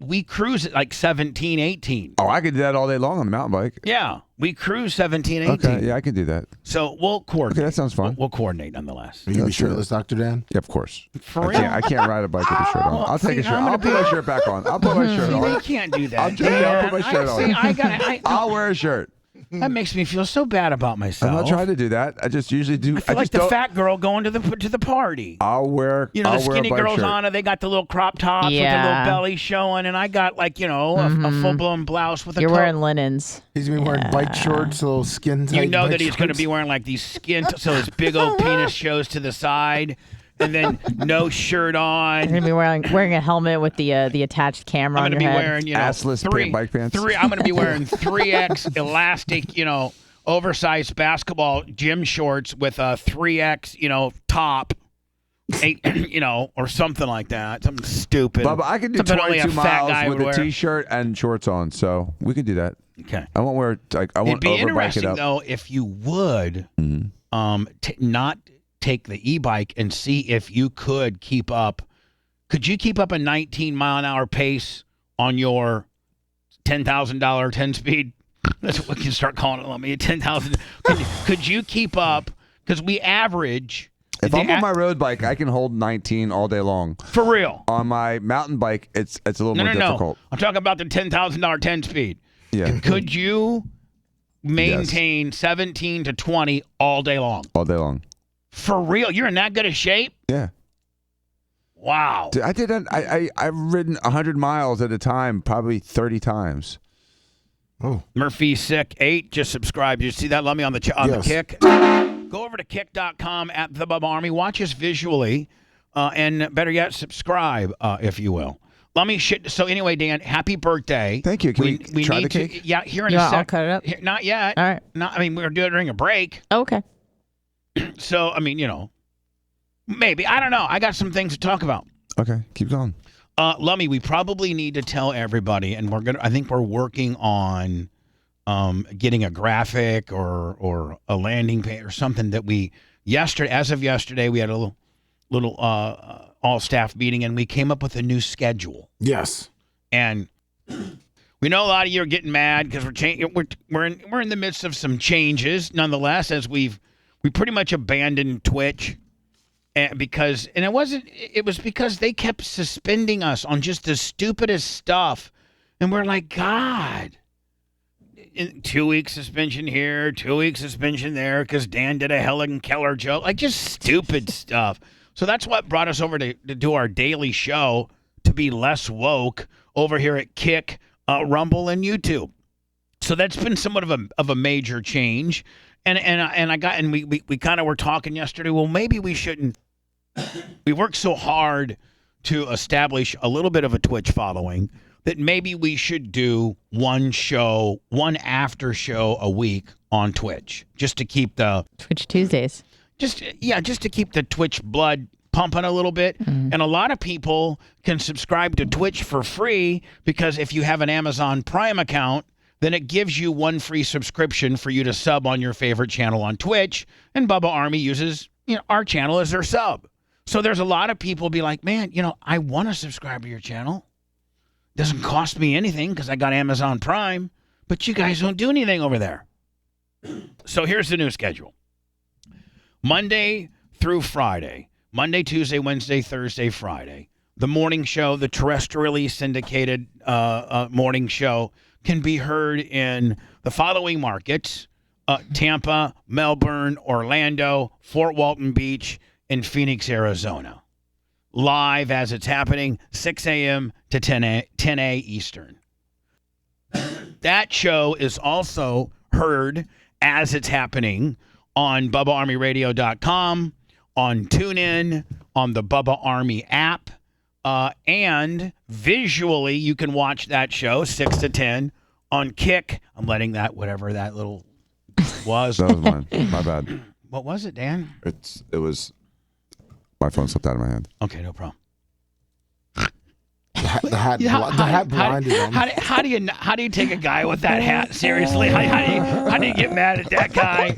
we cruise at like 17, 18. Oh, I could do that all day long on the mountain bike. Yeah, we cruise 17, 18. Okay, yeah, I can do that. So we'll coordinate. Okay, that sounds fun. We'll coordinate nonetheless. Are you gonna be shirtless, Dr. Dan? Yeah, of course. For real? I can't ride a bike with a shirt on. I'll take a shirt. I'll put my shirt back on. I'll put my shirt on. You can't do that. I'll put my shirt on. I'll wear a shirt. That makes me feel so bad about myself. I'm not trying to do that. I just usually do. I feel like the fat girl going to the party. I'll wear. The skinny girls on it. They got the little crop tops with the little belly showing, and I got a full blown blouse with a. You're wearing linens. He's gonna be wearing bike shorts, little skin tight. You know that he's shorts. going to be wearing like these so his big old penis shows to the side. And then no shirt on. You're gonna be wearing a helmet with the attached camera on your head. I'm gonna be wearing assless bike pants. I'm gonna be wearing 3X elastic, oversized basketball gym shorts with a 3X, top. Or something like that. Something stupid. Bubba, I can do something 22 only a fat guy miles with would a wear. t-shirt and shorts on, so we can do that. Okay. I won't wear I won't It'd be overbike it interesting up. though if you would not take the e-bike and see if you could keep up. Could you keep up a 19-mile-an-hour pace on your $10,000 10-speed? That's what we can start calling it. Let me $10,000. Could you keep up? Because we average If I'm on my road bike, I can hold 19 all day long. For real. On my mountain bike, it's a little more difficult. I'm talking about the $10,000 10-speed. Yeah. Could you maintain 17 to 20 all day long? All day long. For real? You're in that good a shape? Yeah. Wow. Dude, I've ridden 100 miles at a time, probably 30 times. Oh. Murphy Sick 8 just subscribed. You see that? Let me on the the Kick. Go over to kick.com at the Bubba Army. Watch us visually, and better yet, subscribe, if you will. Let me So anyway, Dan, happy birthday. Thank you. Can we try need the cake? Yeah, here in a sec. I'll cut it up. Here, not yet. All right. I mean, we're doing it during a break. Okay. So, I mean, maybe. I don't know. I got some things to talk about. Okay, keep going. Lummy, we probably need to tell everybody, and I think we're working on getting a graphic or a landing page or something that as of yesterday, we had a little all staff meeting, and we came up with a new schedule. Yes. And we know a lot of you are getting mad because we're in the midst of some changes. Nonetheless, as we pretty much abandoned Twitch, and it was because they kept suspending us on just the stupidest stuff, and we're like, God, 2 weeks suspension here, 2 weeks suspension there because Dan did a Helen Keller joke, like just stupid stuff. So that's what brought us over to do our daily show, to be less woke over here at Kick, Rumble, and YouTube. So that's been somewhat of a major change. And we kind of were talking yesterday. Well, maybe we shouldn't. We worked so hard to establish a little bit of a Twitch following that maybe we should do one after show a week on Twitch, just to keep the Twitch Tuesdays. Just to keep the Twitch blood pumping a little bit. And a lot of people can subscribe to Twitch for free because if you have an Amazon Prime account, then it gives you one free subscription for you to sub on your favorite channel on Twitch. And Bubba Army uses our channel as their sub. So there's a lot of people be like, man, I want to subscribe to your channel. Doesn't cost me anything because I got Amazon Prime, but you guys don't do anything over there. So here's the new schedule. Monday through Friday, Monday, Tuesday, Wednesday, Thursday, Friday. The morning show, the terrestrially syndicated morning show, can be heard in the following markets: Tampa, Melbourne, Orlando, Fort Walton Beach, and Phoenix, Arizona. Live as it's happening, 6 a.m. to 10 a Eastern. That show is also heard as it's happening on BubbaArmyRadio.com, on TuneIn, on the Bubba Army app, and visually you can watch that show 6 to 10 on Kick. I'm letting that, whatever that little was. That was mine. My bad. What was it, Dan? It was my phone slipped out of my hand. Okay, no problem. The hat blinded him. How do you take a guy with that hat seriously? How do you get mad at that guy?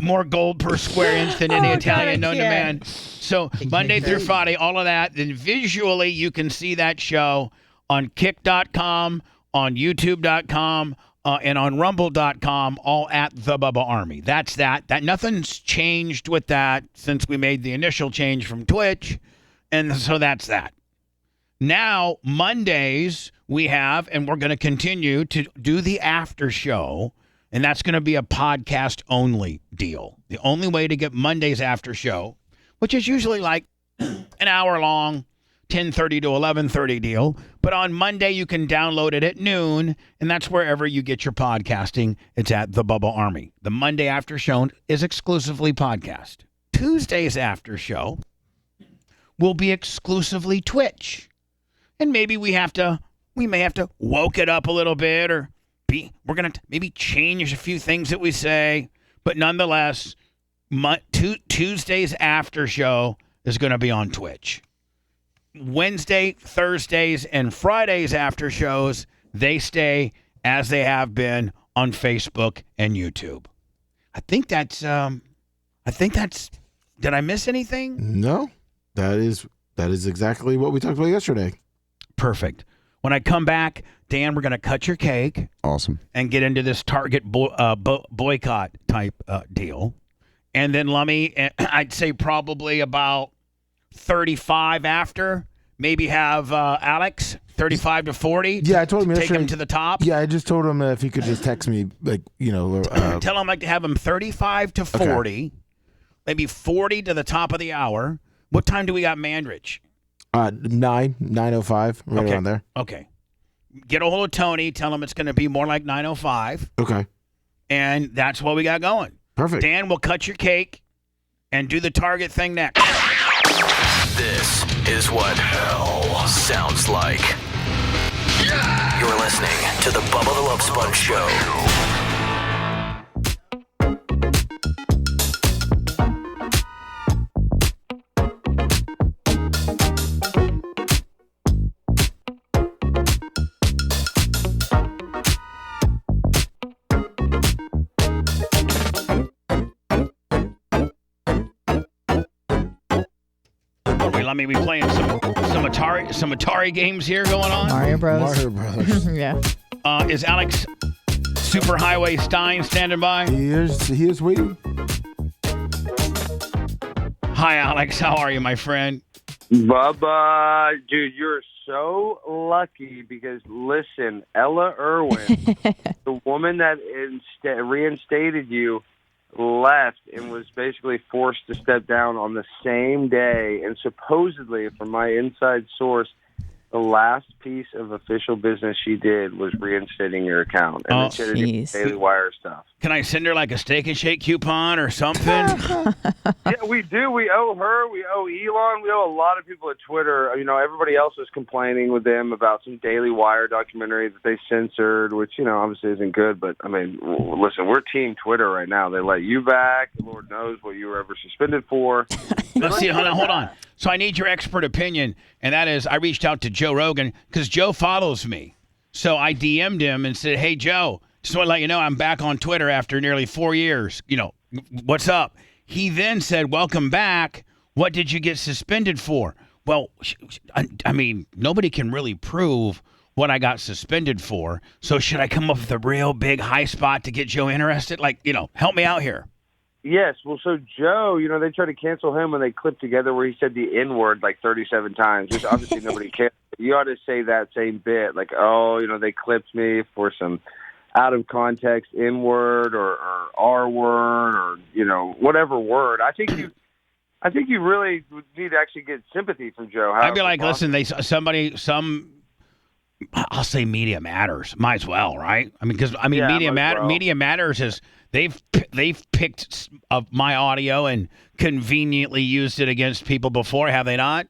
More gold per square inch than any Italian known to man. So Monday through Friday, all of that. Then visually, you can see that show on Kick.com, on YouTube.com, and on Rumble.com, all at the Bubba Army. That's that. That nothing's changed with that since we made the initial change from Twitch, and so that's that. Now, Mondays, we have, and we're going to continue to do the after show, and that's going to be a podcast-only deal. The only way to get Monday's after show, which is usually like an hour long, 10:30 to 11:30 deal, but on Monday you can download it at noon, and that's wherever you get your podcasting. It's at the Bubba Army. The Monday after show is exclusively podcast. Tuesday's after show will be exclusively Twitch. And maybe we may have to woke it up a little bit, or we're going to maybe change a few things that we say. But nonetheless, Tuesday's after show is going to be on Twitch. Wednesday, Thursdays, and Fridays after shows, they stay as they have been on Facebook and YouTube. I think that's, did I miss anything? No, that is exactly what we talked about yesterday. Perfect. When I come back, Dan, we're going to cut your cake. Awesome. And get into this Target boycott type deal. And then Lummy, I'd say probably about 35 after. Maybe have Alex 35 to 40. Yeah, I told him take yesterday. him to the top. Yeah, I just told him if he could just text me, Tell him like to have him 35 to 40, maybe 40 to the top of the hour. What time do we got Mandridge? 9:05, right around there. Okay. Get a hold of Tony. Tell him it's going to be more like 9:05. Okay. And that's what we got going. Perfect. Dan will cut your cake and do the Target thing next. This is what hell sounds like. You're listening to the Bubba the Love Sponge Show. Let me be playing some Atari games here going on. Mario Bros. Mario Brothers. Yeah. Is Alex Superhighway Stein standing by? He is waiting. Hi, Alex. How are you, my friend? Bubba, dude, you're so lucky because, listen, Ella Irwin, the woman that reinstated you, left and was basically forced to step down on the same day. And supposedly, from my inside source, the last piece of official business she did was reinstating your account. And then she had to do Daily Wire stuff. Can I send her like a Steak and Shake coupon or something? Yeah, we do. We owe her. We owe Elon. We owe a lot of people at Twitter. You know, everybody else was complaining with them about some Daily Wire documentary that they censored, which, you know, obviously isn't good. But, I mean, listen, we're team Twitter right now. They let you back. Lord knows what you were ever suspended for. Let's see. Hold on. So I need your expert opinion, and that is I reached out to Joe Rogan because Joe follows me. So I DM'd him and said, hey, Joe, just want to let you know I'm back on Twitter after nearly 4 years. You know, what's up? He then said, welcome back. What did you get suspended for? Well, I mean, nobody can really prove what I got suspended for. So should I come up with a real big high spot to get Joe interested? Like, you know, help me out here. Yes. Well, so Joe, you know, they tried to cancel him when they clipped together where he said the N-word like 37 times, which obviously nobody cares. You ought to say that same bit, like, oh, you know, they clipped me for some out of context N-word or R-word or, you know, whatever word. I think you really need to actually get sympathy from Joe. I'd be like, listen, I'll say Media Matters. Might as well, right? I mean, because Media Matters is they've picked up my audio and conveniently used it against people before, have they not?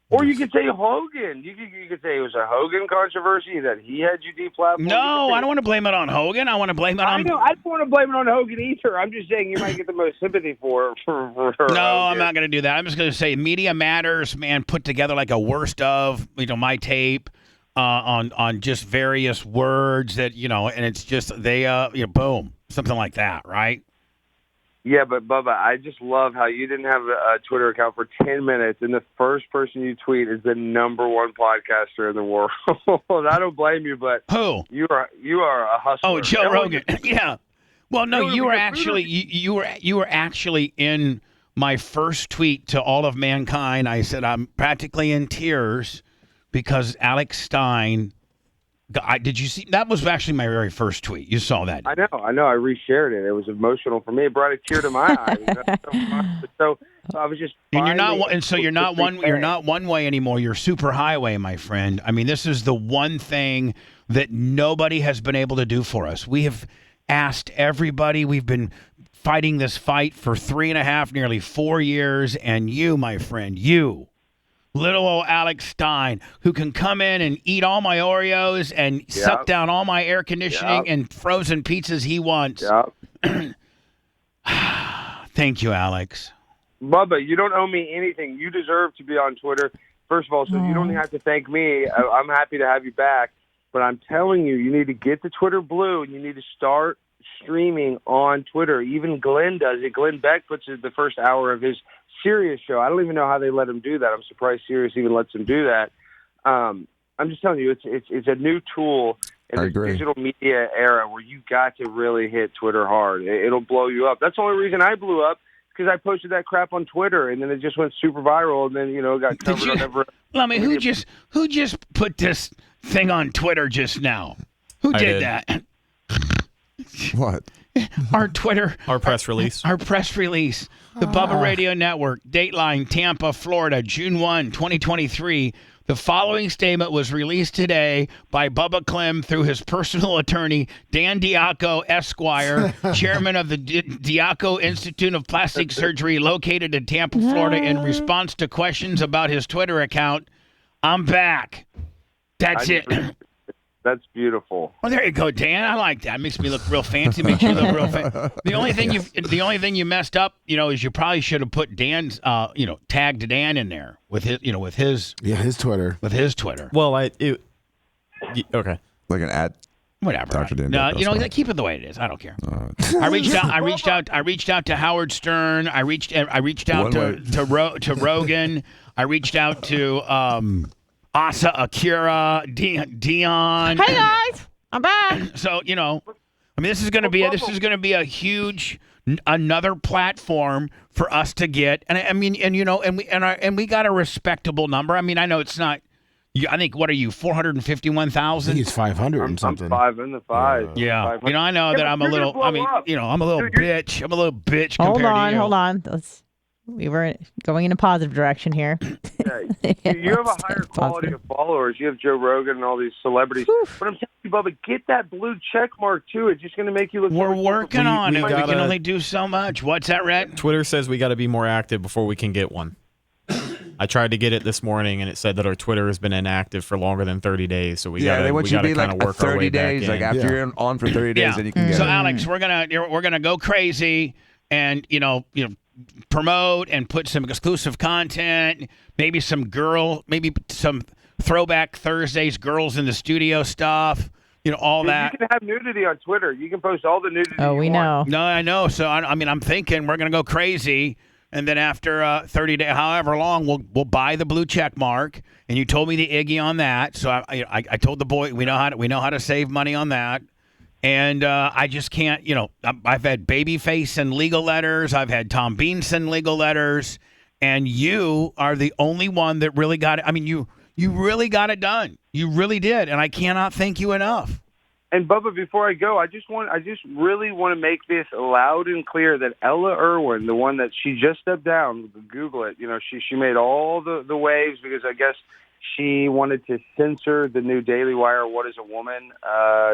Or you could say Hogan. You could say it was a Hogan controversy that he had you deplatformed. No, I don't want to blame it on Hogan. I want to blame it on. I know. I don't want to blame it on Hogan either. I'm just saying you might get the most sympathy for her. No, Hogan. I'm not going to do that. I'm just going to say Media Matters, man, put together like a worst of, you know, my tape on just various words that, you know, and it's just boom, something like that, right? Yeah, but Bubba, I just love how you didn't have a Twitter account for 10 minutes, and the first person you tweet is the number one podcaster in the world. I don't blame you, but who? You are a hustler. Oh, Joe Rogan. Yeah. Well, no, you were actually in my first tweet to all of mankind. I said I'm practically in tears because Alex Stein. Did you see? That was actually my very first tweet. You saw that. I know. I reshared it. It was emotional for me. It brought a tear to my eye. So I was just. And you're not one way anymore. You're super highway, my friend. I mean, this is the one thing that nobody has been able to do for us. We have asked everybody. We've been fighting this fight for 3.5, nearly 4 years, and you, my friend, you. Little old Alex Stein, who can come in and eat all my Oreos and suck down all my air conditioning and frozen pizzas he wants. Thank you, Alex. Bubba, you don't owe me anything. You deserve to be on Twitter. First of all, so you don't have to thank me. I'm happy to have you back. But I'm telling you, you need to get the Twitter blue, and you need to start streaming on Twitter. Even Glenn does it. Glenn Beck puts it the first hour of his Sirius show. I don't even know how they let him do that. I'm surprised Sirius even lets him do that. I'm just telling you, it's a new tool, in I this agree. digital media era where you got to really hit Twitter hard. It'll blow you up. That's the only reason I blew up, because I posted that crap on Twitter, and then it just went super viral, and then, got covered on every... Lummy, who just put this thing on Twitter just now? Who did that? What? Our Twitter. Our press release. Our press release. The Bubba Radio Network, Dateline, Tampa, Florida, June 1, 2023. The following statement was released today by Bubba Clem through his personal attorney, Dan Diaco, Esquire, chairman of the Diaco Institute of Plastic Surgery located in Tampa, Florida, in response to questions about his Twitter account. I'm back. That's it. That's beautiful. Well, there you go, Dan. I like that. Makes me look real fancy. Makes you look real fancy. The only thing you messed up, is you probably should have put Dan's, tagged Dan in there with his, his Twitter. With his Twitter. Well, okay. Like an ad. Whatever. Dr. Dan No, Diaco. keep it the way it is. I don't care. I reached out to Howard Stern. I reached out to Rogan. I reached out to Asa Akira, Dion. Hey guys, I'm back. So this is going to be a huge another platform for us to get, and we got a respectable number. I mean, I know it's not. I think, what are you, 451,000? I think it's 500 and something. I'm 5 in the 5. Yeah. I know that I'm a little. I'm a little bitch. I'm a little bitch. Hold on. We were going in a positive direction here. You have a higher quality of followers. You have Joe Rogan and all these celebrities. But I'm telling you, Bubba, get that blue check mark, too. It's just going to make you look... We're working on it. We can only do so much. What's that, Rhett? Twitter says we got to be more active before we can get one. I tried to get it this morning, and it said that our Twitter has been inactive for longer than 30 days. So we they want you to be like work 30 days. Like after you're on for 30 days, then you can get it. So, Alex, we're gonna go crazy and promote and put some exclusive content, maybe some throwback Thursdays, girls in the studio stuff, all that. You can have nudity on Twitter. You can post all the nudity. Oh, we know. No, I know. So I'm thinking we're gonna go crazy, and then after 30 days, however long, we'll buy the blue check mark. And you told me the Iggy on that, so I told the boy we know how to save money on that. And I just can't, I've had Babyface and legal letters. I've had Tom Beanson legal letters. And you are the only one that really got it. I mean, you really got it done. You really did. And I cannot thank you enough. And, Bubba, before I go, I just really want to make this loud and clear that Ella Irwin, the one that she just stepped down, Google it, she made all the waves because I guess she wanted to censor the new Daily Wire What is a Woman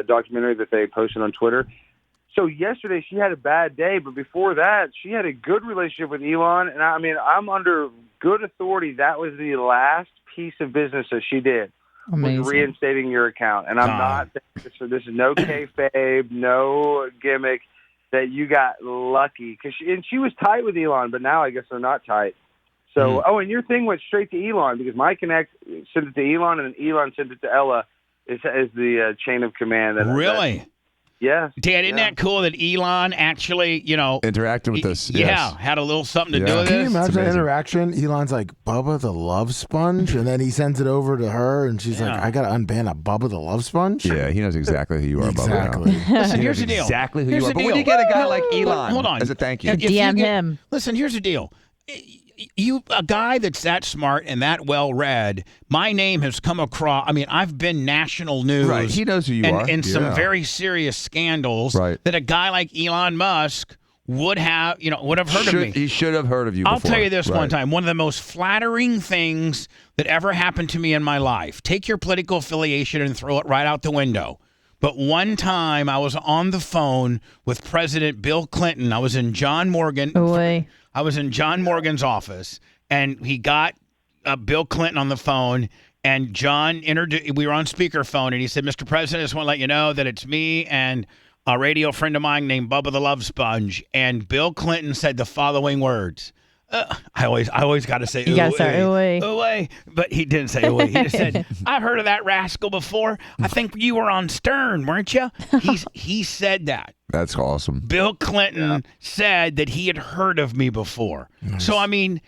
documentary that they posted on Twitter. So yesterday she had a bad day, but before that she had a good relationship with Elon. And I'm under good authority that was the last piece of business that she did. Amazing. Was reinstating your account. And I'm not – so this is no kayfabe, no gimmick, that you got lucky. And she was tight with Elon, but now I guess they're not tight. So, and your thing went straight to Elon because my connect sent it to Elon and Elon sent it to Ella is the chain of command. Really? Yes. Dad, isn't that cool that Elon actually, interacted with this? Yeah, had a little something to do with Can this. you imagine that interaction? Elon's like, Bubba the Love Sponge? And then he sends it over to her, and she's like, I got to unban a Bubba the Love Sponge? Yeah, he knows exactly who you are, Exactly. Bubba. Now. Listen, here's the deal. Exactly who you are. But when you get a guy like Elon, hold on. as a thank you. DM him. Listen, here's the deal. A guy that's that smart and that well-read, my name has come across. I mean, I've been national news. Right, he knows who you are. And some very serious scandals that a guy like Elon Musk would have heard of me. He should have heard of you I'll before. tell you this one time. One of the most flattering things that ever happened to me in my life. Take your political affiliation and throw it right out the window. But one time I was on the phone with President Bill Clinton. I was in John Morgan's office, and he got Bill Clinton on the phone, and John we were on speakerphone, and he said, Mr. President, I just want to let you know that it's me and a radio friend of mine named Bubba the Love Sponge. And Bill Clinton said the following words. I always got to say, you got to say, ooh, but he didn't say, ooh. He just said, I've heard of that rascal before. I think you were on Stern, weren't you? He said that. That's awesome. Bill Clinton said that he had heard of me before. Nice. So, I mean,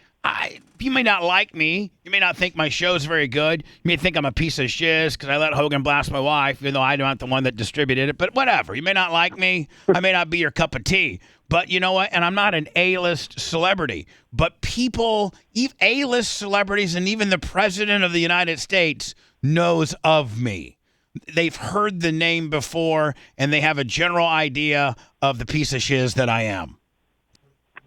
You may not like me. You may not think my show's very good. You may think I'm a piece of shiz because I let Hogan blast my wife, even though I'm not the one that distributed it. But whatever. You may not like me. I may not be your cup of tea. But you know what? And I'm not an A-list celebrity. But people, A-list celebrities, and even the president of the United States knows of me. They've heard the name before, and they have a general idea of the piece of shiz that I am.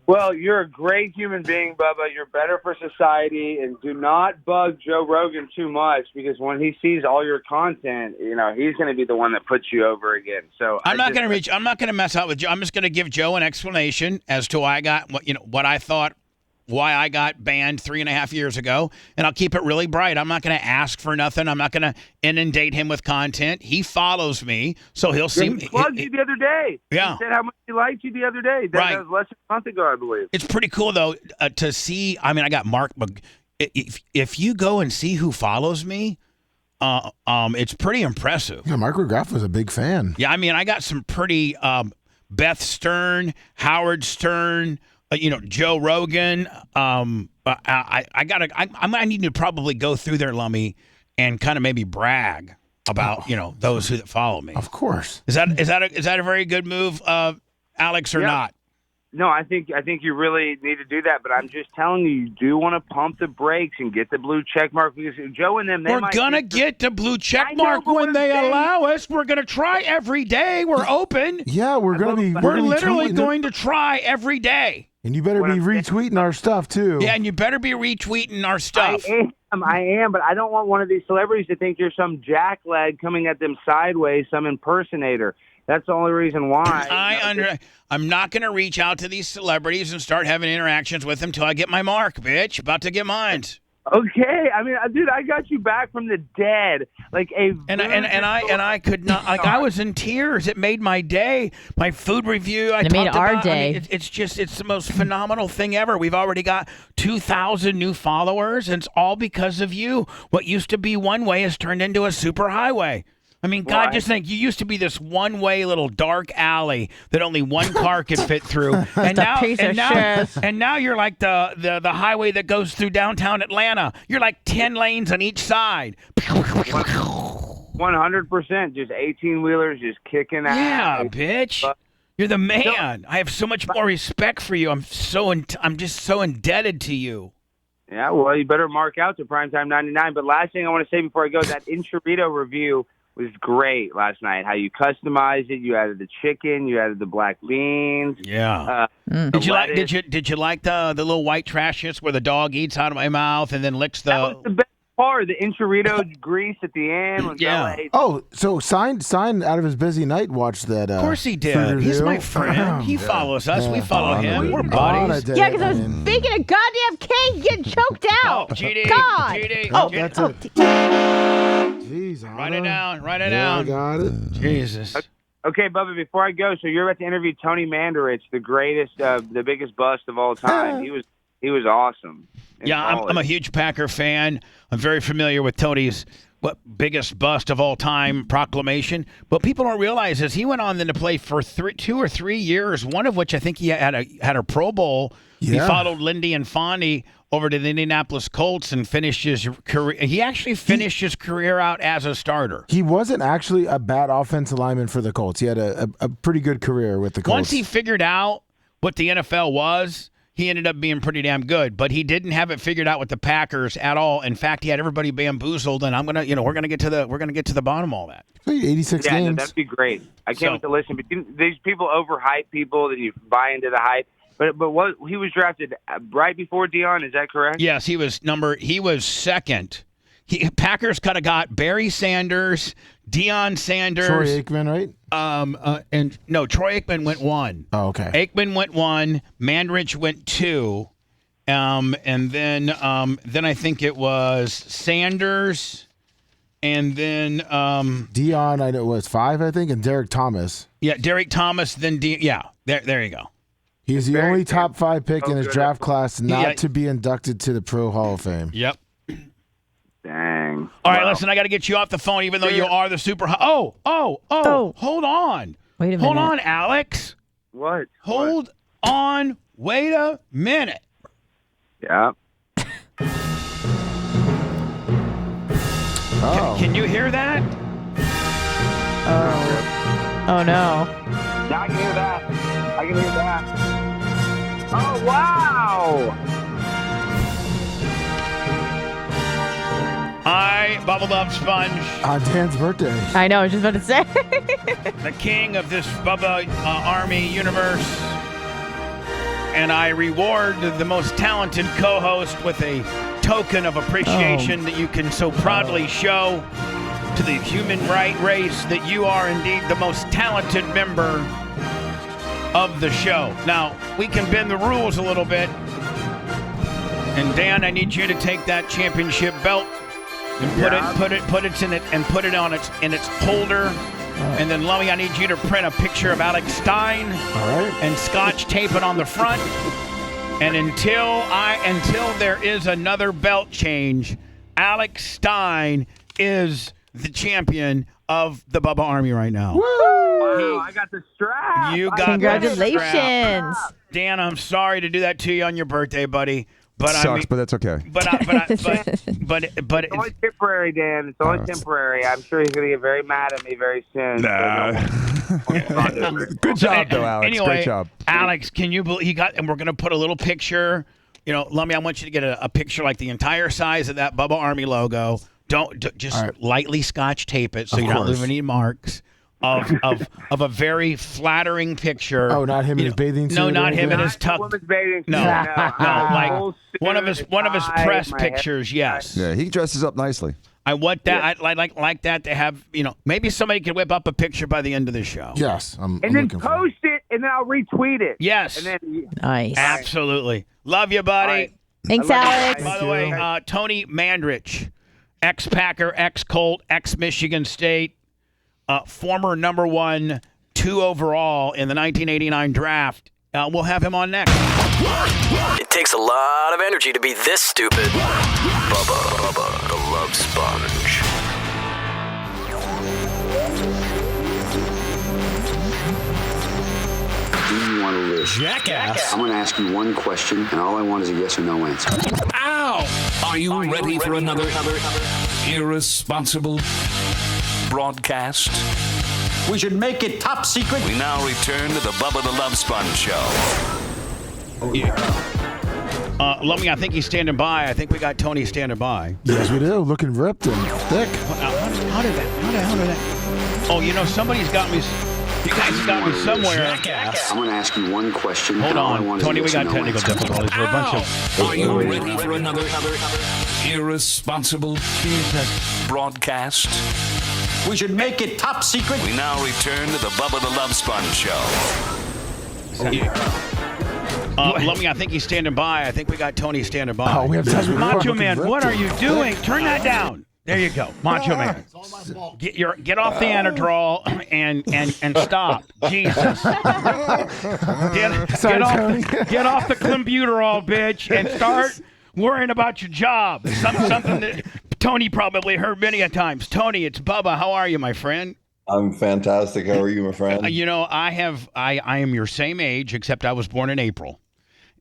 Well, you're a great human being, Bubba. You're better for society, and do not bug Joe Rogan too much because when he sees all your content, he's going to be the one that puts you over again. So I'm not going to mess out with Joe. I'm just going to give Joe an explanation as to why I got what I thought. Why I got banned 3.5 years ago, and I'll keep it really bright. I'm not going to ask for nothing. I'm not going to inundate him with content. He follows me, so he'll see me. He plugged you the other day. Yeah. He said how much he liked you the other day. That was less than a month ago, I believe. It's pretty cool, though, to see. I mean, I got Mark. If you go and see who follows me, it's pretty impressive. Yeah, Mark McGrath was a big fan. Yeah, I mean, I got some pretty Beth Stern, Howard Stern, Joe Rogan. I need to probably go through there, Lummy, and kind of maybe brag about those that follow me. Of course. Is that a very good move, Alex, or not? No, I think you really need to do that. But I'm just telling you do want to pump the brakes and get the blue check mark because Joe and them. We're gonna get the blue check mark when they allow us. We're gonna try every day. We're open. Yeah, we're literally going to try every day. And you better be retweeting our stuff too. Yeah, and you better be retweeting our stuff. I am, but I don't want one of these celebrities to think you're some jackleg coming at them sideways, some impersonator. That's the only reason why. I'm not going to reach out to these celebrities and start having interactions with them till I get my mark, bitch. About to get mine. Okay, I mean, dude, I got you back from the dead, and I could not. I was in tears. It made my day. My food review. It made our day. It's the most phenomenal thing ever. We've already got 2,000 new followers, and it's all because of you. What used to be one way has turned into a super highway. I mean, God, just think, you used to be this one-way little dark alley that only one car could fit through, and now you're like the highway that goes through downtown Atlanta. You're like 10 lanes on each side. 100%, just 18-wheelers just kicking ass. Yeah, bitch. You're the man. I have so much more respect for you. I'm just so indebted to you. Yeah, well, you better mark out to Primetime 99. But last thing I want to say before I go, that Inchurrito review was great last night. How you customized it, you added the chicken, you added the black beans. Yeah. Did you like the little white trashes where the dog eats out of my mouth and then licks the? That was the best part. The Inchurrito grease at the end. When Bella ate. Oh, so Sign out of his busy night watched that. Of course he did. He's my friend. He follows us. We follow him. We're buddies. Yeah, because I was baking a goddamn cake, getting choked out. GD. God. GD. Oh, that's it. Jeez, Write it down. I got it. Jesus. Okay, Bubba, before I go, so you're about to interview Tony Mandarich, the greatest, the biggest bust of all time. He was awesome. Yeah, I'm a huge Packer fan. I'm very familiar with Tony's biggest bust of all time proclamation. But people don't realize is he went on then to play for 2 or 3 years, one of which I think he had a Pro Bowl. Yeah. He followed Lindy and Fondy over to the Indianapolis Colts and finished his career. He actually finished his career out as a starter. He wasn't actually a bad offensive lineman for the Colts. He had a pretty good career with the Colts. Once he figured out what the NFL was, he ended up being pretty damn good. But he didn't have it figured out with the Packers at all. In fact, he had everybody bamboozled. And we're gonna get to the bottom of all that. 86 games. Yeah, that'd be great. I can't wait to listen. But these people overhype people, then you buy into the hype. But what he was drafted right before Deion, is that correct? Yes, he was second. Packers could have got Barry Sanders, Deion Sanders, Troy Aikman, right? And no, Troy Aikman went 1. Oh, okay. Aikman went 1. Mandrich went 2, and then I think it was Sanders, and then Deion. I know it was 5, I think, and Derek Thomas. Yeah, Derek Thomas. Then there you go. He's the only top 5 pick in his draft class not to be inducted to the Pro Hall of Fame. Yep. Dang. All right, listen, I got to get you off the phone, even though you are the super. Hold on. Wait a minute. Hold on, Alex. What? Hold on. Wait a minute. Yeah. Can you hear that? Oh no. Yeah, I can hear that. I can hear that. Oh, wow. Bubba the Love Sponge. On Dan's birthday. I know, I was just about to say. The king of this Bubba Army universe. And I reward the most talented co-host with a token of appreciation that you can so proudly show to the human right race that you are indeed the most talented member of the show. Now, we can bend the rules a little bit. And Dan, I need you to take that championship belt and put it on its holder. And then, Lummy, I need you to print a picture of Alex Stein. All right. And scotch tape it on the front. And until there is another belt change, Alex Stein is the champion of the Bubba Army right now. Woo! Wow, I got the strap. You got Congratulations. Dan, I'm sorry to do that to you on your birthday, buddy. But Sucks, but that's okay. But It's only temporary, Dan. It's only temporary. I'm sure he's going to get very mad at me very soon. Good job, though, Alex. Anyway, Great job. Alex, can you believe and we're going to put a little picture. Lummy, I want you to get a picture like the entire size of that Bubba Army logo. Don't just lightly scotch tape it so you don't leave any marks. Of a very flattering picture. Oh, not him in his bathing suit. No, not him in his tuck. Bathing suit. No, like one of his press my pictures. Yes. Yeah, he dresses up nicely. I want that. I like that to have. Maybe somebody could whip up a picture by the end of the show. Yes, and then post it, and then I'll retweet it. Yes. And then, nice. Absolutely. Love you, buddy. Right. Thanks, Alex. By the way, Tony Mandrich, ex-Packer, ex-Colt, ex-Michigan State. Former number 1, 2 overall in the 1989 draft. We'll have him on next. It takes a lot of energy to be this stupid. Bubba the Love Sponge. Do you want to live? Jackass. I'm going to ask you one question, and all I want is a yes or no answer. Ow! Are you ready for another irresponsible broadcast? We should make it top secret. We now return to the Bubba the Love Sponge show. Lummy, I think he's standing by. I think we got Tony standing by. Yes, we do. Looking ripped and thick. How did that? Oh, somebody's got me. You guys got me somewhere. I'm going to ask you one question. Hold all I on, want is Tony. a We yes got or no technical answer. difficulties. We're a bunch of. Are you ready for another irresponsible broadcast? We should make it top secret. We now return to the Bubba the Love Sponge show. Lummy, I think he's standing by. I think we got Tony standing by. Oh, we have time. Macho Man, what are you doing? Turn that down. There you go, Macho Man. Get off the Anadrol and stop. Jesus. Get off the clenbuterol, bitch, and start worrying about your job. Something that Tony probably heard many a times. Tony, it's Bubba. How are you, my friend? I'm fantastic. How are you, my friend? I am your same age, except I was born in April.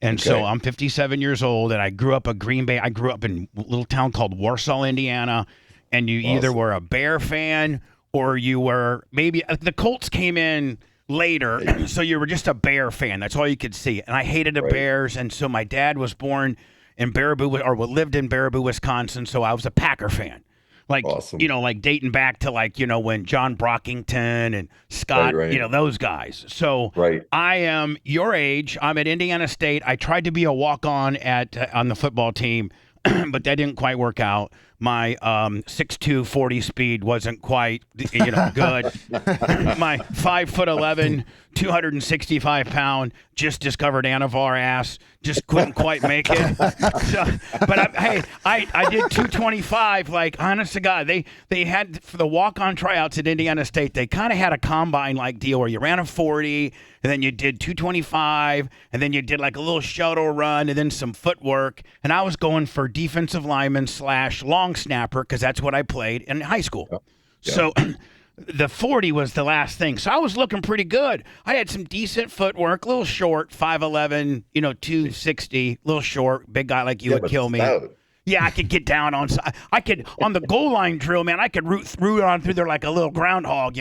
And so I'm 57 years old, and I grew up Green Bay. I grew up in a little town called Warsaw, Indiana. And you either were a Bear fan or you were maybe the Colts came in later, so you were just a Bear fan. That's all you could see. And I hated the Bears, and so my dad was born in lived in Baraboo, Wisconsin. So I was a Packer fan. Like, like dating back to when John Brockington and Scott, those guys. So I am your age. I'm at Indiana State. I tried to be a walk-on on the football team, but that didn't quite work out. My 6'2", 40 speed wasn't quite, good. My 5'11", 265-pound, just discovered Anavar ass, just couldn't quite make it. But I did 225. Like, honest to God, they had for the walk-on tryouts at Indiana State. They kind of had a combine-like deal where you ran a 40, and then you did 225, and then you did like a little shuttle run, and then some footwork. And I was going for defensive lineman / long snapper because that's what I played in high school. Yeah. So the 40 was the last thing. So I was looking pretty good. I had some decent footwork, a little short, 5'11", 260, little short, big guy like you would kill me. Yeah, I could get down on. I could on the goal line drill, man. I could root on through there like a little groundhog,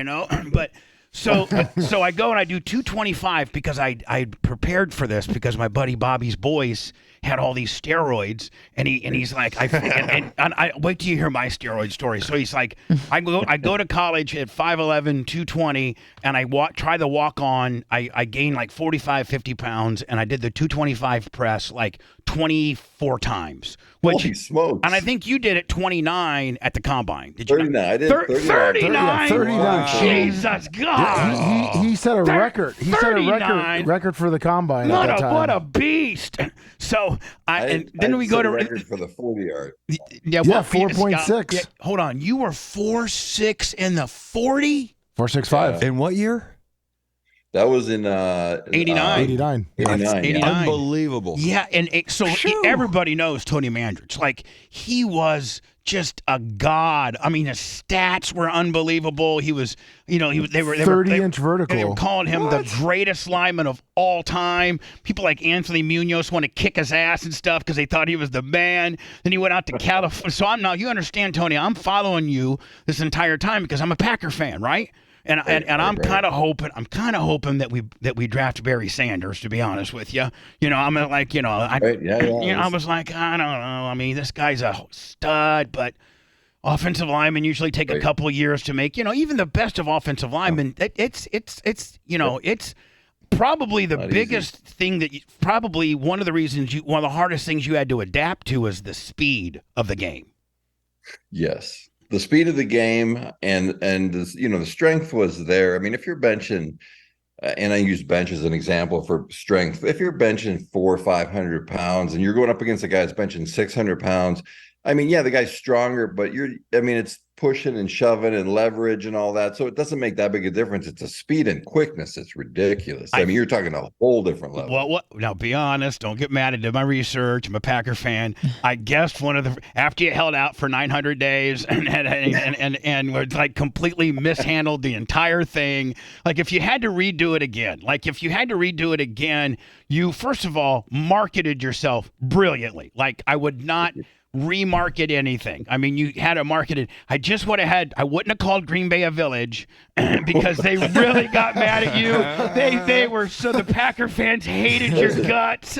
But so I go and I do 225 because I prepared for this because my buddy Bobby's boys had all these steroids, and he's like, I wait till you hear my steroid story. So he's like, I go to college at 5'11", 220, and I try the walk on. I gained like 45, 50 pounds, and I did the 225 press like 24 times. Holy smokes. And I think you did it 29 at the combine. Did you? 39. I did 39. 39. Wow. Jesus God. He set a record. He set a record for the combine at that time. What a beast. So then we go to record for the 40-yard. Yeah, 4.6. Yeah, hold on. You were 4.6 in the 40? 4.65. In what year? That was in 89. 89. 89. Unbelievable. Yeah, and everybody knows Tony Mandrich. Like, he was just a god. I mean, his stats were unbelievable. He was, they were 30-inch vertical. They were calling him the greatest lineman of all time. People like Anthony Munoz want to kick his ass and stuff because they thought he was the man. Then he went out to California. So you understand, Tony, I'm following you this entire time because I'm a Packer fan, right? And I'm kind of hoping that we draft Barry Sanders, to be honest with you. I'm like, I was like, I don't know. I mean, this guy's a stud, but offensive linemen usually take a couple of years to make. Even the best of offensive linemen, it's probably the biggest thing that probably one of the hardest things you had to adapt to is the speed of the game. Yes. The speed of the game and the strength was there. I mean, if you're benching, and I use bench as an example for strength, if you're benching 400 or 500 pounds and you're going up against a guy that's benching 600 pounds, I mean, yeah, the guy's stronger, but it's pushing and shoving and leverage and all that. So it doesn't make that big a difference. It's a speed and quickness. It's ridiculous. I mean, you're talking a whole different level. Well, now be honest. Don't get mad. I did my research. I'm a Packer fan. I guessed after you held out for 900 days and were like completely mishandled the entire thing. Like if you had to redo it again, you first of all marketed yourself brilliantly. Like I would not remarket anything. I mean, you had to market it. I wouldn't have called Green Bay a village because they really got mad at you. The Packer fans hated your guts.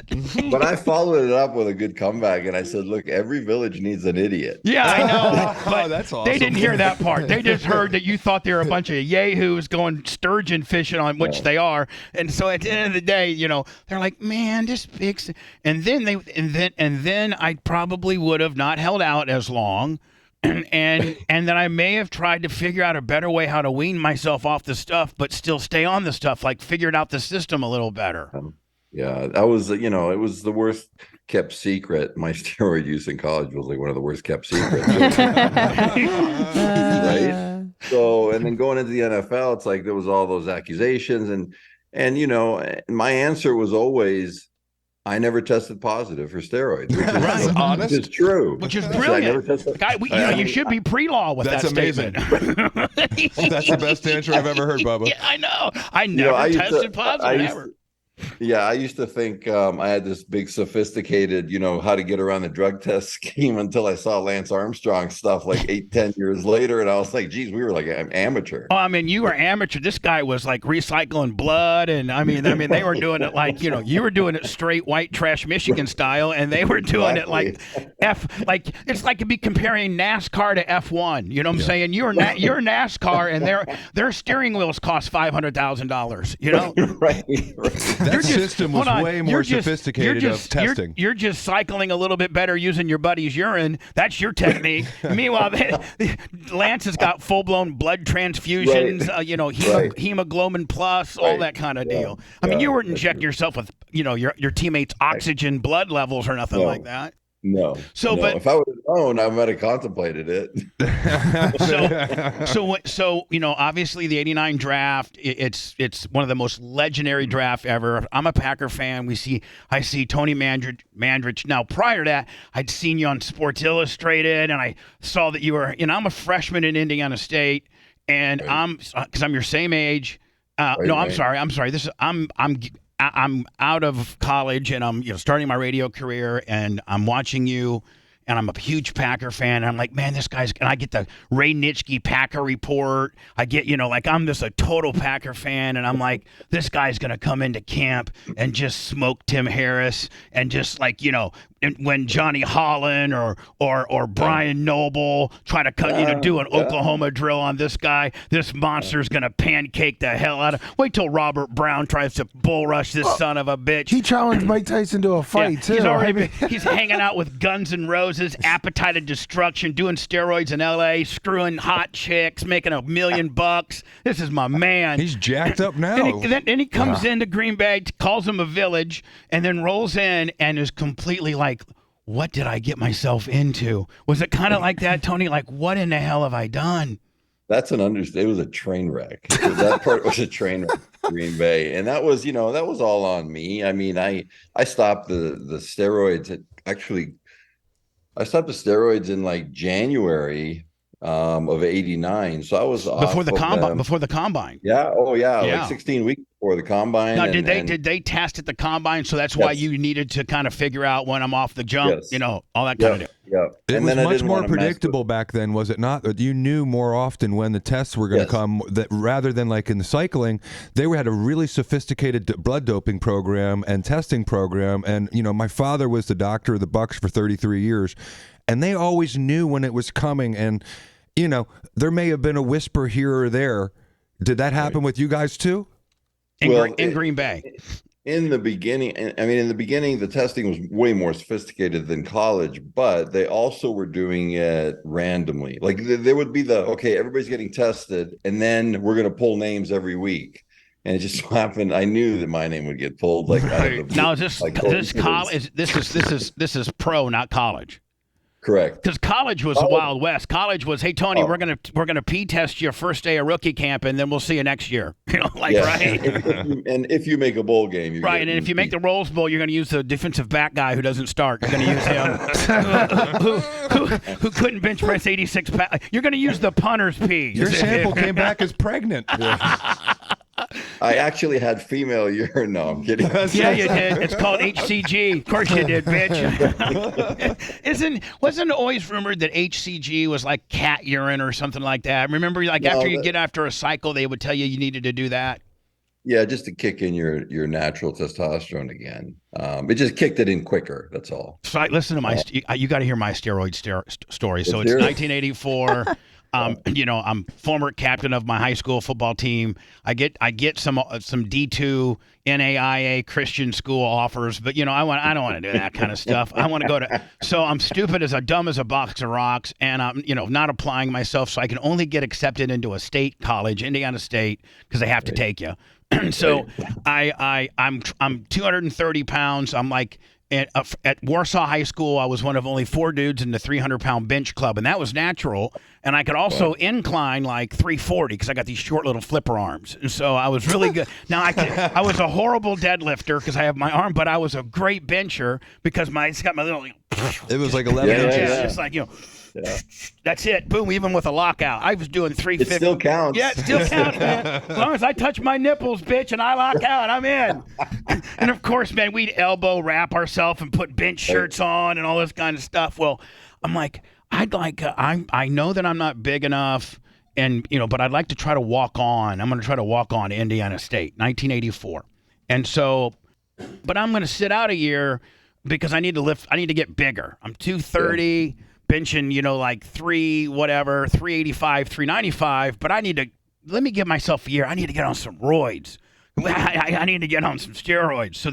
But I followed it up with a good comeback, and I said, look, every village needs an idiot. Yeah, I know. But that's awesome. They didn't hear that part. They just heard that you thought they were a bunch of yahoos going sturgeon fishing, on which they are. And so at the end of the day, they're like, man, this fix. And then I probably would have not held out as long, and then I may have tried to figure out a better way how to wean myself off the stuff, but still stay on the stuff, like figured out the system a little better. Yeah, that was, it was the worst kept secret. My steroid use in college was like one of the worst kept secrets. Right? So, and then going into the NFL, it's like there was all those accusations, and my answer was always, I never tested positive for steroids, which is honest. Which is true. Which is brilliant. You should be be pre-law with That's that amazing. statement. That's the best answer I've ever heard, Bubba. Yeah, I know. I never tested positive ever. Yeah, I used to think I had this big sophisticated, how to get around the drug test scheme until I saw Lance Armstrong stuff like 8-10 years later. And I was like, geez, we were like an amateur. Oh, I mean, you were amateur. This guy was like recycling blood. And I mean, they were doing it like, you were doing it straight white trash Michigan style. And they were doing it like it's like to be comparing NASCAR to F1. You know what I'm saying? You're NASCAR and their steering wheels cost $500,000, Right. That system was way more sophisticated of testing. You're just cycling a little bit better using your buddy's urine. That's your technique. Meanwhile, Lance has got full-blown blood transfusions, hemoglobin plus, all that kind of deal. I mean, you weren't injecting yourself with, your teammates' oxygen blood levels or nothing like that. No. But if I would have known, I might have contemplated it. So obviously the '89 draft, it's one of the most legendary draft ever. I'm a Packer fan. I see Tony Mandrich. Now, prior to that, I'd seen you on Sports Illustrated, and I saw that you were. I'm a freshman in Indiana State, and because I'm your same age. I'm sorry. I'm out of college and I'm starting my radio career and I'm watching you and I'm a huge Packer fan. And I'm like, man, this guy's. And I get the Ray Nitschke Packer report. I get, like I'm just a total Packer fan, and I'm like, this guy's gonna come into camp and just smoke Tim Harris, and just like, when Johnny Holland or Brian Noble try to do an Oklahoma drill on this guy, this monster's gonna pancake the hell out of. Wait till Robert Brown tries to bull rush this son of a bitch. He challenged Mike Tyson to a fight too. He's hanging out with Guns N' Roses, Appetite of Destruction, doing steroids in L.A., screwing hot chicks, making $1 million. This is my man. He's jacked up now. And he comes into Green Bay, calls him a village, and then rolls in and is completely like, what did I get myself into? Was it kind of like that, Tony? Like, what in the hell have I done? That's an understatement. It was a train wreck. That part was a train wreck in Green Bay. And that was, that was all on me. I mean, I stopped the steroids. I stopped the steroids in like January of '89. So I was before the combine. Yeah. Oh yeah. Like 16 weeks before the combine. Now, did they test at the combine? So that's why you needed to kind of figure out when I'm off the jump, all that kind of stuff. Yeah. It was much more predictable back then, was it not? You knew more often when the tests were going to come, that rather than like in the cycling, they had a really sophisticated blood doping program and testing program. And, my father was the doctor of the Bucks for 33 years, and they always knew when it was coming. And, there may have been a whisper here or there. Did that happen with you guys too? In Green Bay? In the beginning, the testing was way more sophisticated than college, but they also were doing it randomly. Like there would be everybody's getting tested, and then we're going to pull names every week. And it just so happened I knew that my name would get pulled. Like now, is this college? This is pro, not college. Correct. Because college was the Wild West. College was, hey Tony, we're gonna P test your first day of rookie camp, and then we'll see you next year. Right. If you make a bowl game, right. And if you make the Rose Bowl, you're gonna use the defensive back guy who doesn't start. You're gonna use him, who couldn't bench press 86 pounds. You're gonna use the punter's P. Your sample came back as pregnant. I actually had female urine. No, I'm kidding. Yeah, you did. It's called HCG. Of course you did, bitch. Wasn't it always rumored that HCG was like cat urine or something like that? Remember, after a cycle, they would tell you needed to do that. Yeah, just to kick in your natural testosterone again. It just kicked it in quicker. That's all. So listen to you got to hear my steroid story. So it's 1984. I'm former captain of my high school football team. I get some D2 NAIA Christian school offers, but I don't want to do that kind of stuff. I want to go to. So I'm stupid as dumb as a box of rocks, and I'm not applying myself, so I can only get accepted into a state college, Indiana State, because they have to take you. So I'm 230 pounds. I'm like. At Warsaw High School, I was one of only 4 dudes in the 300-pound bench club, and that was natural. And I could also incline like 340 because I got these short little flipper arms. And so I was really good. Now, I was a horrible deadlifter because I have my arm, but I was a great bencher because it's got my little. It was like 11 inches. Yeah. It's like, that's it. Boom, even with a lockout. I was doing 350. It still counts. Yeah, it still counts, man. As long as I touch my nipples, bitch, and I lock out, I'm in. And, of course, man, we'd elbow wrap ourselves and put bench shirts on and all this kind of stuff. Well, I'm like, I know that I'm not big enough, and but I'd like to try to walk on. I'm going to try to walk on to Indiana State, 1984. And so, but I'm going to sit out a year because I need to lift. I need to get bigger. I'm 230. Yeah. Benching, like 385, 395, but let me give myself a year. I need to get on some roids. I need to get on some steroids. So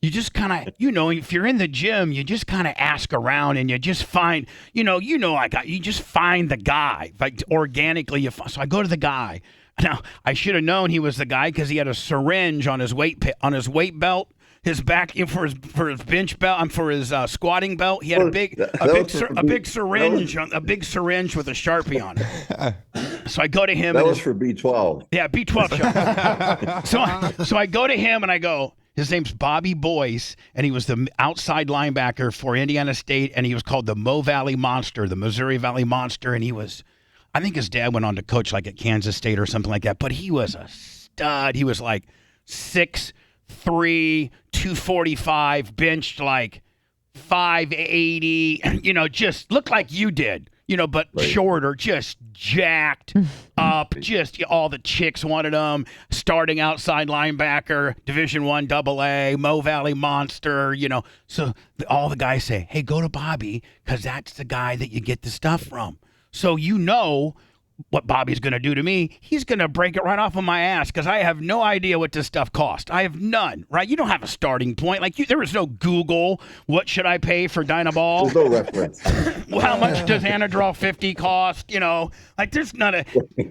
you just kind of, if you're in the gym, you just kind of ask around and you just find, you just find the guy, like organically. So I go to the guy. Now, I should have known he was the guy because he had a syringe on his weight belt. His back for his bench belt, for his squatting belt, he had a big syringe with a Sharpie on it. So I go to him. That was for B12. Yeah, B12 so I go to him and I go. His name's Bobby Boyce, and he was the outside linebacker for Indiana State, and he was called the Mo Valley Monster, the Missouri Valley Monster, and I think his dad went on to coach like at Kansas State or something like that, but he was a stud. He was like 6'3", 245, benched like 580, just looked like you did, but shorter, just jacked up. Just all the chicks wanted him. Starting outside linebacker, Division I AA, Mo Valley Monster, So all the guys say, hey, go to Bobby because that's the guy that you get the stuff from. So what Bobby's going to do to me, he's going to break it right off of my ass because I have no idea what this stuff cost. I have none, right? You don't have a starting point. There was no Google, what should I pay for Dynaball? There's no reference. Well, how much does Anadrol 50 cost? There's none of,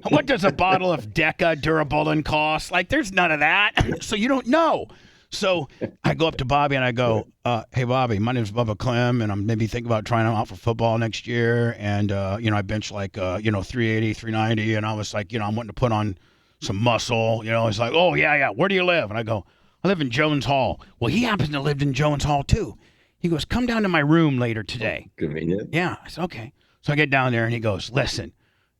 what does a bottle of Deca Durabolin cost? There's none of that. So you don't know. So I go up to Bobby and I go, hey, Bobby, my name's Bubba Clem, and I'm maybe thinking about trying out for football next year. And, I bench 380, 390. And I was like, I'm wanting to put on some muscle. He's like, oh, yeah. Where do you live? And I go, I live in Jones Hall. Well, he happens to live in Jones Hall, too. He goes, come down to my room later today. Convenient. Yeah. I said, okay. So I get down there and he goes, listen,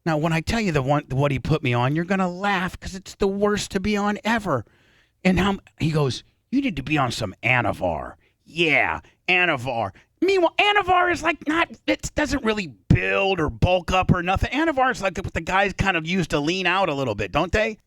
now when I tell you what he put me on, you're going to laugh because it's the worst to be on ever. And he goes, you need to be on some Anavar. Yeah, Anavar. Meanwhile, Anavar is it doesn't really build or bulk up or nothing. Anavar is what the guys kind of use to lean out a little bit, don't they?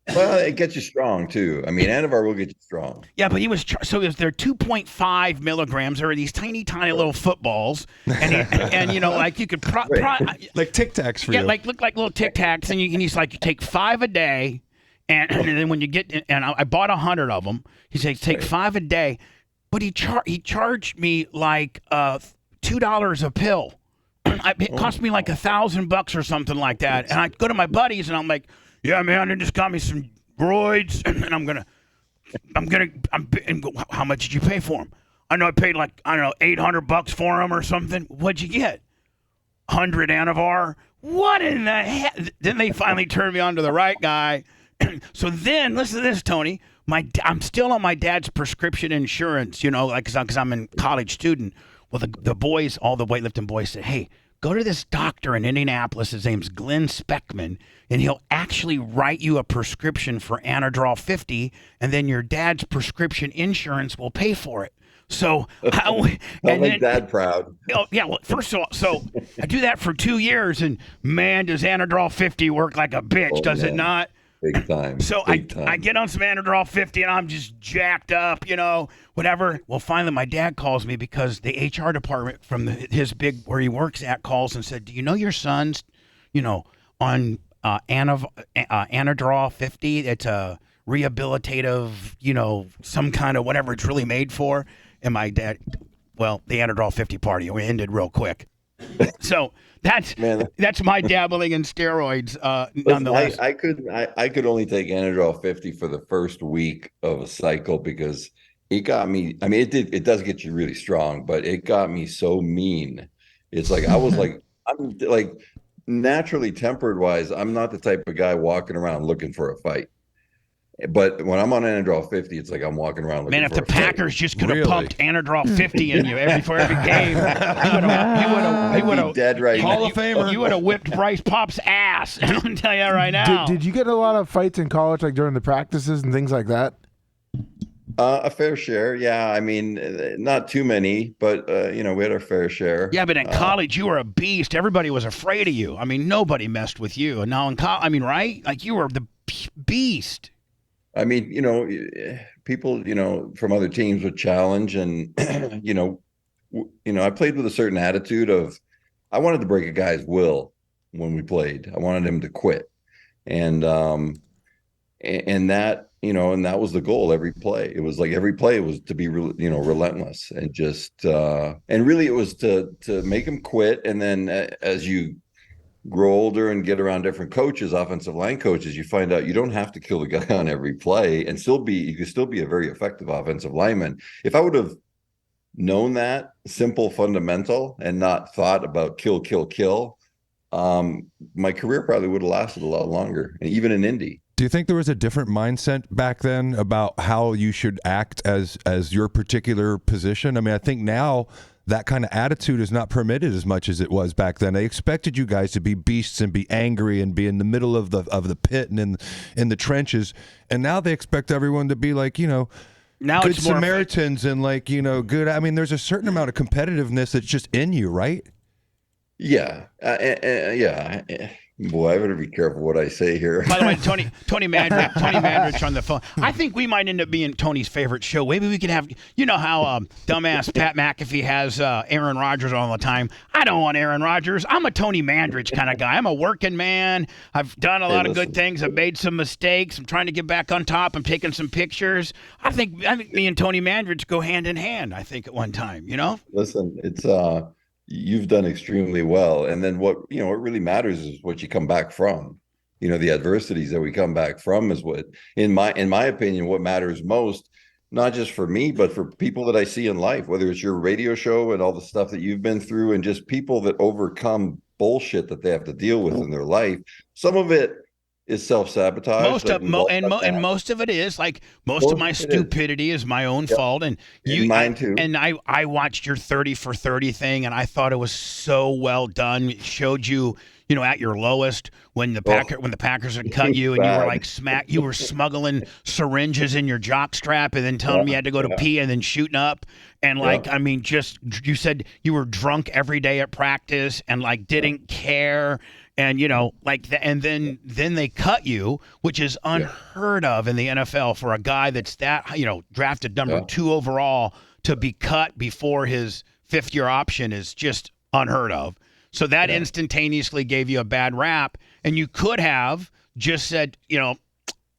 Well, it gets you strong, too. I mean, Anavar will get you strong. Yeah, but he was so is there 2.5 milligrams. There are these tiny little footballs. And you could like Tic Tacs for you. Yeah, look like little Tic Tacs. And he's like, you take 5 a day. And then when you get, and I bought 100 of them. He says take 5 a day, but he charged me $2 a pill. It cost me $1,000 or something like that. And I go to my buddies and I'm like, yeah, man, they just got me some roids, and and how much did you pay for them? I know I paid $800 for them or something. What'd you get? 100 Anavar. What in the heck? Then they finally turned me on to the right guy. So then, listen to this, Tony. I'm still on my dad's prescription insurance, because I'm a college student. Well, the boys, all the weightlifting boys said, hey, go to this doctor in Indianapolis. His name's Glenn Speckman, and he'll actually write you a prescription for Anadrol 50, and then your dad's prescription insurance will pay for it. So, Dad proud. Oh yeah. Well, first of all, so I do that for 2 years, and man, does Anadrol 50 work like a bitch, does it not? Big time. So I get on some Anadrol 50 and I'm just jacked up, whatever. Well, finally my dad calls me because the HR department from his where he works at calls and said, do you know your son's, on Anadrol 50? It's a rehabilitative, some kind of whatever it's really made for. And my dad, the Anadrol 50 party ended real quick. So that's my dabbling in steroids. Nonetheless, I could only take Anadrol 50 for the first week of a cycle because it got me. I mean, it does get you really strong, but it got me so mean. It's I'm naturally tempered wise. I'm not the type of guy walking around looking for a fight. But when I'm on Anadrol 50, it's like I'm walking around looking for a fight. Man, if the Packers just could have pumped Anadrol 50 in you before every game, he would have dead right now. Hall of Famer. You would have whipped Bryce Pop's ass. I'm going to tell you right now. Did you get a lot of fights in college, during the practices and things like that? A fair share, yeah. I mean, not too many, but we had our fair share. Yeah, but in college, you were a beast. Everybody was afraid of you. I mean, nobody messed with you. And now in college, right? You were the beast. I mean, people, from other teams would challenge, and I played with a certain attitude of, I wanted to break a guy's will when we played. I wanted him to quit, and that, and that was the goal. Every play, it was every play was to be, relentless and just, and really it was to make him quit. And then as you grow older and get around different coaches, offensive line coaches, you find out you don't have to kill the guy on every play and you can still be a very effective offensive lineman. If I would have known that simple fundamental and not thought about kill, my career probably would have lasted a lot longer, and even in Indy. Do you think there was a different mindset back then about how you should act as your particular position? I mean, I think now that kind of attitude is not permitted as much as it was back then. They expected you guys to be beasts and be angry and be in the middle of the pit and in the trenches. And now they expect everyone to be Now good it's more Samaritans and good. I mean, there's a certain amount of competitiveness that's just in you, right? Yeah. Yeah. Boy, I better be careful what I say here. By the way, Tony Mandrich on the phone. I think we might end up being Tony's favorite show. Maybe we could have, how dumbass Pat McAfee has Aaron Rodgers all the time. I don't want Aaron Rodgers. I'm a Tony Mandrich kind of guy. I'm a working man. I've done a lot of good things. I've made some mistakes. I'm trying to get back on top. I'm taking some pictures. I think me and Tony Mandrich go hand in hand. I think at one time, Listen, it's you've done extremely well, and then what really matters is what you come back from. The adversities that we come back from is what, in my opinion, what matters most, not just for me, but for people that I see in life, whether it's your radio show and all the stuff that you've been through, and just people that overcome bullshit that they have to deal with in their life. Some of it is self-sabotage. Most of it is most of my stupidity is my own fault, and mine too. And I watched your 30 for 30 thing, and I thought it was so well done. It showed you, at your lowest when the Packers had cut you, and you were smuggling syringes in your jock strap, and then telling them you had to go to pee, and then shooting up, and you said you were drunk every day at practice, and didn't care. And and then they cut you, which is unheard of in the NFL for a guy that's drafted number 2 overall to be cut before his 5th-year option is just unheard of. So that instantaneously gave you a bad rap, and you could have just said,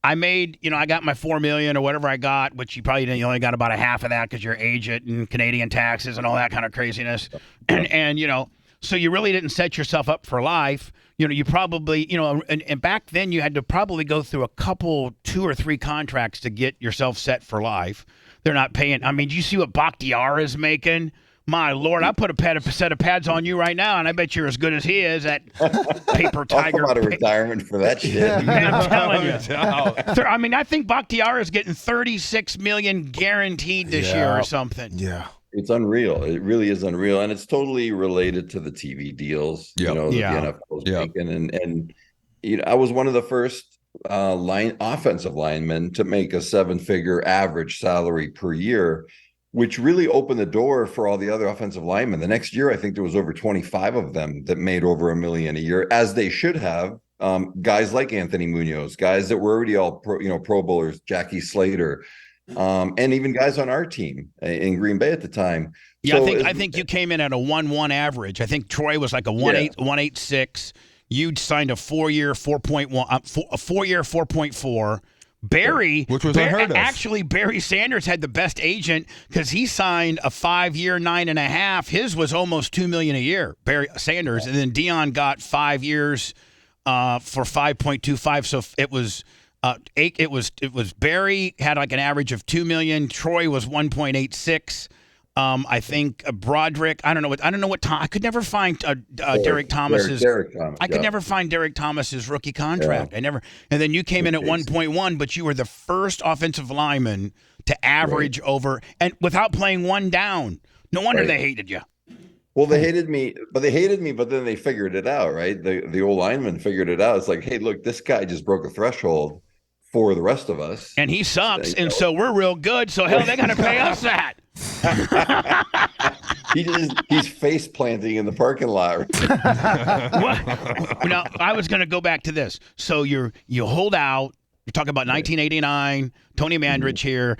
I made, I got my $4 million or whatever I got, which you probably didn't. You only got about a half of that because you're agent and Canadian taxes and all that kind of craziness, and so you really didn't set yourself up for life. You probably, and back then you had to probably go through a couple, 2 or 3 contracts to get yourself set for life. They're not paying. I mean, do you see what Bakhtiar is making? My Lord, I put a set of pads on you right now, and I bet you're as good as he is at paper tiger. I'll come out of retirement for that shit. Man, I'm telling you. I mean, I think Bakhtiar is getting $36 million guaranteed this year or something. Yeah. It's unreal. It really is unreal, and it's totally related to the TV deals. The NFL is making, and I was one of the first offensive linemen to make a 7-figure average salary per year, which really opened the door for all the other offensive linemen. The next year, I think there was over 25 of them that made over $1 million a year, as they should have. Guys like Anthony Munoz, guys that were already all Pro Bowlers, Jackie Slater. And even guys on our team in Green Bay at the time. Yeah, so I think you came in at a 1.1 average. I think Troy was like a 1.86. You'd signed a 4-year 4.1, a 4-year 4.4. Barry, which was unheard of. Actually, Barry Sanders had the best agent because he signed a 5-year 9.5. His was almost $2 million a year. Barry Sanders, and then Dion got 5 years for 5.25. So it was. It was Barry had like an average of $2 million. Troy was 1.86. I think Broderick. I don't know what Tom. I could never find Derek Thomas's. I could never find Derek Thomas's rookie contract. I never. And then you came in at 1.1, but you were the first offensive lineman to average over and without playing one down. No wonder they hated you. Well, they hated me, but then they figured it out, right? The old lineman figured it out. It's like, hey, look, this guy just broke a threshold for the rest of us. And he sucks, and so we're real good, so hell, they're going to pay us that. He's face planting in the parking lot. Now, I was going to go back to this. So you hold out. You're talking about 1989. Tony Mandrich here.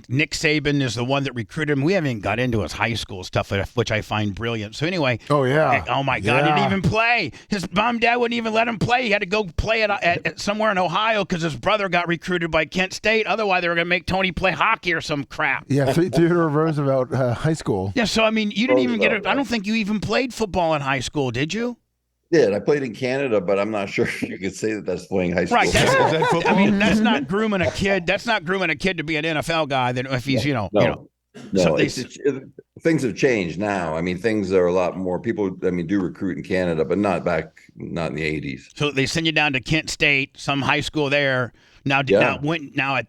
Nick Saban is the one that recruited him. We haven't even got into his high school stuff, which I find brilliant. So anyway. Oh, yeah. Oh, my God. He didn't even play. His mom and dad wouldn't even let him play. He had to go play at somewhere in Ohio because his brother got recruited by Kent State. Otherwise, they were going to make Tony play hockey or some crap. Yeah, Theodore Roosevelt High School. Yeah, so, I mean, you didn't even get I don't think you even played football in high school, did you? I played in Canada, but I'm not sure if you could say that that's playing high school. Right. Is that football? I mean, that's not grooming a kid. That's not grooming a kid to be an NFL guy. Then if he's, No, so things have changed now. I mean, things are a lot more. People, do recruit in Canada, but not in the 80s. So they send you down to Kent State, some high school there. Now,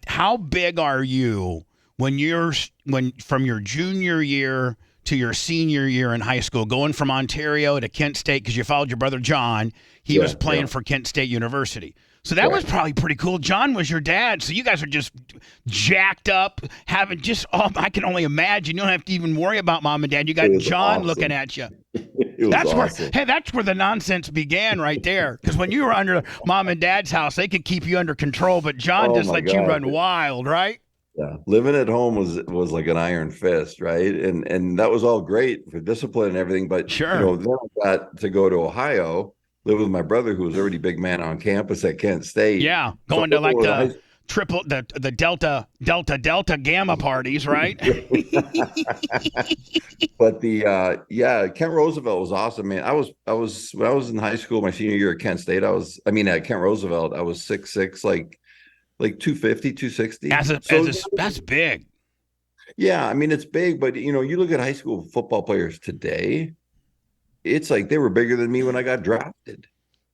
how big are you when from your junior year to your senior year in high school, going from Ontario to Kent State because you followed your brother John? He was playing for Kent State University. So that was probably pretty cool. John was your dad, so you guys are just jacked up, having just. Oh, I can only imagine. You don't have to even worry about mom and dad. You got John looking at you. That's awesome. That's where the nonsense began, right there. Because when you were under mom and dad's house, they could keep you under control, but John just let you run wild, right? Yeah, living at home was like an iron fist, right? And that was all great for discipline and everything. But then I got to go to Ohio, live with my brother, who was already big man on campus at Kent State. Yeah, going to like the triple, the delta gamma parties, right? But Kent Roosevelt was awesome, man. I was when I was in high school, my senior year at Kent State. At Kent Roosevelt, I was 6'6", like 250, 260. That's big. Yeah, I mean, it's big, but you look at high school football players today, it's like they were bigger than me when I got drafted.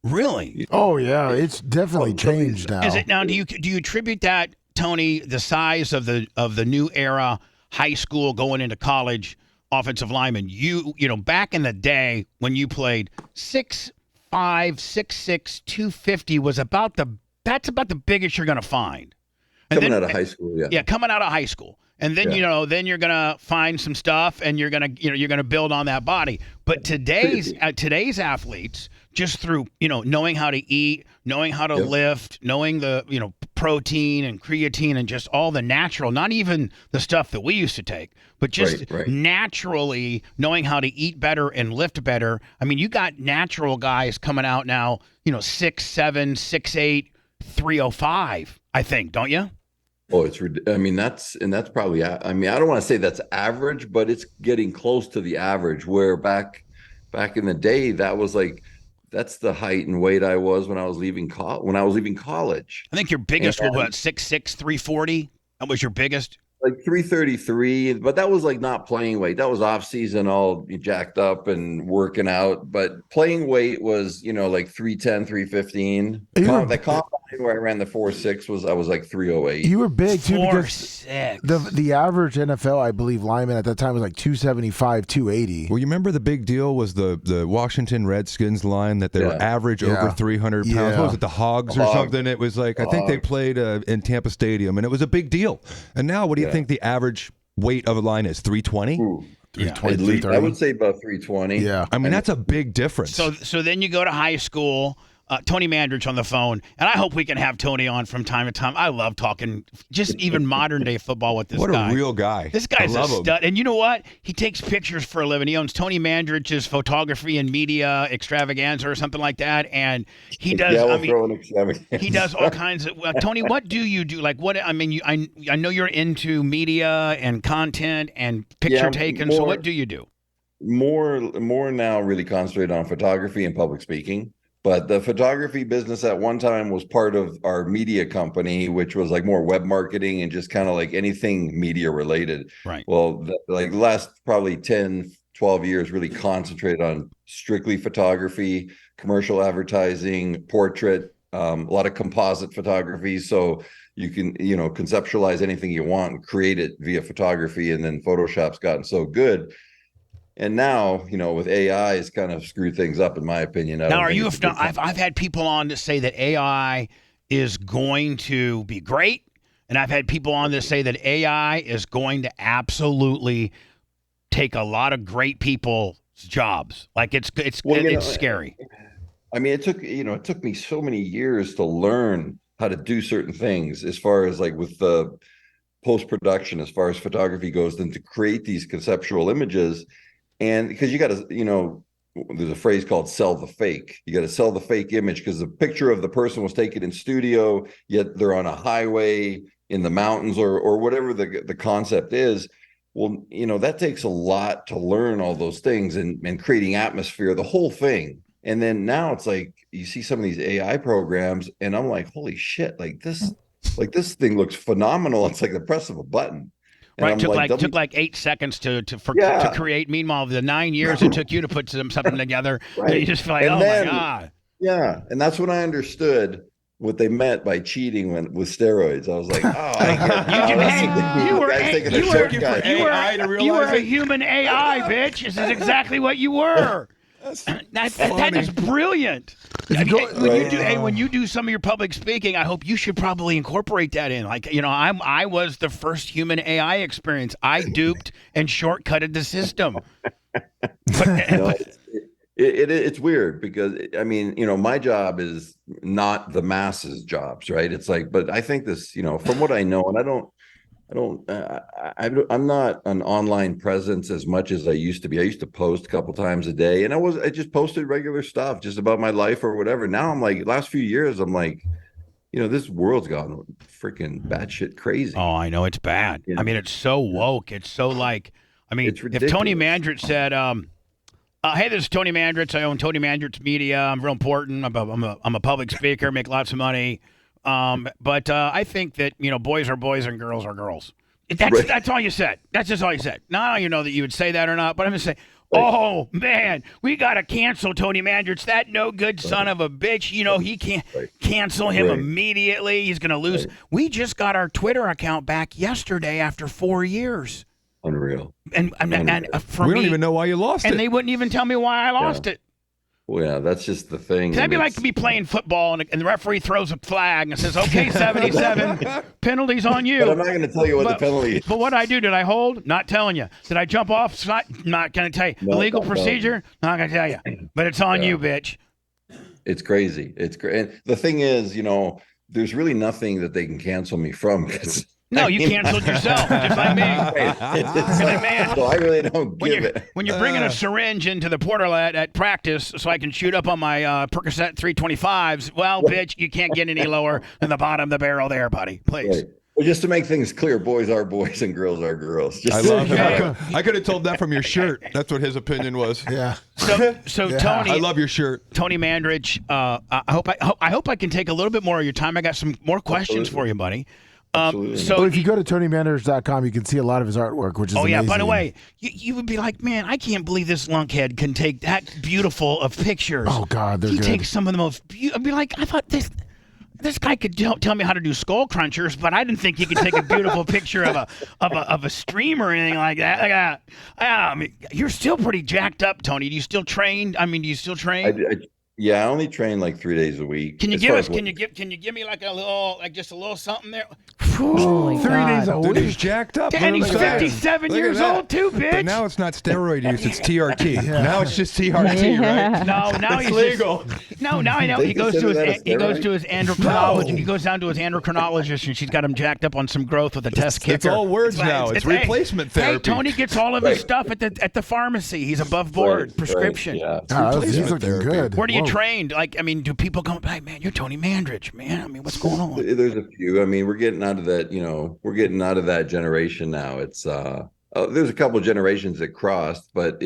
Really? Oh yeah, it's definitely changed now. Is it now? Do you attribute that, Tony, the size of the new era high school going into college offensive lineman? You back in the day when you played 6'5", 6'6", 250 was that's about the biggest you're going to find. And coming out of high school, yeah. Yeah, coming out of high school. And then then you're going to find some stuff and you're going to build on that body. But today's athletes, just through, knowing how to eat, knowing how to lift, knowing the, protein and creatine and just all the natural, not even the stuff that we used to take, but just naturally knowing how to eat better and lift better. I mean, you got natural guys coming out now, 6'7", 6'8", 305, I think, don't you? Oh, that's probably, I don't want to say that's average, but it's getting close to the average, where back in the day, that's the height and weight I was when I was leaving college. I think your biggest was what, 6'6", 340? That was your biggest? Like 333, but that was like not playing weight. That was off season, all jacked up and working out. But playing weight was, like 310, 315. The combine where I ran the 4.6 I was like 308. You were big too, 4.6. because the average NFL, I believe, lineman at that time was like 275, 280. Well, you remember the big deal was the Washington Redskins line that they were average over 300 pounds. What was it, the Hogs or something? It was like, I think they played in Tampa Stadium, and it was a big deal. And now, what do you think the average weight of a line is? 320? 320, I would say about 320. Yeah. I mean, that's a big difference. So then you go to high school. Tony Mandrich on the phone, and I hope we can have Tony on from time to time. I love talking just even modern day football with this guy. What a real guy. This guy's a stud. And you know what? He takes pictures for a living. He owns Tony Mandrich's Photography and Media Extravaganza or something like that. And he does, he does all kinds of, Tony, what do you do? Like what, I mean, I know you're into media and content and picture taking. So what do you do? More now really concentrate on photography and public speaking. But the photography business at one time was part of our media company, which was like more web marketing and just kind of like anything media related. Right. Well, like the last probably 10, 12 years really concentrated on strictly photography, commercial advertising, portrait, a lot of composite photography. So you can, conceptualize anything you want and create it via photography. And then Photoshop's gotten so good. And now, with AI, it's kind of screwed things up, in my opinion. Now, I've had people on to say that AI is going to be great, and I've had people on to say that AI is going to absolutely take a lot of great people's jobs. Like it's scary. I mean, it took me so many years to learn how to do certain things, as far as like with the post-production, as far as photography goes, than to create these conceptual images. And because you got to, there's a phrase called sell the fake. You got to sell the fake image, because the picture of the person was taken in studio, yet they're on a highway in the mountains or whatever the concept is. Well, that takes a lot to learn all those things and creating atmosphere, the whole thing. And then now it's like you see some of these AI programs and I'm like, holy shit, like this thing looks phenomenal. It's like the press of a button. And right, took like 8 seconds to create. Meanwhile, the 9 years it took you to put something together, right. You just feel like, my God. Yeah, and that's when I understood what they meant by cheating with steroids. I was like, you were a human AI, bitch. This is exactly what you were. That is brilliant. When you do some of your public speaking, I hope you should probably incorporate that in. Like, I was the first human AI experience. I duped and shortcutted the system. It's weird because my job is not the masses jobs, right? It's like, but I think this, from what I know, and I'm not an online presence as much as I used to be. I used to post a couple times a day, and I just posted regular stuff just about my life or whatever. Now I'm like, last few years, I'm like, this world's gone freaking batshit crazy. Oh, I know, it's bad. Yeah. I mean, it's so woke. It's so if Tony Mandritz said, hey, this is Tony Mandritz. I own Tony Mandritz Media. I'm real important. I'm a public speaker, make lots of money. But I think that, boys are boys and girls are girls. That's all you said. That's just all you said. Now I don't know that you would say that or not, but I'm going to say, oh, man, we got to cancel Tony Mandritz. That no good son of a bitch. He can't cancel him immediately. He's going to lose. We just got our Twitter account back yesterday after 4 years. Unreal. And for we don't even know why you lost it. And they wouldn't even tell me why I lost it. Well, yeah, that's just the thing. That'd be like to be playing football and the referee throws a flag and says, okay, 77, penalty's on you. But I'm not going to tell you what the penalty is. But what I do, did I hold? Not telling you. Did I jump off? Not going to tell you. Illegal procedure? Not going to tell you. But it's on you, bitch. It's crazy. It's great. And the thing is, there's really nothing that they can cancel me from because no, you canceled yourself, just like me. So I really don't give it. When you're bringing a syringe into the portal at practice so I can shoot up on my Percocet 325s, well, bitch, you can't get any lower than the bottom of the barrel there, buddy. Please. Right. Well, just to make things clear, boys are boys and girls are girls. I love that. I could have told that from your shirt. That's what his opinion was. Yeah. So yeah. Tony, I love your shirt. Tony Mandritz, I hope I can take a little bit more of your time. I got some more questions for you, buddy. So if you go to TonyMandritz.com, you can see a lot of his artwork, which is amazing. Yeah, by the way, you would be like, man, I can't believe this lunkhead can take that beautiful of pictures. Oh God, they're good. He takes some of the most I'd be like, I thought this guy could tell me how to do skull crunchers, but I didn't think he could take a beautiful picture of a stream or anything like that. I mean, you're still pretty jacked up, Tony. Do you still train? I mean, do you still train? Yeah, I only train like 3 days a week. Can you give me like a little, just a little something there? Oh 3 days a week. He's jacked up. And he's 57 years old too, bitch. But now it's not steroid use; it's TRT. Yeah. Now it's just TRT, right? No, now he's legal. Now I know he goes to his endocrinologist. No. He goes down to his endocrinologist, and she's got him jacked up on some growth with a test kicker. It's all words now. It's replacement therapy. Hey, Tony gets all of his stuff at the pharmacy. He's above board prescription. Yeah, he's looking good. Where do you train? Do people come like, man, you're Tony Mandritz, man? I mean, what's going on? There's a few. I mean, we're getting out of that. We're getting out of that generation now. It's there's a couple of generations that crossed, but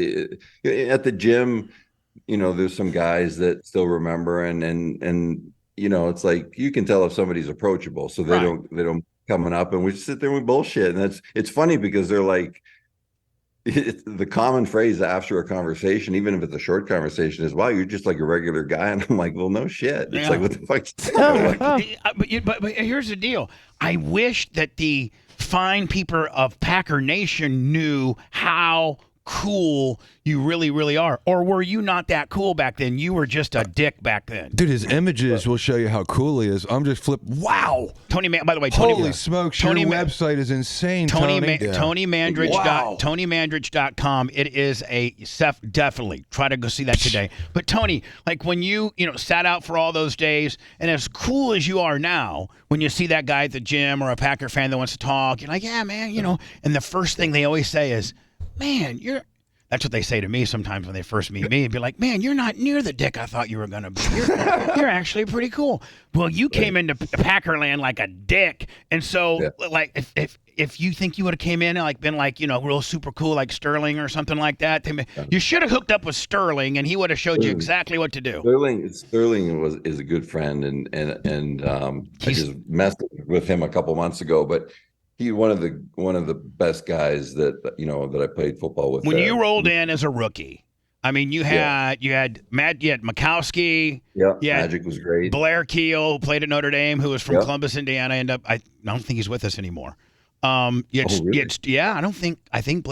at the gym, there's some guys that still remember, and it's like you can tell if somebody's approachable, so they don't coming up, and we sit there and we bullshit, and it's funny because they're like. It's the common phrase after a conversation, even if it's a short conversation, is, wow, you're just like a regular guy. And I'm like, well, no shit. It's like, what the fuck? But here's the deal. I wish that the fine people of Packer Nation knew how cool you really, really are. Or were you not that cool back then? You were just a dick back then. Dude, his images will show you how cool he is. I'm just wow. By the way, holy smokes, your website is insane, Tony. TonyMandritz.com. It is definitely. Try to go see that today. But Tony, like when you sat out for all those days, and as cool as you are now, when you see that guy at the gym or a Packer fan that wants to talk, you're like, yeah, man, and the first thing they always say is, man, that's what they say to me sometimes when they first meet me. They'd be like, man, you're not near the dick I thought you were going to be. You're actually pretty cool. Well, you came into Packerland like a dick. And so, like, if you think you would have came in and been real super cool like Sterling or something like that, you should have hooked up with Sterling and he would have showed you exactly what to do. Sterling is a good friend, and I just messed with him a couple months ago, but he's one of the best guys that that I played football with. When you rolled in as a rookie, I mean, you had Makowski. Yeah, Magic was great. Blair Keel, who played at Notre Dame, who was from Columbus, Indiana. I don't think he's with us anymore. I think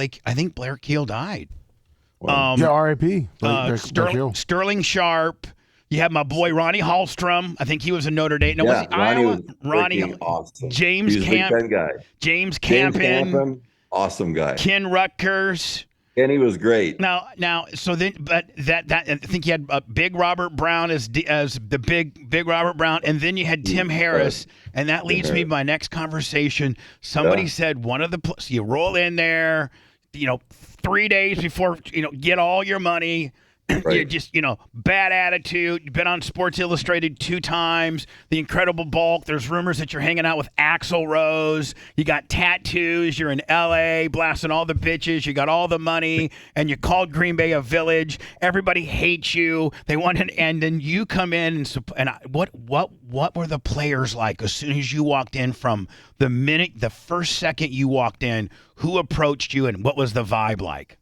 Blair Keel died. Yeah, R.I.P. Sterling Sharp. You have my boy Ronnie Hallstrom. I think he was in Notre Dame. No, was he Ronnie Iowa? was freaking awesome. James he was Camp. a Big Ten guy. James James Campen. Awesome guy. Ken Rutgers. Kenny was great. Now, so then, but that I think you had Big Robert Brown as the big Robert Brown, and then you had Tim Harris, and that leads me to my next conversation. Somebody said one of the you roll in there, 3 days before get all your money. Right. You just, bad attitude. You've been on Sports Illustrated 2 times. The Incredible Bulk. There's rumors that you're hanging out with Axl Rose. You got tattoos. You're in L.A. blasting all the bitches. You got all the money, and you called Green Bay a village. Everybody hates you. They want an end, and you come in what were the players like as soon as you walked in? From the first second you walked in, who approached you, and what was the vibe like?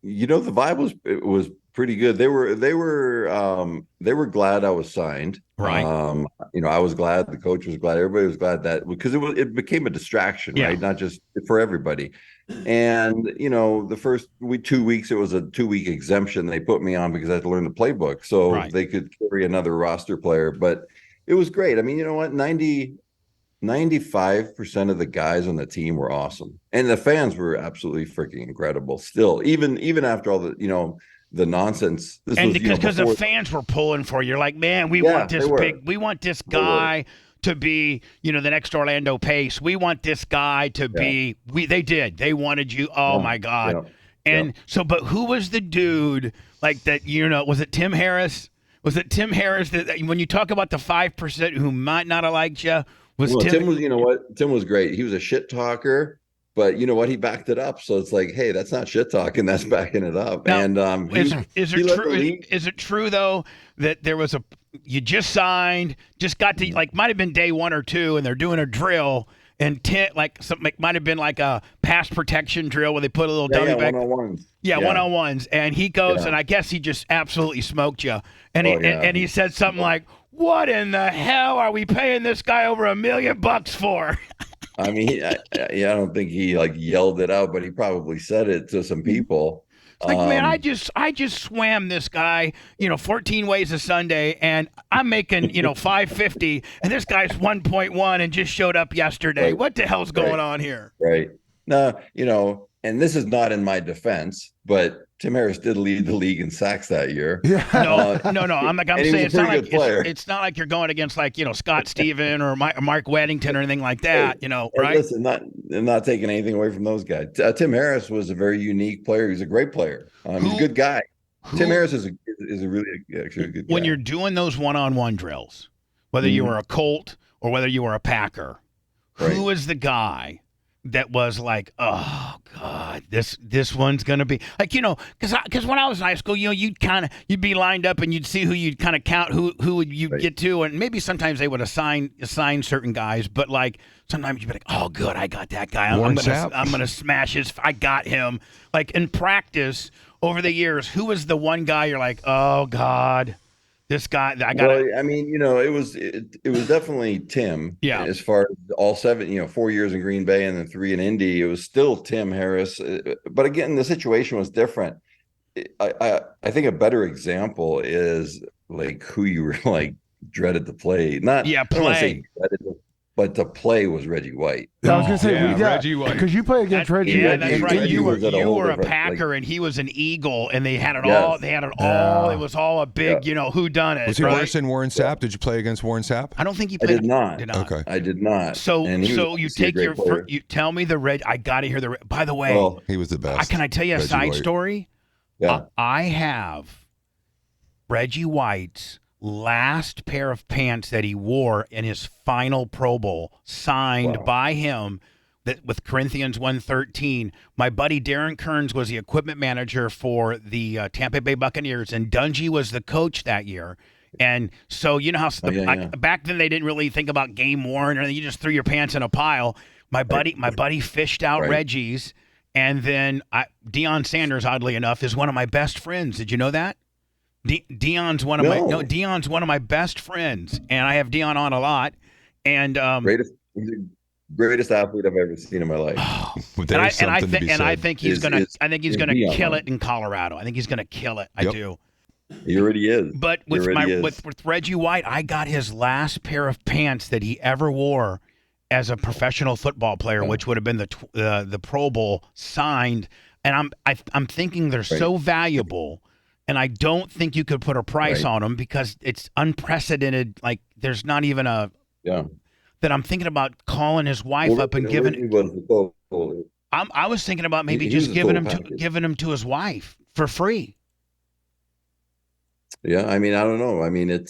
The vibe was pretty good. They were glad I was signed. Right. I was glad. The coach was glad. Everybody was glad that, because it became a distraction, right? Not just for everybody. And the first 2 weeks, it was a 2-week exemption they put me on because I had to learn the playbook, so they could carry another roster player. But it was great. I mean, you know what? 95% of the guys on the team were awesome, and the fans were absolutely freaking incredible. Still, even after all the nonsense, because the fans were pulling for you. You're like, man, we want this guy to be, the next Orlando Pace. We want this guy to be. They wanted you. Oh my God. And so, but who was the dude like that? Was it Tim Harris? Was it Tim Harris that when you talk about the 5% who might not have liked you? Tim was, Tim was great. He was a shit talker, but he backed it up. So it's like, hey, that's not shit talking, that's backing it up. Now, and is it true though that there was you just signed, just got to might have been day 1 or 2, and they're doing a drill, and might have been like a pass protection drill where they put a little dummy back. One-on-ones. Yeah, one-on-ones, and he goes, and I guess he just absolutely smoked you, and he said something like, "What in the hell are we paying this guy over $1 million for?" I mean, I don't think he yelled it out, but he probably said it to some people. Man, I just swam this guy, 14 ways a Sunday, and I'm making, $550, and this guy's 1.1 and just showed up yesterday. Right. What the hell's going on here? Right. No, and this is not in my defense, but Tim Harris did lead the league in sacks that year. Yeah. No. I'm saying it's not like you're going against Scott Steven or Mark Weddington or anything like that. Right? Listen, I'm not taking anything away from those guys. Tim Harris was a very unique player. He's a great player. He's a good guy. Tim Harris is a really actually a good guy. When you're doing those one-on-one drills, whether you were a Colt or whether you were a Packer, who was the guy that was like, oh God, this one's gonna be because when I was in high school, you'd be lined up and you'd see who you'd kind of count who would you get to, and maybe sometimes they would assign certain guys, but sometimes you'd be like, oh good, I got that guy. I'm gonna smash his. I got him. In practice over the years, who was the one guy you're like, oh God, this guy, I got it. I mean, it was definitely Tim. Yeah. As far as all 7, 4 years in Green Bay and then 3 in Indy, it was still Tim Harris. But again, the situation was different. I think a better example is who you were dreaded to play. Not play. I don't want to say dreaded, but to play was Reggie White. I was gonna say Reggie White, because you play against Reggie. Yeah, that's right. Reggie You were a different, Packer and he was an Eagle, and they had it all. They had it all. It was all a big, who done it. Was he worse than Warren Sapp? Did you play against Warren Sapp? I don't think he played. I did not. Okay, I did not. So you take you tell me the Reg. I got to hear the. By the way, he was the best. Can I tell you a side story? Yeah, I have Reggie White's last pair of pants that he wore in his final Pro Bowl, signed by him, that with Corinthians 1:13. My buddy Darren Kearns was the equipment manager for the Tampa Bay Buccaneers, and Dungy was the coach that year. And so how back then they didn't really think about game worn or anything. You just threw your pants in a pile. My buddy fished out Reggie's, and then Deion Sanders, oddly enough, is one of my best friends. Did you know that? Deion's one of Deion's one of my best friends, and I have Deion on a lot. And he's a greatest athlete I've ever seen in my life. I think he's gonna Beyond. kill it in Colorado. I think he's gonna kill it. I do. He already is. But with with Reggie White, I got his last pair of pants that he ever wore as a professional football player, which would have been the Pro Bowl, signed. And I'm thinking they're so valuable, and I don't think you could put a price on them because it's unprecedented. Like there's not even a that I'm thinking about calling his wife up and giving. I was thinking about maybe just giving him to his wife for free. Yeah, I mean, I don't know. I mean,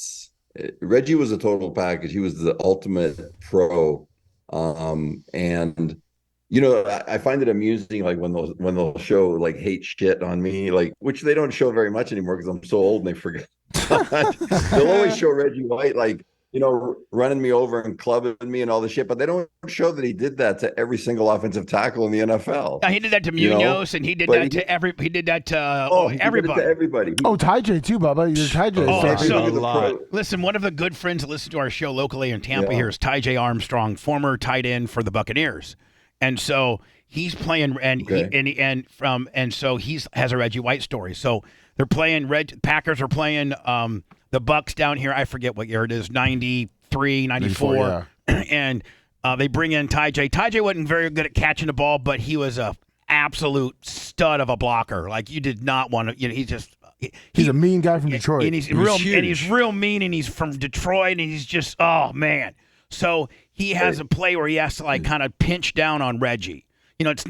Reggie was a total package. He was the ultimate pro. And you know, I find it amusing, like when they'll show like hate shit on me, like, which they don't show very much anymore because I'm so old and they forget. They'll always show Reggie White, like, you know, running me over and clubbing me and all this shit, but they don't show that he did that to every single offensive tackle in the NFL. He did that to Munoz, and he did that to everybody. He did it to everybody. Ty J too, Bubba. You're Ty J. Listen, one of the good friends that listen to our show locally in Tampa here is Ty J. Armstrong, former tight end for the Buccaneers, and so he's playing, and so he has a Reggie White story. So they're playing. Packers are playing. The Bucks down here, I forget what year it is, 93, 94. And they bring in Ty J. Ty J wasn't very good at catching the ball, but he was a absolute stud of a blocker. Like you did not want to, you know, he's a mean guy from Detroit. And he's real mean, and he's from Detroit, and he's just, oh man. So he has a play where he has to like kind of pinch down on Reggie. You know, it's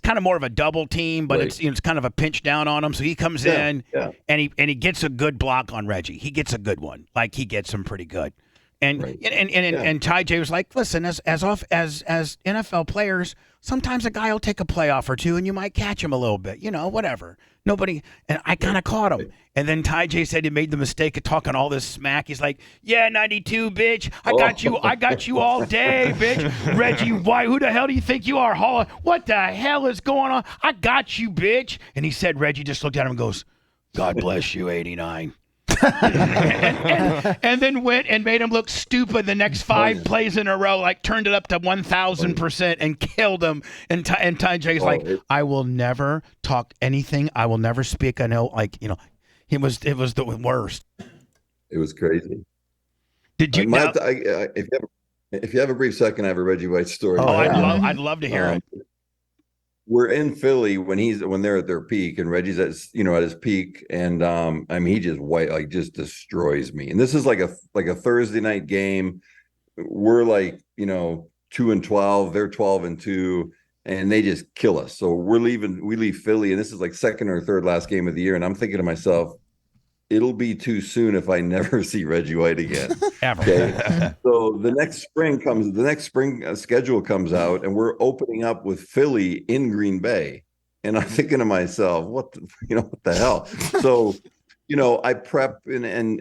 kind of more of a double team, but it's kind of a pinch down on him. So he comes in and he gets a good block on Reggie. He gets a good one. Like he gets him pretty good. And Ty J was like, listen, as NFL players, sometimes a guy will take a playoff or two and you might catch him a little bit, you know, whatever. And I kind of caught him. And then Ty J said he made the mistake of talking all this smack. He's like, yeah, 92, bitch. I got you all day, bitch. Reggie White, who the hell do you think you are? What the hell is going on? I got you, bitch. And he said, Reggie just looked at him and goes, God bless you, 89. and then went and made him look stupid the next 5 plays in a row, like turned it up to 1,000% and killed him. And Ty J's like, I will never talk anything. I will never speak. I know, like, you know, it was the worst. It was crazy. Did you? If you have a brief second, I have a Reggie White story. Oh, I'd love to hear it. We're in Philly when they're at their peak, and Reggie's at his peak, and I mean he just destroys me. And this is like a Thursday night game. We're like 2-12, they're 12-2, and they just kill us. So we leave Philly, and this is like second or third last game of the year, and I'm thinking to myself, it'll be too soon if I never see Reggie White again. Ever. Okay? So the next spring schedule comes out, and we're opening up with Philly in Green Bay. And I'm thinking to myself, what the hell? So, I prep and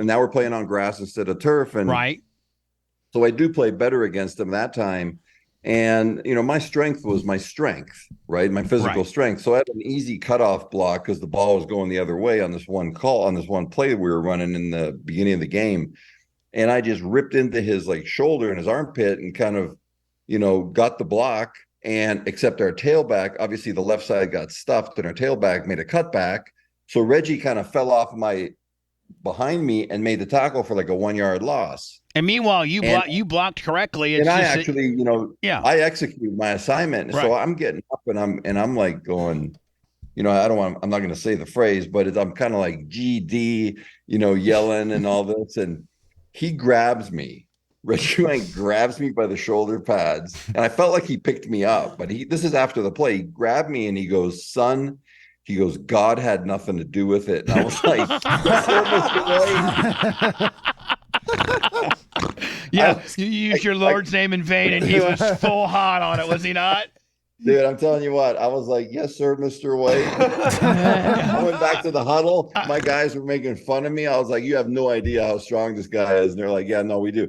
now we're playing on grass instead of turf. And right. So I do play better against them that time. And, my strength was my strength, right? My physical strength. So I had an easy cutoff block because the ball was going the other way on this one play we were running in the beginning of the game. And I just ripped into his shoulder and his armpit and kind of, got the block. And except our tailback, obviously the left side got stuffed and our tailback made a cutback. So Reggie kind of fell off behind me and made the tackle for like a 1-yard loss. And meanwhile, you blocked correctly. It's I actually, I executed my assignment. Right. So I'm getting up and I'm like going, I'm not going to say the phrase, but I'm kind of like GD, yelling and all this. And he grabs me. Reggie White grabs me by the shoulder pads. And I felt like he picked me up, but this is after the play. He grabbed me and he goes, son, God had nothing to do with it. And I was like, yeah, you used your Lord's name in vain, and he was full hot on it, was he not? Dude, I'm telling you what, I was like, yes, sir, Mr. White. I went back to the huddle. My guys were making fun of me. I was like, you have no idea how strong this guy is. And they're like, yeah, no, we do.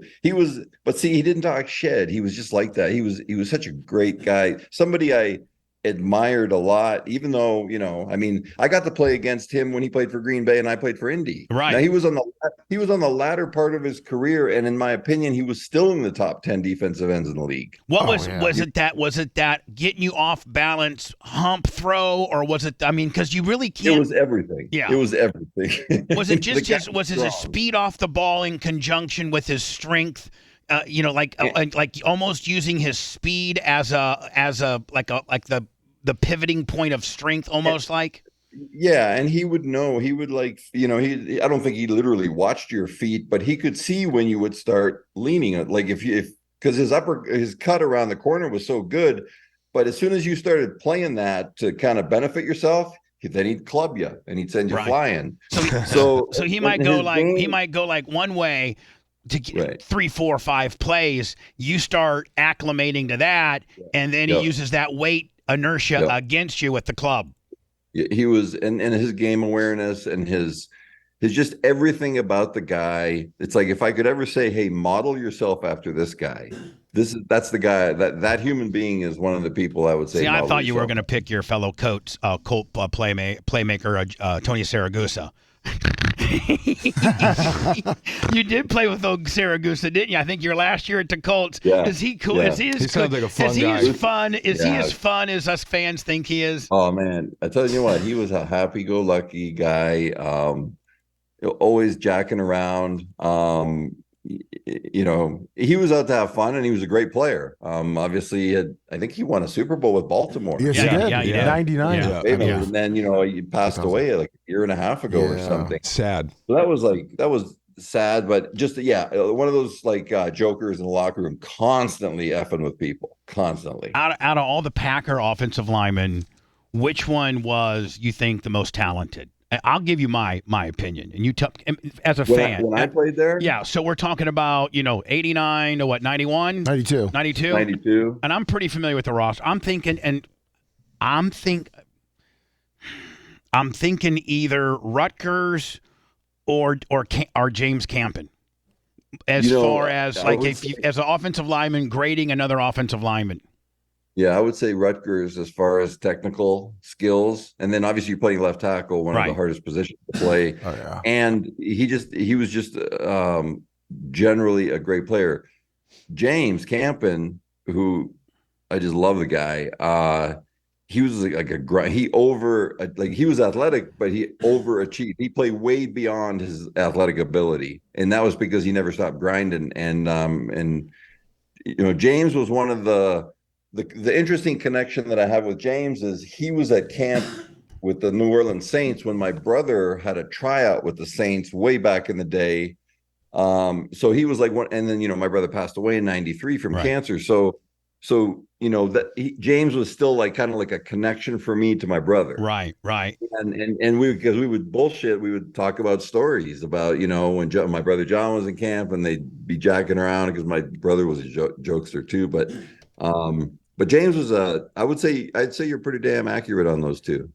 But see, he didn't talk shit. He was just like that. He was such a great guy. Somebody I admired a lot, even though, I mean, I got to play against him when he played for Green Bay and I played for Indy. Right. Now he was on the latter part of his career, and in my opinion, he was still in the top 10 defensive ends in the league. What was it that getting you off balance hump throw, or was it? I mean, because you really can't. It was everything. Yeah, it was everything. Was it just his speed off the ball in conjunction with his strength? Like almost using his speed as the pivoting point of strength, almost like. Yeah, and he would know. He would I don't think he literally watched your feet, but he could see when you would start leaning. Like because his cut around the corner was so good, but as soon as you started playing that to kind of benefit yourself, then he'd club you and he'd send you flying. So he might go like one way. To get 3, 4, 5 plays, you start acclimating to that, and then he uses that weight inertia against you with the club. He was, and his game awareness and his just everything about the guy. It's like, if I could ever say, hey, model yourself after this guy, that's the guy. That human being is one of the people I would say. See, I thought you were going to pick your fellow Colt playmaker Tony Saragusa. You did play with old Saragusa, didn't you? I think your last year at the Colts. Yeah. Is he cool? Yeah. He sounds like a fun guy. Is he as fun as us fans think he is? Oh man, I tell you what, he was a happy-go-lucky guy. Always jacking around. He was out to have fun, and he was a great player. Obviously, I think he won a Super Bowl with Baltimore. Yes, he did. Yeah, 99. Yeah. And then he passed away like a year and a half ago or something. Sad. So that was sad, but just one of those jokers in the locker room, constantly effing with people, constantly. Out of all the Packer offensive linemen, which one was you think the most talented? I'll give you my opinion, and you tell as a fan. When I played there, yeah. So we're talking about 89 to what, 91, 92, 92, and I'm pretty familiar with the roster. I'm thinking either Rutgers or James Campen. As far as as an offensive lineman grading another offensive lineman. Yeah, I would say Rutgers as far as technical skills, and then obviously you're playing left tackle, one of the hardest positions to play. Oh yeah, and he was just generally a great player. James Campen, who I just love the guy. He was like he was athletic, but he overachieved. He played way beyond his athletic ability, and that was because he never stopped grinding. And James was one of the interesting connection that I have with James is he was at camp with the New Orleans Saints when my brother had a tryout with the Saints way back in the day. So he was like one, and then my brother passed away in '93 from cancer. So James was still like kind of like a connection for me to my brother. Right. And because we would bullshit, we would talk about stories about when my brother John was in camp and they'd be jacking around because my brother was a jokester too, but James was I'd say you're pretty damn accurate on those two.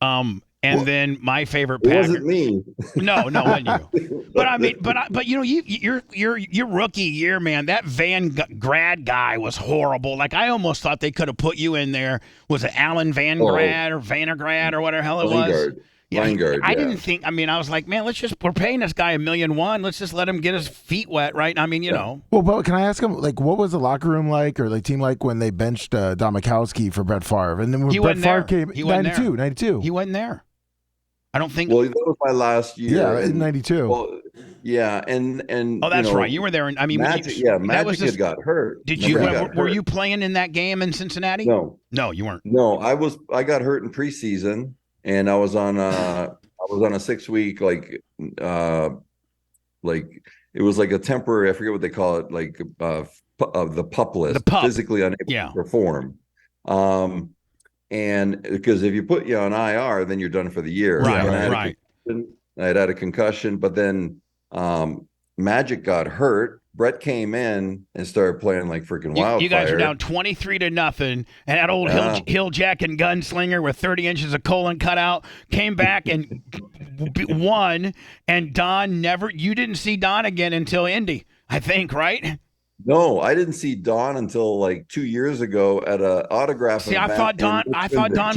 Then my favorite Packer. It wasn't me. No, wasn't you. But I mean, your rookie year, man, that Van Grad guy was horrible. Like I almost thought they could have put you in there. Was it Alan Van Grad or Vandergrad or whatever the hell it was? Vanguard, I didn't think. I mean, I was like, man, we're paying this guy $1.1 million. Let's just let him get his feet wet, right? I mean, know. Well, but can I ask him, like, what was the locker room like, or the team like when they benched Don Mikowski for Brett Favre, and then when Brett Favre came, 92. He wasn't there. I don't think. Well, that was my last year. Yeah, in '92. Well, yeah, and oh, that's right. You were there. I mean, Magic had got hurt. Did you? Were you playing in that game in Cincinnati? No, you weren't. No, I got hurt in preseason, and I was on a 6-week it was like a temporary. I forget what they call it, like the pup list, physically unable to perform. And because if you put you on IR, then you're done for the year. Right. I had a concussion, but then Magic got hurt. Brett came in and started playing like freaking wildfire. You guys are down 23-0, and that old Hilljack and gunslinger with 30 inches of colon cut out came back and won. And Don you didn't see Don again until Indy, I think, right? No, I didn't see Don until like 2 years ago at a autograph. See, I thought Don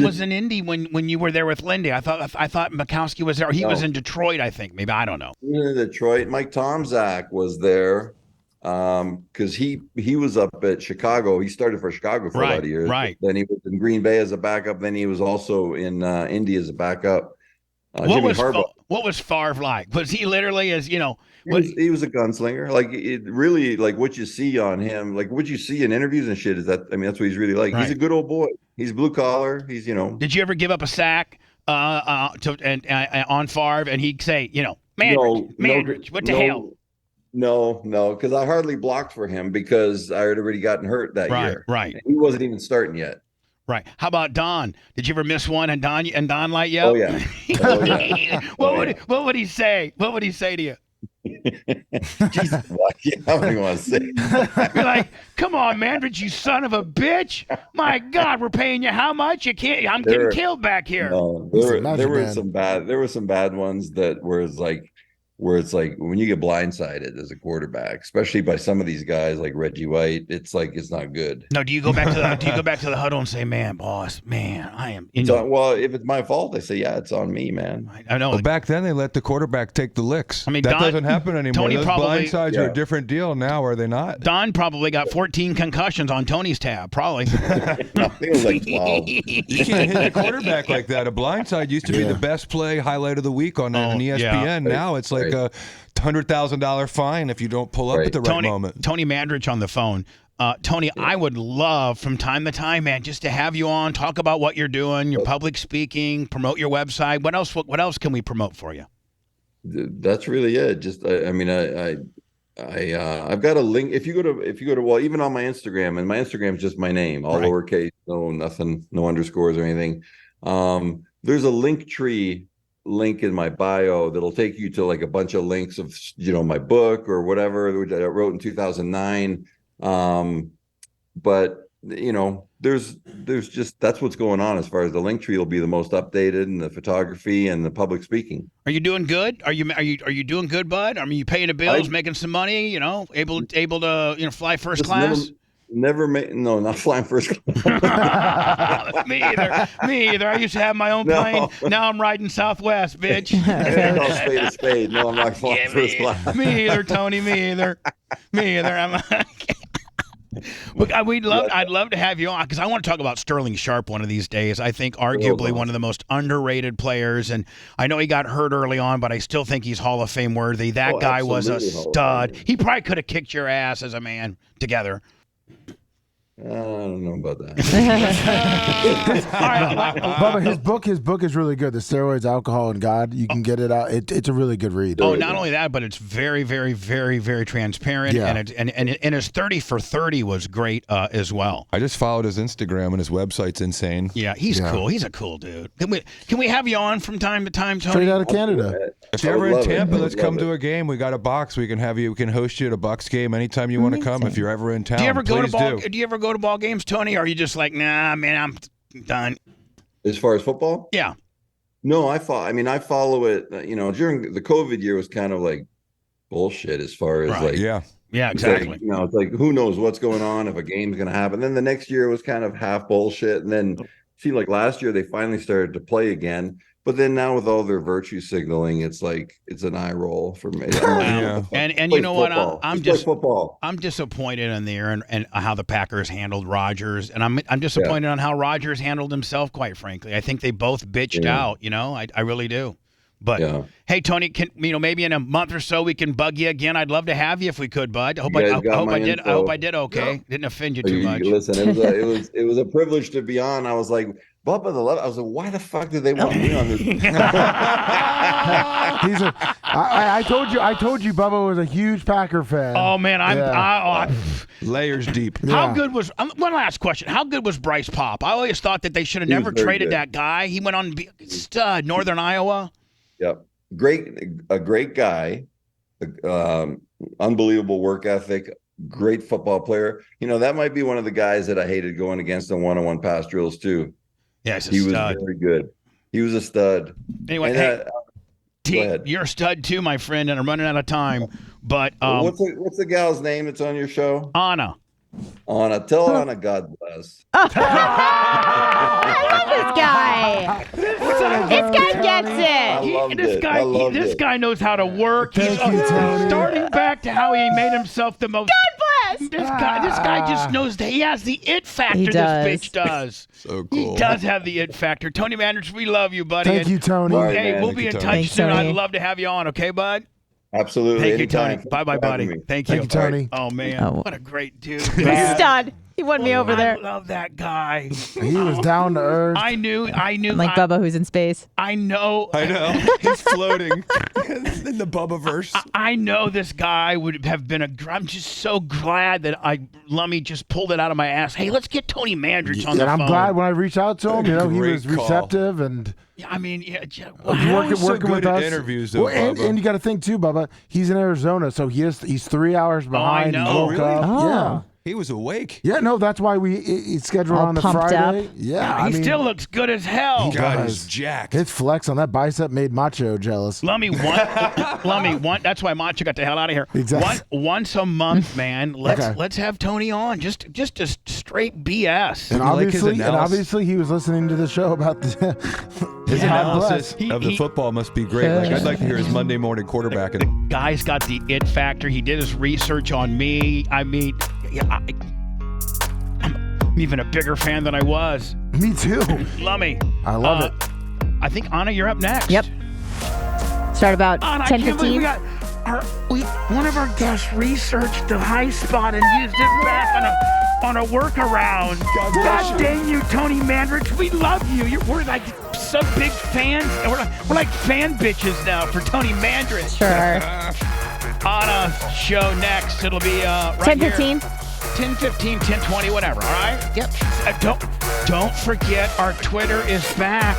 was in Indy when you were there with Lindy. I thought Mikowski was there. He was in Detroit, I think. Maybe, I don't know. He was in Detroit. Mike Tomczak was there because he was up at Chicago. He started for Chicago for a lot of years. Right. Then he was in Green Bay as a backup. Then he was also in Indy as a backup. What was Favre like? Was he literally He was a gunslinger. Like it really, like what you see on him, like what you see in interviews and shit is that, I mean, that's what he's really like. Right. He's a good old boy. He's blue collar. He's, Did you ever give up a sack on Favre and he'd say, Mandridge, what the hell? No, because I hardly blocked for him because I had already gotten hurt that year. Right. And he wasn't even starting yet. Right. How about Don? Did you ever miss one and Don light you up? Oh yeah. What would he say? What would he say to you? Jesus, how do you want to say? You're like, come on, Mandridge, you son of a bitch! My God, we're paying you how much? You can't. I'm getting killed back here. No, there were some bad ones that where it's like when you get blindsided as a quarterback, especially by some of these guys like Reggie White, it's like it's not good. No, do you go back to the huddle and say, "Man, boss, man, I am." Well, if it's my fault, they say, "Yeah, it's on me, man." I know. Well, back then they let the quarterback take the licks. I mean, that doesn't happen anymore. Tony Those blindsides are a different deal now, are they not? Don probably got 14 concussions on Tony's tab, probably. I think it was like 12. You can't hit the quarterback like that. A blindside used to be the best play highlight of the week on ESPN. Yeah. Now it's like a $100,000 fine if you don't pull up at the right moment. Tony Mandridge on the phone. Tony, I would love from time to time, man, just to have you on, talk about what you're doing, your public speaking, promote your website. What else can we promote for you? That's really it. Just I've got a link. If you go to well, even on my Instagram, and my Instagram is just my name, all lowercase, no nothing, no underscores or anything. There's a Linktree link in my bio that'll take you to like a bunch of links of my book or whatever that I wrote in 2009. But there's just, that's what's going on as far as the Linktree will be the most updated, and the photography and the public speaking. Are you doing good? Are you doing good, bud? I mean, you paying the bills, making some money, able to fly first class? No, not flying first class. Me either. I used to have my own plane. Now I'm riding Southwest, bitch. No, spade to spade. No, I'm not flying first class. Me either, Tony. Me either. I'd love to have you on because I want to talk about Sterling Sharp one of these days. I think arguably one of the most underrated players, and I know he got hurt early on, but I still think he's Hall of Fame worthy. That guy was a stud. He probably could have kicked your ass as a man together. I don't know about that. Bubba, his book is really good. The Steroids, Alcohol, and God. You can get it out. It's a really good read. Oh, not only that, but it's very, very, very, very transparent. Yeah. And his 30 for 30 was great as well. I just followed his Instagram, and his website's insane. Yeah, he's cool. He's a cool dude. Can we have you on from time to time, Tony? Straight out of Canada. If you're ever in Tampa, let's come to a game. We got a box. We can host you at a Bucks game anytime you want to come. If you're ever in town, do you ever go to ball games, Tony? Or are you just like, nah, man, I'm done? As far as football? Yeah. No, I follow it. During the COVID year was kind of like bullshit as far as yeah, exactly. It's like who knows what's going on, if a game's going to happen. Then the next year was kind of half bullshit, and then it seemed like last year they finally started to play again. But then now with all their virtue signaling, it's like it's an eye roll for me. And you know what? I'm disappointed in there and how the Packers handled Rodgers, and I'm disappointed on how Rodgers handled himself. Quite frankly, I think they both bitched out. I really do. But hey, Tony, can maybe in a month or so we can bug you again? I'd love to have you if we could, bud. I hope I did okay. Yeah. Didn't offend you too much. Listen, it was a privilege to be on. I was like, Bubba the Love. I was like, why the fuck did they want me on this? I told you Bubba was a huge Packer fan. Oh man, layers deep. How good was one last question? How good was Bryce Popp? I always thought that they should have never traded that guy. He went on to be a stud, Northern Iowa. Yep. A great guy, unbelievable work ethic, great football player. That might be one of the guys that I hated going against in one-on-one pass drills too. Yes, he was very good. He was a stud. Anyway, You're a stud too, my friend, and I'm running out of time. But what's the gal's name that's on your show? Anna. Anna, tell Anna God bless. I love this guy. This guy gets it. This guy knows how to work. He's starting back to how he made himself the most. God bless. This guy just knows that he has the it factor. This bitch does. So cool. He does have the it factor. Tony Mandridge, we love you, buddy. Thank you, Tony. Hey, we'll be in touch soon. I'd love to have you on. Okay, bud. Absolutely. Thank you, Tony. Bye-bye, buddy. Thank you. Thank you, Tony. Oh, man. What a great dude. Stud. He won me over there. I love that guy. He was down to earth. I knew. Like Bubba who's in space. I know. He's floating in the Bubba verse. I know this guy would have been I'm just so glad that Lummy just pulled it out of my ass. Hey, let's get Tony Mandridge on the phone. And I'm glad when I reached out to him, he was receptive and. I mean, working with us. Interviews, though, and you got to think too, Bubba. He's in Arizona, so he's 3 hours behind. I know. He woke really? up. Yeah. He was awake. Yeah, no, that's why he scheduled on the Friday. Up. Yeah, he still looks good as hell. God, he's jacked. His flex on that bicep made Macho jealous. Lummy, that's why Macho got the hell out of here. Exactly. Once a month, man. Let's have Tony on. Just a straight BS. And obviously, he was listening to the show about his analysis of the football must be great. I'd like to hear his Monday morning quarterbacking. The guy's got the it factor. He did his research on me. I mean, I'm even a bigger fan than I was. Me too. Lummy. I love it. I think, Anna, you're up next. Yep. Start about Anna, 10:15. One of our guests researched the high spot and used it back on a workaround. God dang you, Tony Mandridge. We love you. We're like some big fans. We're like fan bitches now for Tony Mandridge. Sure. Anna, show next. It'll be right 10:15. 10:15, 10:20, whatever. All right. Yep. Don't forget our Twitter is back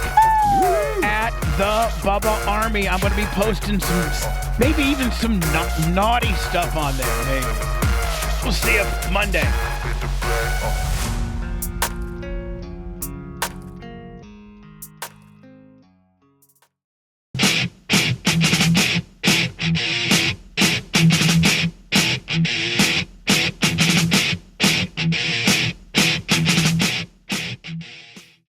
at the Bubba Army. I'm going to be posting maybe even some naughty stuff on there. Maybe. We'll see you Monday.